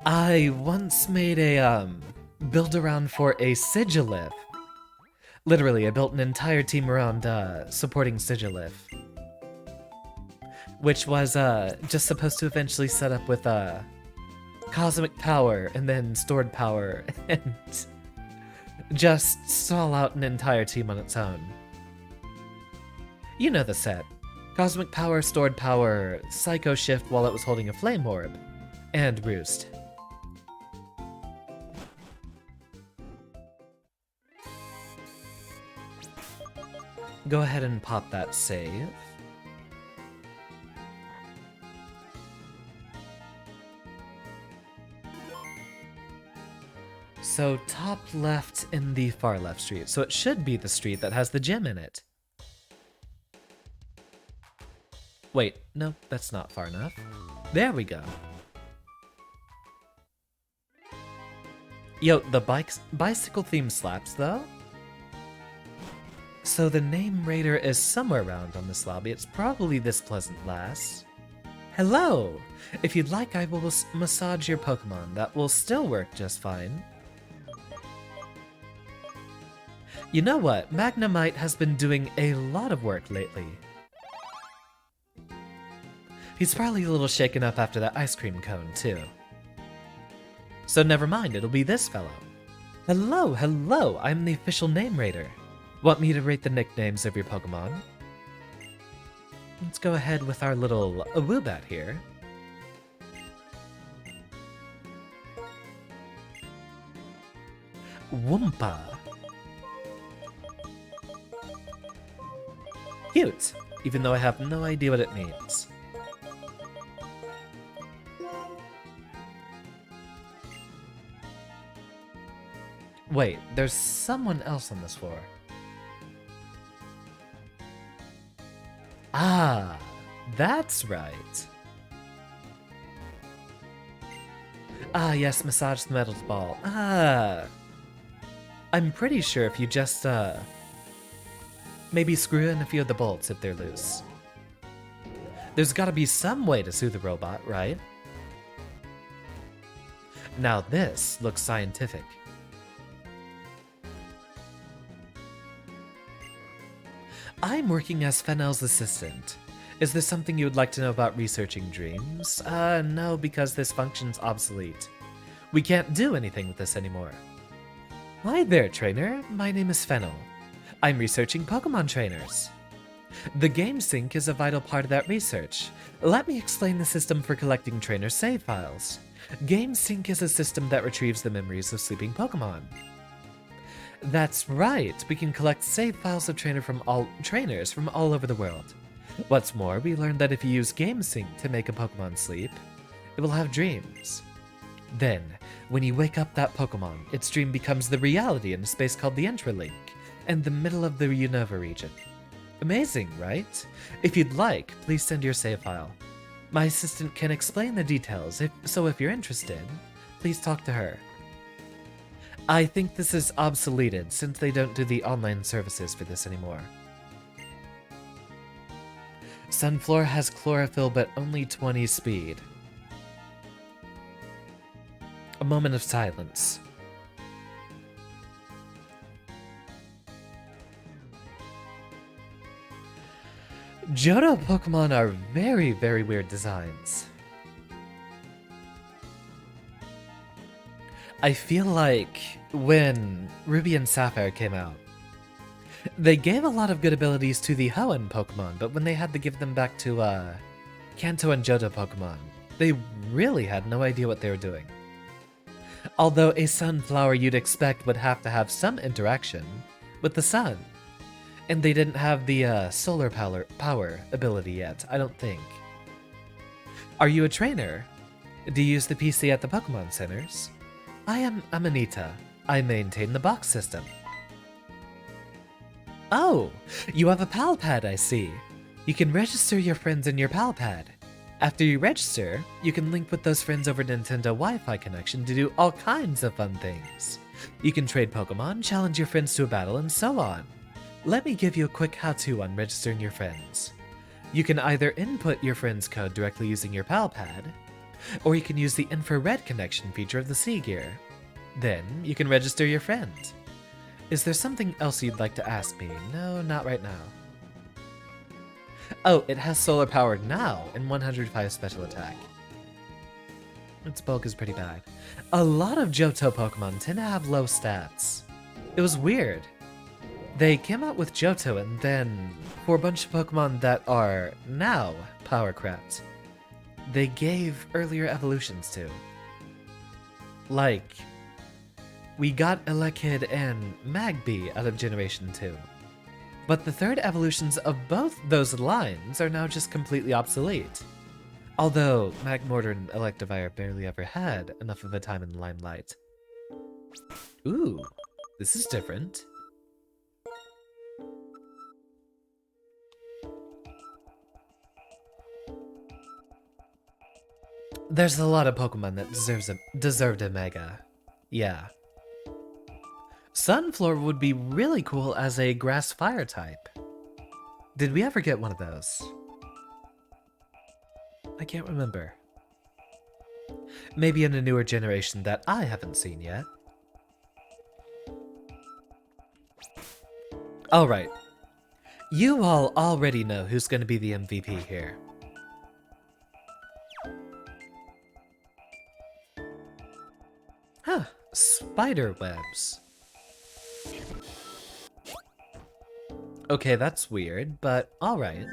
A: I once made a build-around for a Sigilif. Literally, I built an entire team around supporting Sigilif. Which was just supposed to eventually set up with cosmic power and then stored power and just stall out an entire team on its own. You know the set. Cosmic power, stored power, Psycho Shift while it was holding a Flame Orb, and Roost. Go ahead and pop that save. So top left in the far left street, so it should be the street that has the gym in it. Wait, no, that's not far enough. There we go. Yo, the bicycle theme slaps though. So the name Raider is somewhere around on this lobby. It's probably this pleasant lass. Hello! If you'd like, I will massage your Pokemon. That will still work just fine. You know what? Magnemite has been doing a lot of work lately. He's probably a little shaken up after that ice cream cone, too. So never mind, it'll be this fellow. Hello, hello, I'm the official name raider. Want me to rate the nicknames of your Pokemon? Let's go ahead with our little Woobat here. Wumpa. Cute, even though I have no idea what it means. Wait, there's someone else on this floor. Ah, that's right. Ah, yes, massage the metal ball. Ah. I'm pretty sure if you just, maybe screw in a few of the bolts if they're loose. There's gotta be some way to soothe the robot, right? Now this looks scientific. I'm working as Fennel's assistant. Is this something you would like to know about researching dreams? No, because this function's obsolete. We can't do anything with this anymore. Hi there, trainer. My name is Fennel. I'm researching Pokemon trainers. The game sync is a vital part of that research. Let me explain the system for collecting trainer save files. Game sync is a system that retrieves the memories of sleeping Pokemon. That's right, we can collect save files of trainers from all over the world. What's more, we learned that if you use Game Sync to make a Pokemon sleep, it will have dreams. Then, when you wake up that Pokemon, its dream becomes the reality in a space called the Intralink, in the middle of the Unova region. Amazing, right? If you'd like, please send your save file. My assistant can explain the details, so if you're interested, please talk to her. I think this is obsoleted since they don't do the online services for this anymore. Sunflower has chlorophyll but only 20 speed. A moment of silence. Johto Pokemon are very, very weird designs. I feel like when Ruby and Sapphire came out, they gave a lot of good abilities to the Hoenn Pokemon, but when they had to give them back to Kanto and Johto Pokemon, they really had no idea what they were doing. Although a sunflower you'd expect would have to have some interaction with the sun. And they didn't have the solar power ability yet, I don't think. Are you a trainer? Do you use the PC at the Pokemon centers? I'm Anita. I maintain the box system. Oh, you have a pal pad, I see. You can register your friends in your pal pad. After you register, you can link with those friends over Nintendo Wi-Fi connection to do all kinds of fun things. You can trade Pokemon, challenge your friends to a battle, and so on. Let me give you a quick how-to on registering your friends. You can either input your friend's code directly using your pal pad, or you can use the infrared connection feature of the C-Gear. Then, you can register your friend. Is there something else you'd like to ask me? No, not right now. Oh, it has solar power now and 105 special attack. Its bulk is pretty bad. A lot of Johto Pokemon tend to have low stats. It was weird. They came out with Johto and then, for a bunch of Pokemon that are now power-crept, they gave earlier evolutions to. Like, we got Elekid and Magby out of Generation 2. But the third evolutions of both those lines are now just completely obsolete. Although Magmortar and Electivire barely ever had enough of a time in the limelight. Ooh, this is different. There's a lot of Pokemon that deserved a Mega. Yeah. Sunflower would be really cool as a grass-fire type. Did we ever get one of those? I can't remember. Maybe in a newer generation that I haven't seen yet. Alright. You all already know who's going to be the MVP here. Huh, spider webs. Okay, that's weird, but alright.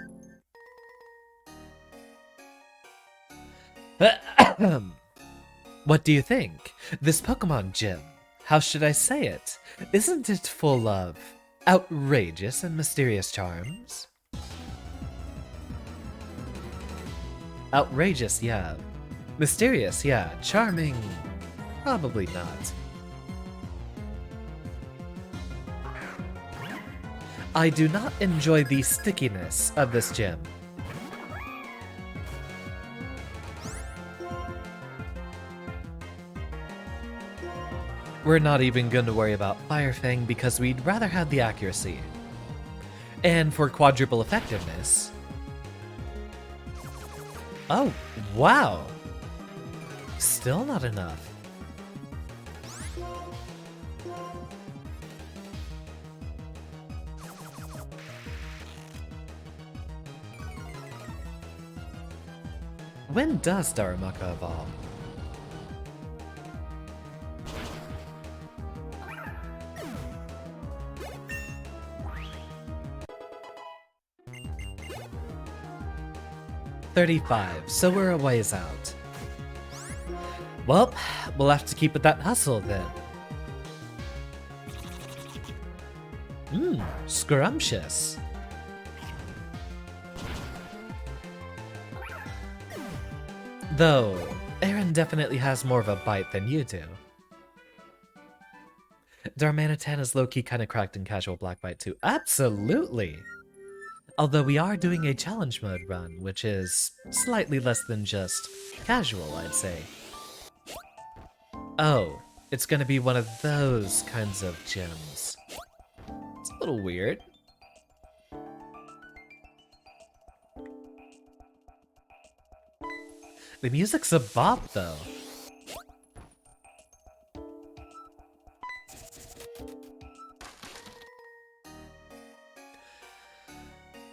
A: What do you think? This Pokemon gym, how should I say it? Isn't it full of outrageous and mysterious charms? Outrageous, yeah. Mysterious, yeah. Charming, probably not. I do not enjoy the stickiness of this gym. We're not even going to worry about Fire Fang because we'd rather have the accuracy. And for quadruple effectiveness... Oh, wow! Still not enough. When does Darumaka evolve? $35, so we're a ways out. Well, we'll have to keep with that hustle then. Scrumptious. Though, Aaron definitely has more of a bite than you do. Darmanitan is low-key kinda cracked in casual black bite too. Absolutely! Although we are doing a challenge mode run, which is slightly less than just casual, I'd say. Oh, it's gonna be one of those kinds of gyms. It's a little weird. The music's a bop, though.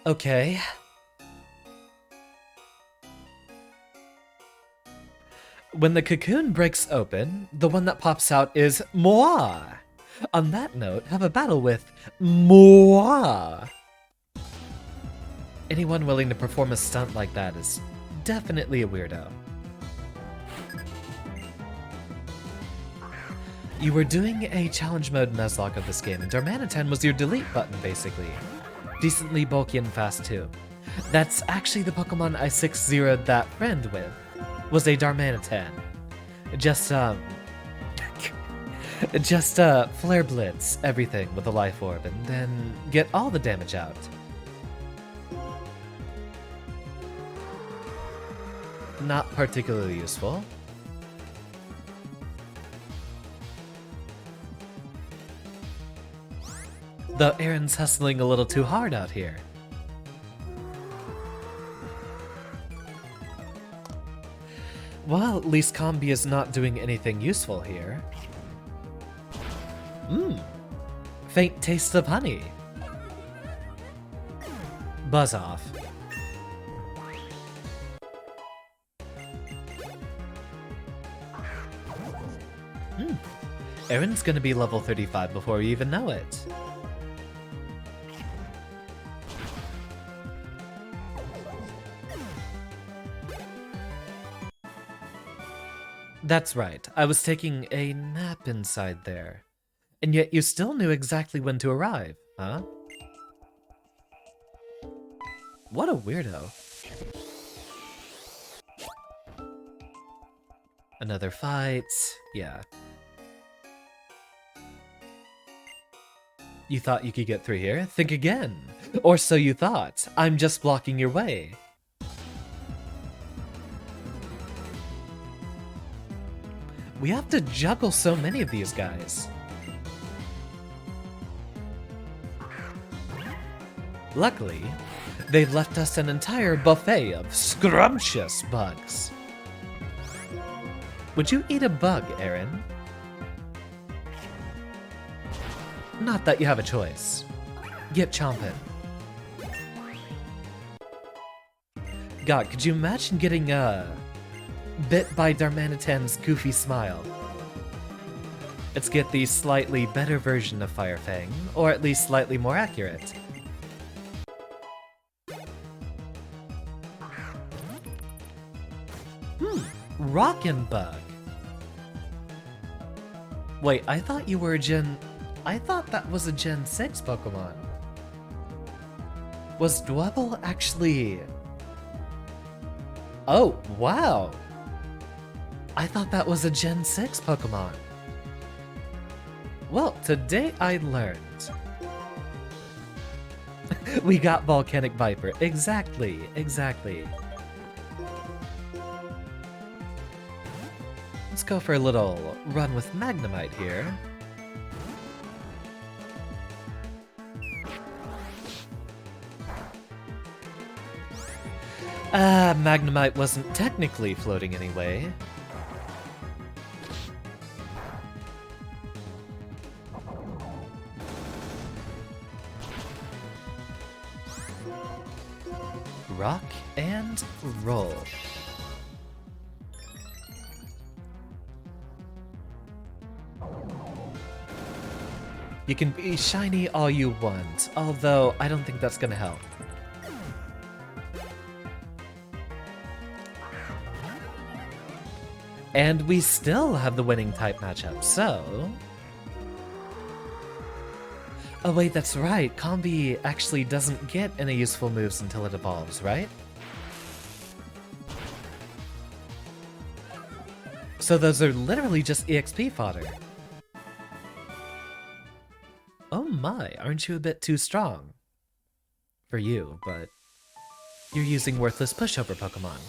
A: Okay. When the cocoon breaks open, the one that pops out is moi. On that note, have a battle with moi. Anyone willing to perform a stunt like that is definitely a weirdo. You were doing a challenge mode Nuzlocke of this game, and Darmanitan was your delete button, basically. Decently bulky and fast, too. That's actually the Pokemon I 6-0'd that friend with, was a Darmanitan. Just, Just flare blitz everything with a life orb and then get all the damage out. Not particularly useful. Though Aaron's hustling a little too hard out here. Well, at least Combi is not doing anything useful here. Faint taste of honey. Buzz off. Aaron's gonna be level 35 before we even know it. That's right, I was taking a nap inside there. And yet you still knew exactly when to arrive, huh? What a weirdo. Another fight, yeah. You thought you could get through here? Think again. Or so you thought. I'm just blocking your way. We have to juggle so many of these guys. Luckily, they've left us an entire buffet of scrumptious bugs. Would you eat a bug, Aaron? Not that you have a choice. Get chomping. God, could you imagine getting, bit by Darmanitan's goofy smile? Let's get the slightly better version of Firefang, or at least slightly more accurate. Rockin' Bug. Wait, I thought you were I thought that was a Gen 6 Pokemon. Was Dwebble actually... Oh, wow! I thought that was a Gen 6 Pokemon. Well, today I learned. We got Volcanic Viper. Exactly, exactly. Let's go for a little run with Magnemite here. Magnemite wasn't technically floating anyway. Rock and roll. You can be shiny all you want, although I don't think that's gonna help. And we still have the winning type matchup, so... Oh wait, that's right, Combi actually doesn't get any useful moves until it evolves, right? So those are literally just EXP fodder. Oh my, aren't you a bit too strong? For you, but... You're using worthless pushover Pokemon.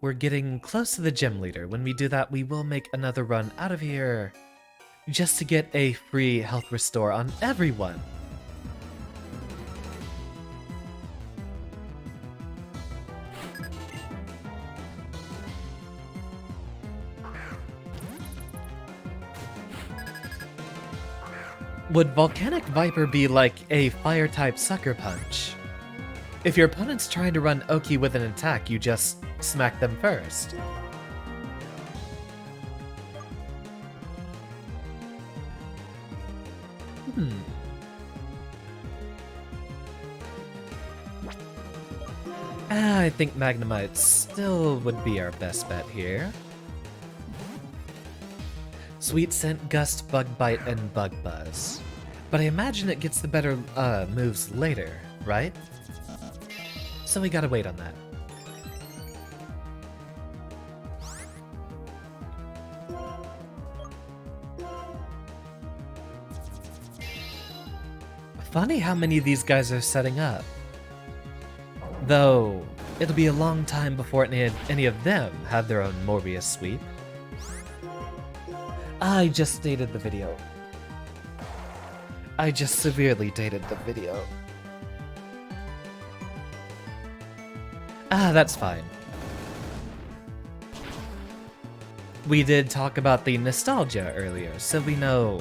A: We're getting close to the gym leader. When we do that, we will make another run out of here just to get a free health restore on everyone. Would Volcanic Viper be like a fire-type sucker punch? If your opponent's trying to run Oki with an attack, you just smack them first. I think Magnemite still would be our best bet here. Sweet Scent, Gust, Bug Bite, and Bug Buzz. But I imagine it gets the better moves later, right? So we gotta wait on that. Funny how many of these guys are setting up. Though, it'll be a long time before any of them have their own Morbius sweep. I just dated the video. I just severely dated the video. Ah, that's fine. We did talk about the nostalgia earlier, so we know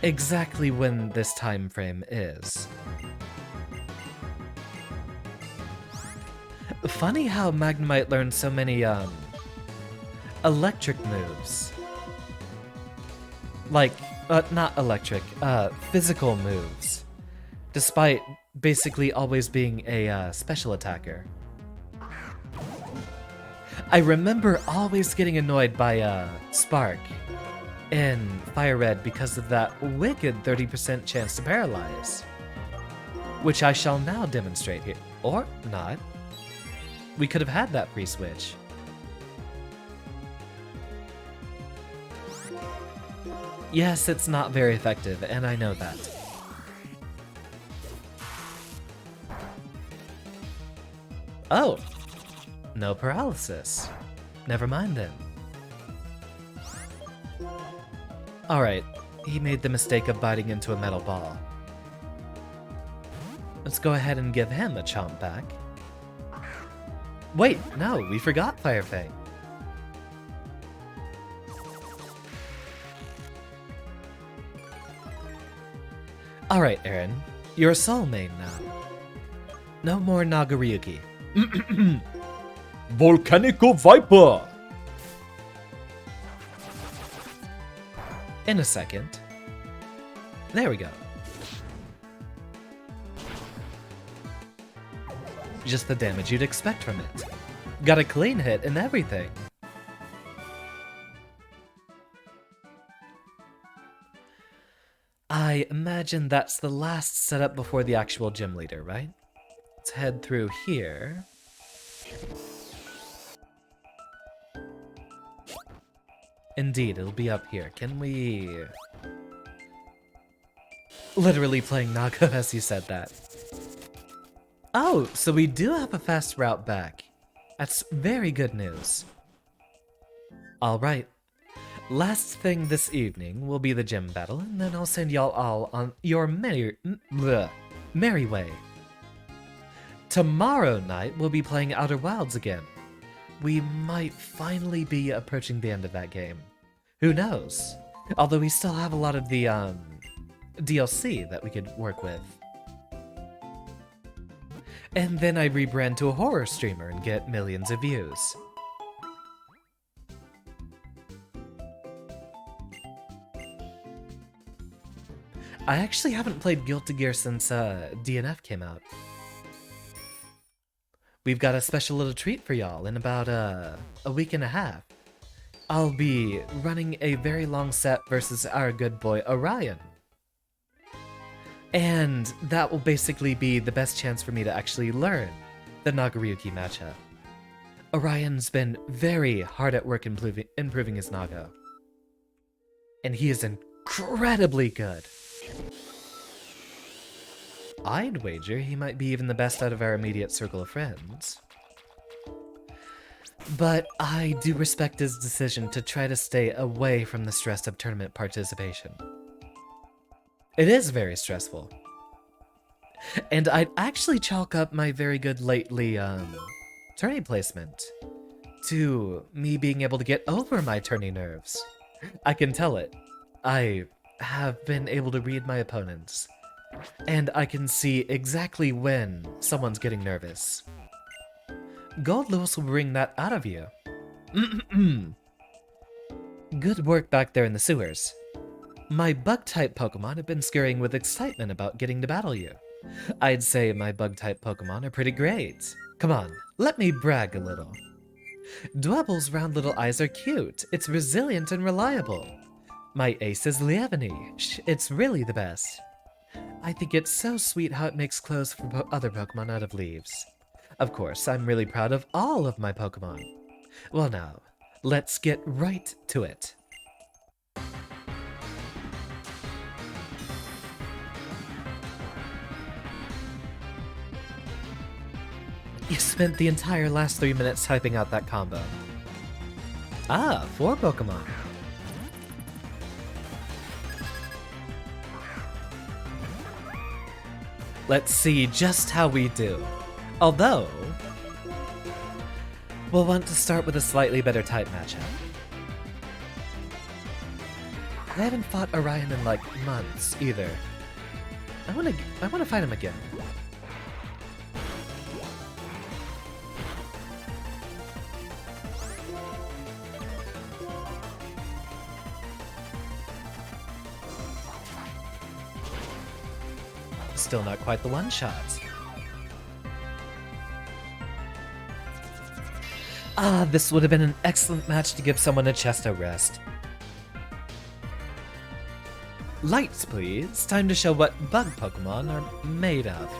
A: exactly when this time frame is. Funny how Magnemite learned so many, electric moves. Like, not electric, physical moves. Despite basically always being a, special attacker. I remember always getting annoyed by, Spark in Fire Red because of that wicked 30% chance to paralyze. Which I shall now demonstrate here. Or not. We could have had that pre-switch. Yes, it's not very effective, and I know that. Oh! No paralysis. Never mind then. Alright, he made the mistake of biting into a metal ball. Let's go ahead and give him a chomp back. Wait, no, we forgot Fire Fang. Alright, Aaron, you're a Soul main now. No more Nagaryuki.
B: Volcanico Viper!
A: In a second. There we go. Just the damage you'd expect from it. Got a clean hit and everything. I imagine that's the last setup before the actual gym leader, right? Let's head through here. Indeed, it'll be up here. Can we... Literally playing Naga as you said that. Oh, so we do have a fast route back. That's very good news. Alright. Last thing this evening will be the gym battle, and then I'll send y'all all on your merry way. Tomorrow night, we'll be playing Outer Wilds again. We might finally be approaching the end of that game. Who knows? Although we still have a lot of the, DLC that we could work with. And then I rebrand to a horror streamer and get millions of views. I actually haven't played Guilty Gear since DNF came out. We've got a special little treat for y'all in about a week and a half. I'll be running a very long set versus our good boy Orion. And that will basically be the best chance for me to actually learn the Nagaryuki matchup. Orion's been very hard at work improving his Naga. And he is incredibly good. I'd wager he might be even the best out of our immediate circle of friends. But I do respect his decision to try to stay away from the stress of tournament participation. It is very stressful. And I'd actually chalk up my very good lately, tourney placement to me being able to get over my tourney nerves. I can tell it. I have been able to read my opponents, and I can see exactly when someone's getting nervous. Gold Lewis will bring that out of you. Good work back there in the sewers. My bug-type Pokemon have been scurrying with excitement about getting to battle you. I'd say my bug-type Pokemon are pretty great. Come on, let me brag a little. Dwebble's round little eyes are cute. It's resilient and reliable. My ace is Lievany. It's really the best. I think it's so sweet how it makes clothes for other Pokemon out of leaves. Of course, I'm really proud of all of my Pokemon. Well now, let's get right to it. You spent the entire last 3 minutes typing out that combo. Ah, 4 Pokemon. Let's see just how we do. Although, we'll want to start with a slightly better type matchup. I haven't fought Orion in like months either. I wanna fight him again. Still not quite the one-shot. Ah, this would have been an excellent match to give someone a chest out rest. Lights, please. Time to show what bug Pokemon are made of.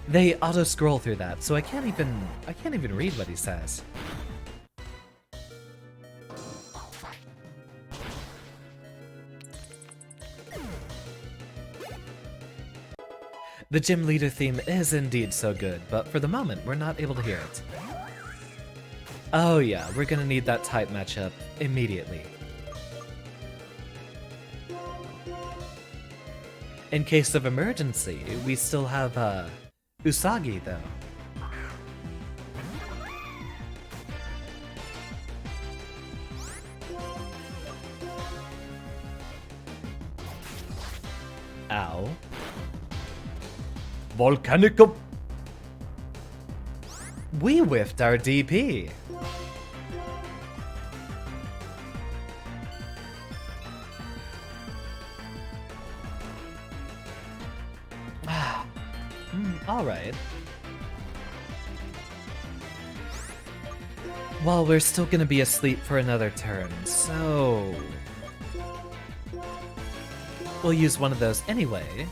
A: They auto-scroll through that, so I can't even read what he says. The gym leader theme is indeed so good, but for the moment, we're not able to hear it. Oh yeah, we're gonna need that type matchup immediately. In case of emergency, we still have, Usagi, though. Ow.
B: Volcanic.
A: We whiffed our DP. Alright. Well, we're still gonna be asleep for another turn, so... we'll use one of those anyway.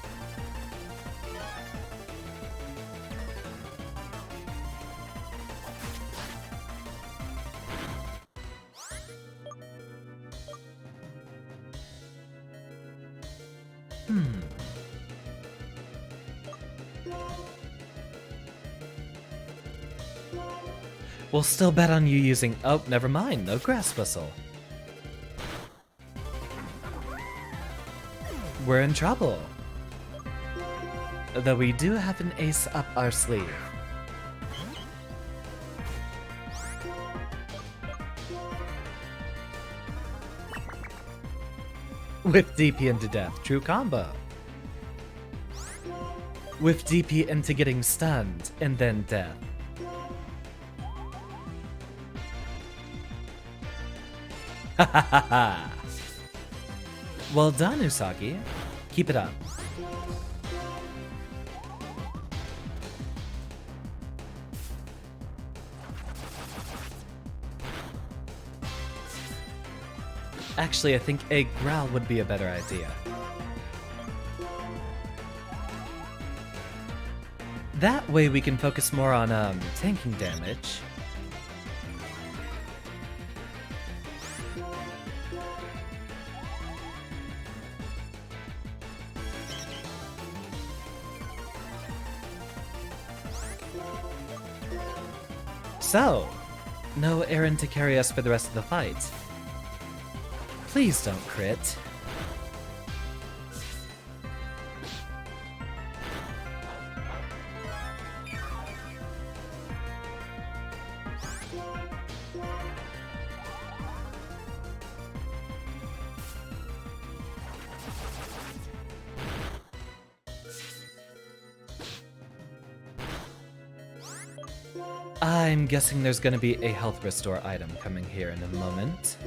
A: We'll still bet on you using... oh, never mind, no grass whistle. We're in trouble. Though we do have an ace up our sleeve. With DP into death, true combo. With DP into getting stunned, and then death. Ha ha ha ha! Well done, Usagi. Keep it up. Actually, I think a growl would be a better idea. That way we can focus more on, tanking damage. So, no Aaron to carry us for the rest of the fight. Please don't crit. I'm guessing there's gonna be a health restore item coming here in a moment.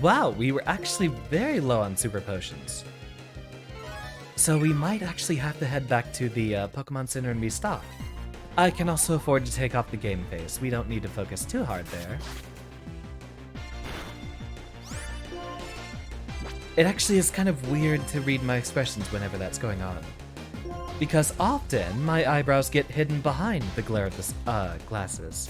A: Wow, we were actually very low on super potions. So we might actually have to head back to the Pokemon Center and restock. I can also afford to take off the game face. We don't need to focus too hard there. It actually is kind of weird to read my expressions whenever that's going on. Because often, my eyebrows get hidden behind the glare of the glasses.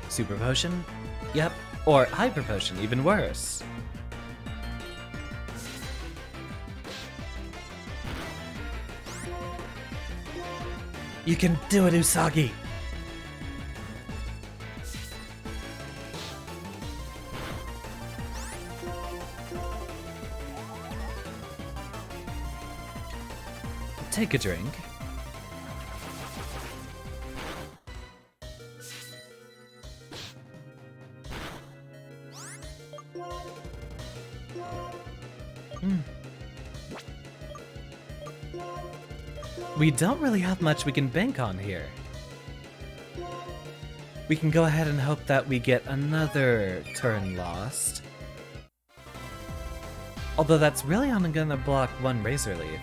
A: Super Potion? Yep. Or Hyper Potion, even worse. You can do it, Usagi! Take a drink. We don't really have much we can bank on here. We can go ahead and hope that we get another turn lost. Although that's really only gonna block one Razor Leaf.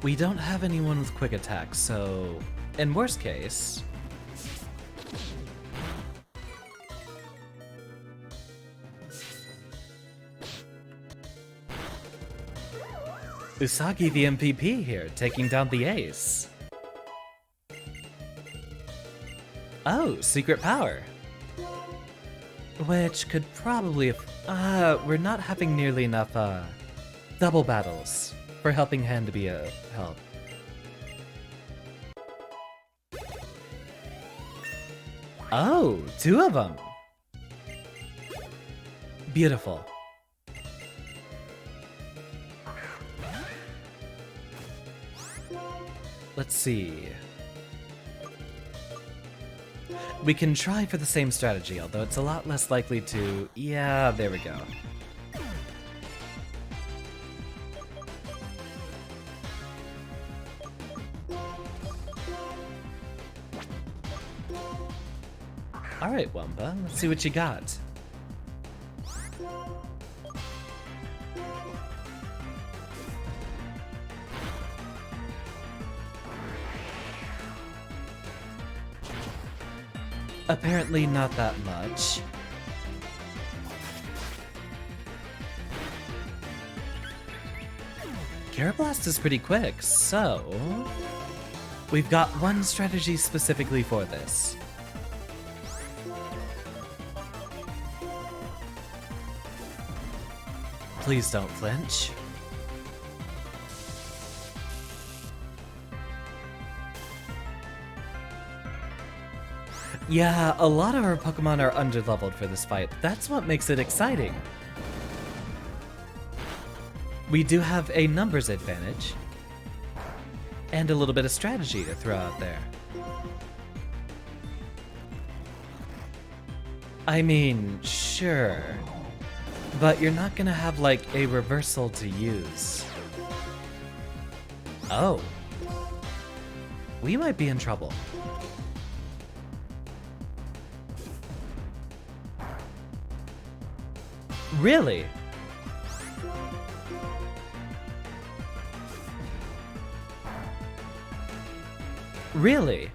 A: We don't have anyone with quick attack, so in worst case... Usagi the MVP here, taking down the ace. Oh, secret power. Which could probably... we're not having nearly enough, double battles for Helping Hand to be a help. Oh, 2 of them. Beautiful. Let's see. We can try for the same strategy, although it's a lot less likely to... Yeah, there we go. Alright, Wumpa, let's see what you got. Apparently not that much. Carablast is pretty quick, so... We've got one strategy specifically for this. Please don't flinch. Yeah, a lot of our Pokemon are underleveled for this fight. That's what makes it exciting. We do have a numbers advantage. And a little bit of strategy to throw out there. I mean, sure. But you're not gonna have, like, a reversal to use. Oh. We might be in trouble. Really? Really?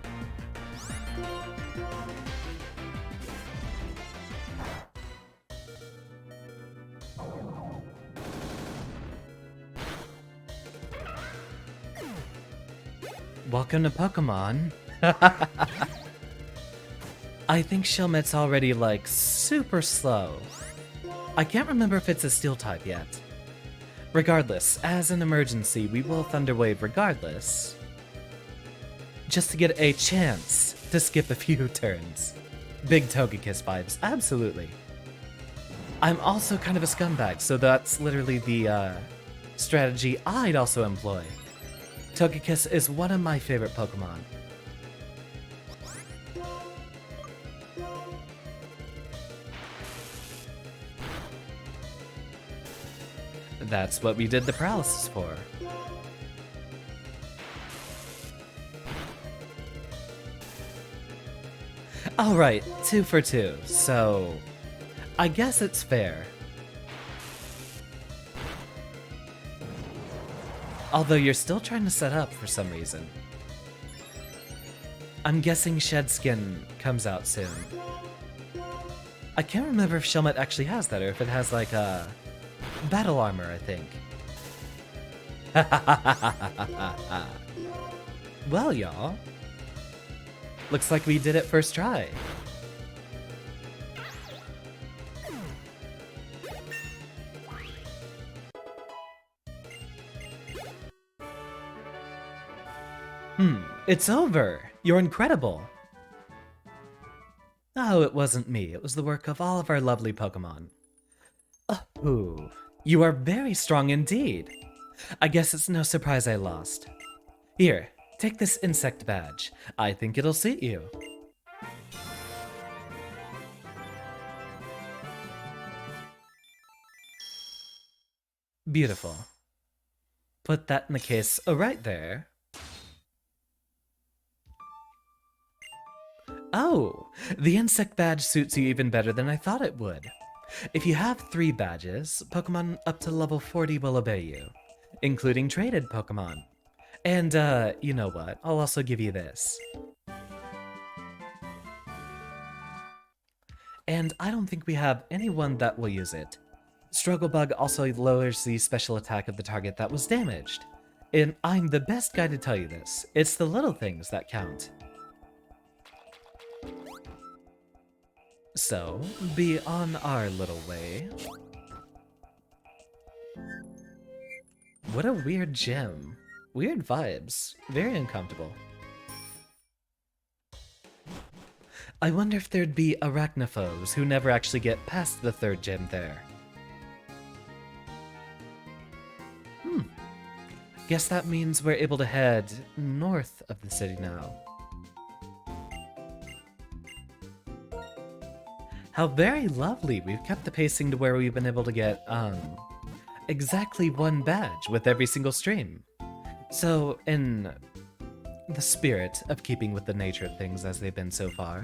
A: Welcome to Pokemon. I think Shelmet's already, like, super slow. I can't remember if it's a Steel type yet. Regardless, as an emergency, we will Thunder Wave regardless. Just to get a chance to skip a few turns. Big Togekiss vibes, absolutely. I'm also kind of a scumbag, so that's literally the strategy I'd also employ. Togekiss is one of my favorite Pokemon. That's what we did the paralysis for. Alright, 2 for 2, so I guess it's fair. Although you're still trying to set up for some reason. I'm guessing Shed Skin comes out soon. I can't remember if Shelmet actually has that, or if it has like a battle armor, I think. Well, y'all. Looks like we did it first try. It's over. You're incredible. Oh, it wasn't me. It was the work of all of our lovely Pokemon. Oh, you are very strong indeed. I guess it's no surprise I lost. Here, take this insect badge. I think it'll suit you. Beautiful. Put that in the case right there. Oh, the insect badge suits you even better than I thought it would. If you have 3 badges, Pokemon up to level 40 will obey you, including traded Pokemon. And, you know what? I'll also give you this. And I don't think we have anyone that will use it. Struggle Bug also lowers the special attack of the target that was damaged. And I'm the best guy to tell you this. It's the little things that count. So, be on our little way. What a weird gym. Weird vibes. Very uncomfortable. I wonder if there'd be arachnophobes who never actually get past the 3rd gym there. Guess that means we're able to head north of the city now. How very lovely. We've kept the pacing to where we've been able to get, exactly 1 badge with every single stream. So, in the spirit of keeping with the nature of things as they've been so far,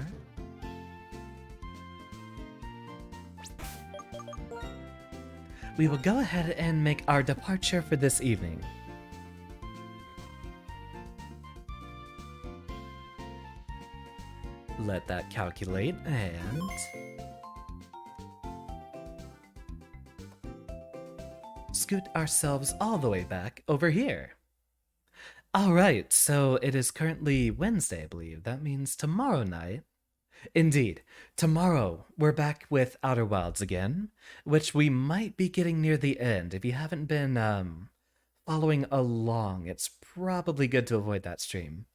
A: we will go ahead and make our departure for this evening. Let that calculate, and scoot ourselves all the way back over here. Alright, so it is currently Wednesday, I believe. That means tomorrow night. Indeed, tomorrow we're back with Outer Wilds again, which we might be getting near the end. If you haven't been following along, it's probably good to avoid that stream.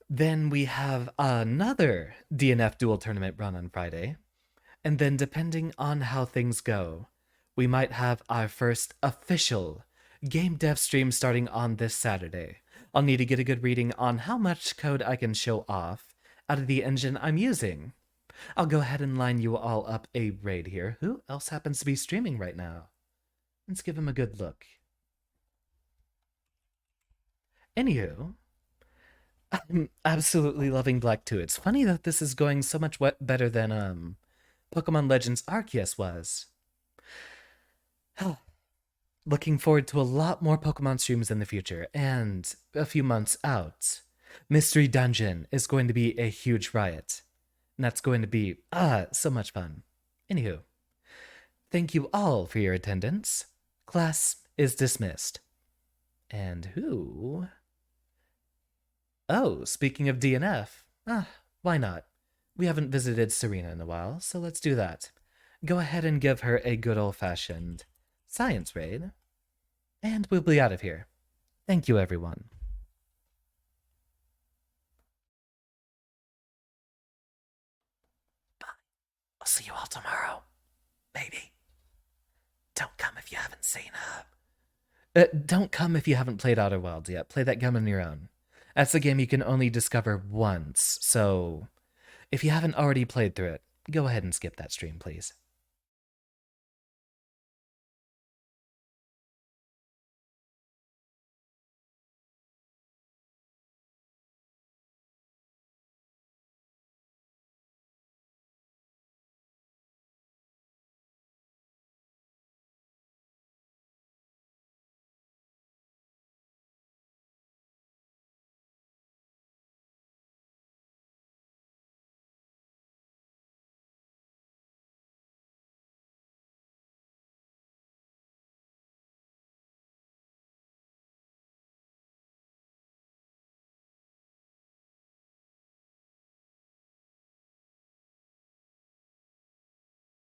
A: Then we have another DNF duel tournament run on Friday. And then depending on how things go, we might have our first official game dev stream starting on this Saturday. I'll need to get a good reading on how much code I can show off out of the engine I'm using. I'll go ahead and line you all up a raid here. Who else happens to be streaming right now? Let's give him a good look. Anywho, I'm absolutely loving Black 2. It's funny that this is going so much better than Pokemon Legends Arceus was. Looking forward to a lot more Pokemon streams in the future, and a few months out. Mystery Dungeon is going to be a huge riot. And that's going to be, so much fun. Anywho, thank you all for your attendance. Class is dismissed. And who? Oh, speaking of DNF, why not? We haven't visited Serena in a while, so let's do that. Go ahead and give her a good old-fashioned science raid, and we'll be out of here. Thank you, everyone. Bye. I'll see you all tomorrow. Maybe. Don't come if you haven't seen don't come if you haven't played Outer Wilds yet. Play that game on your own. That's a game you can only discover once, so if you haven't already played through it, go ahead and skip that stream, please.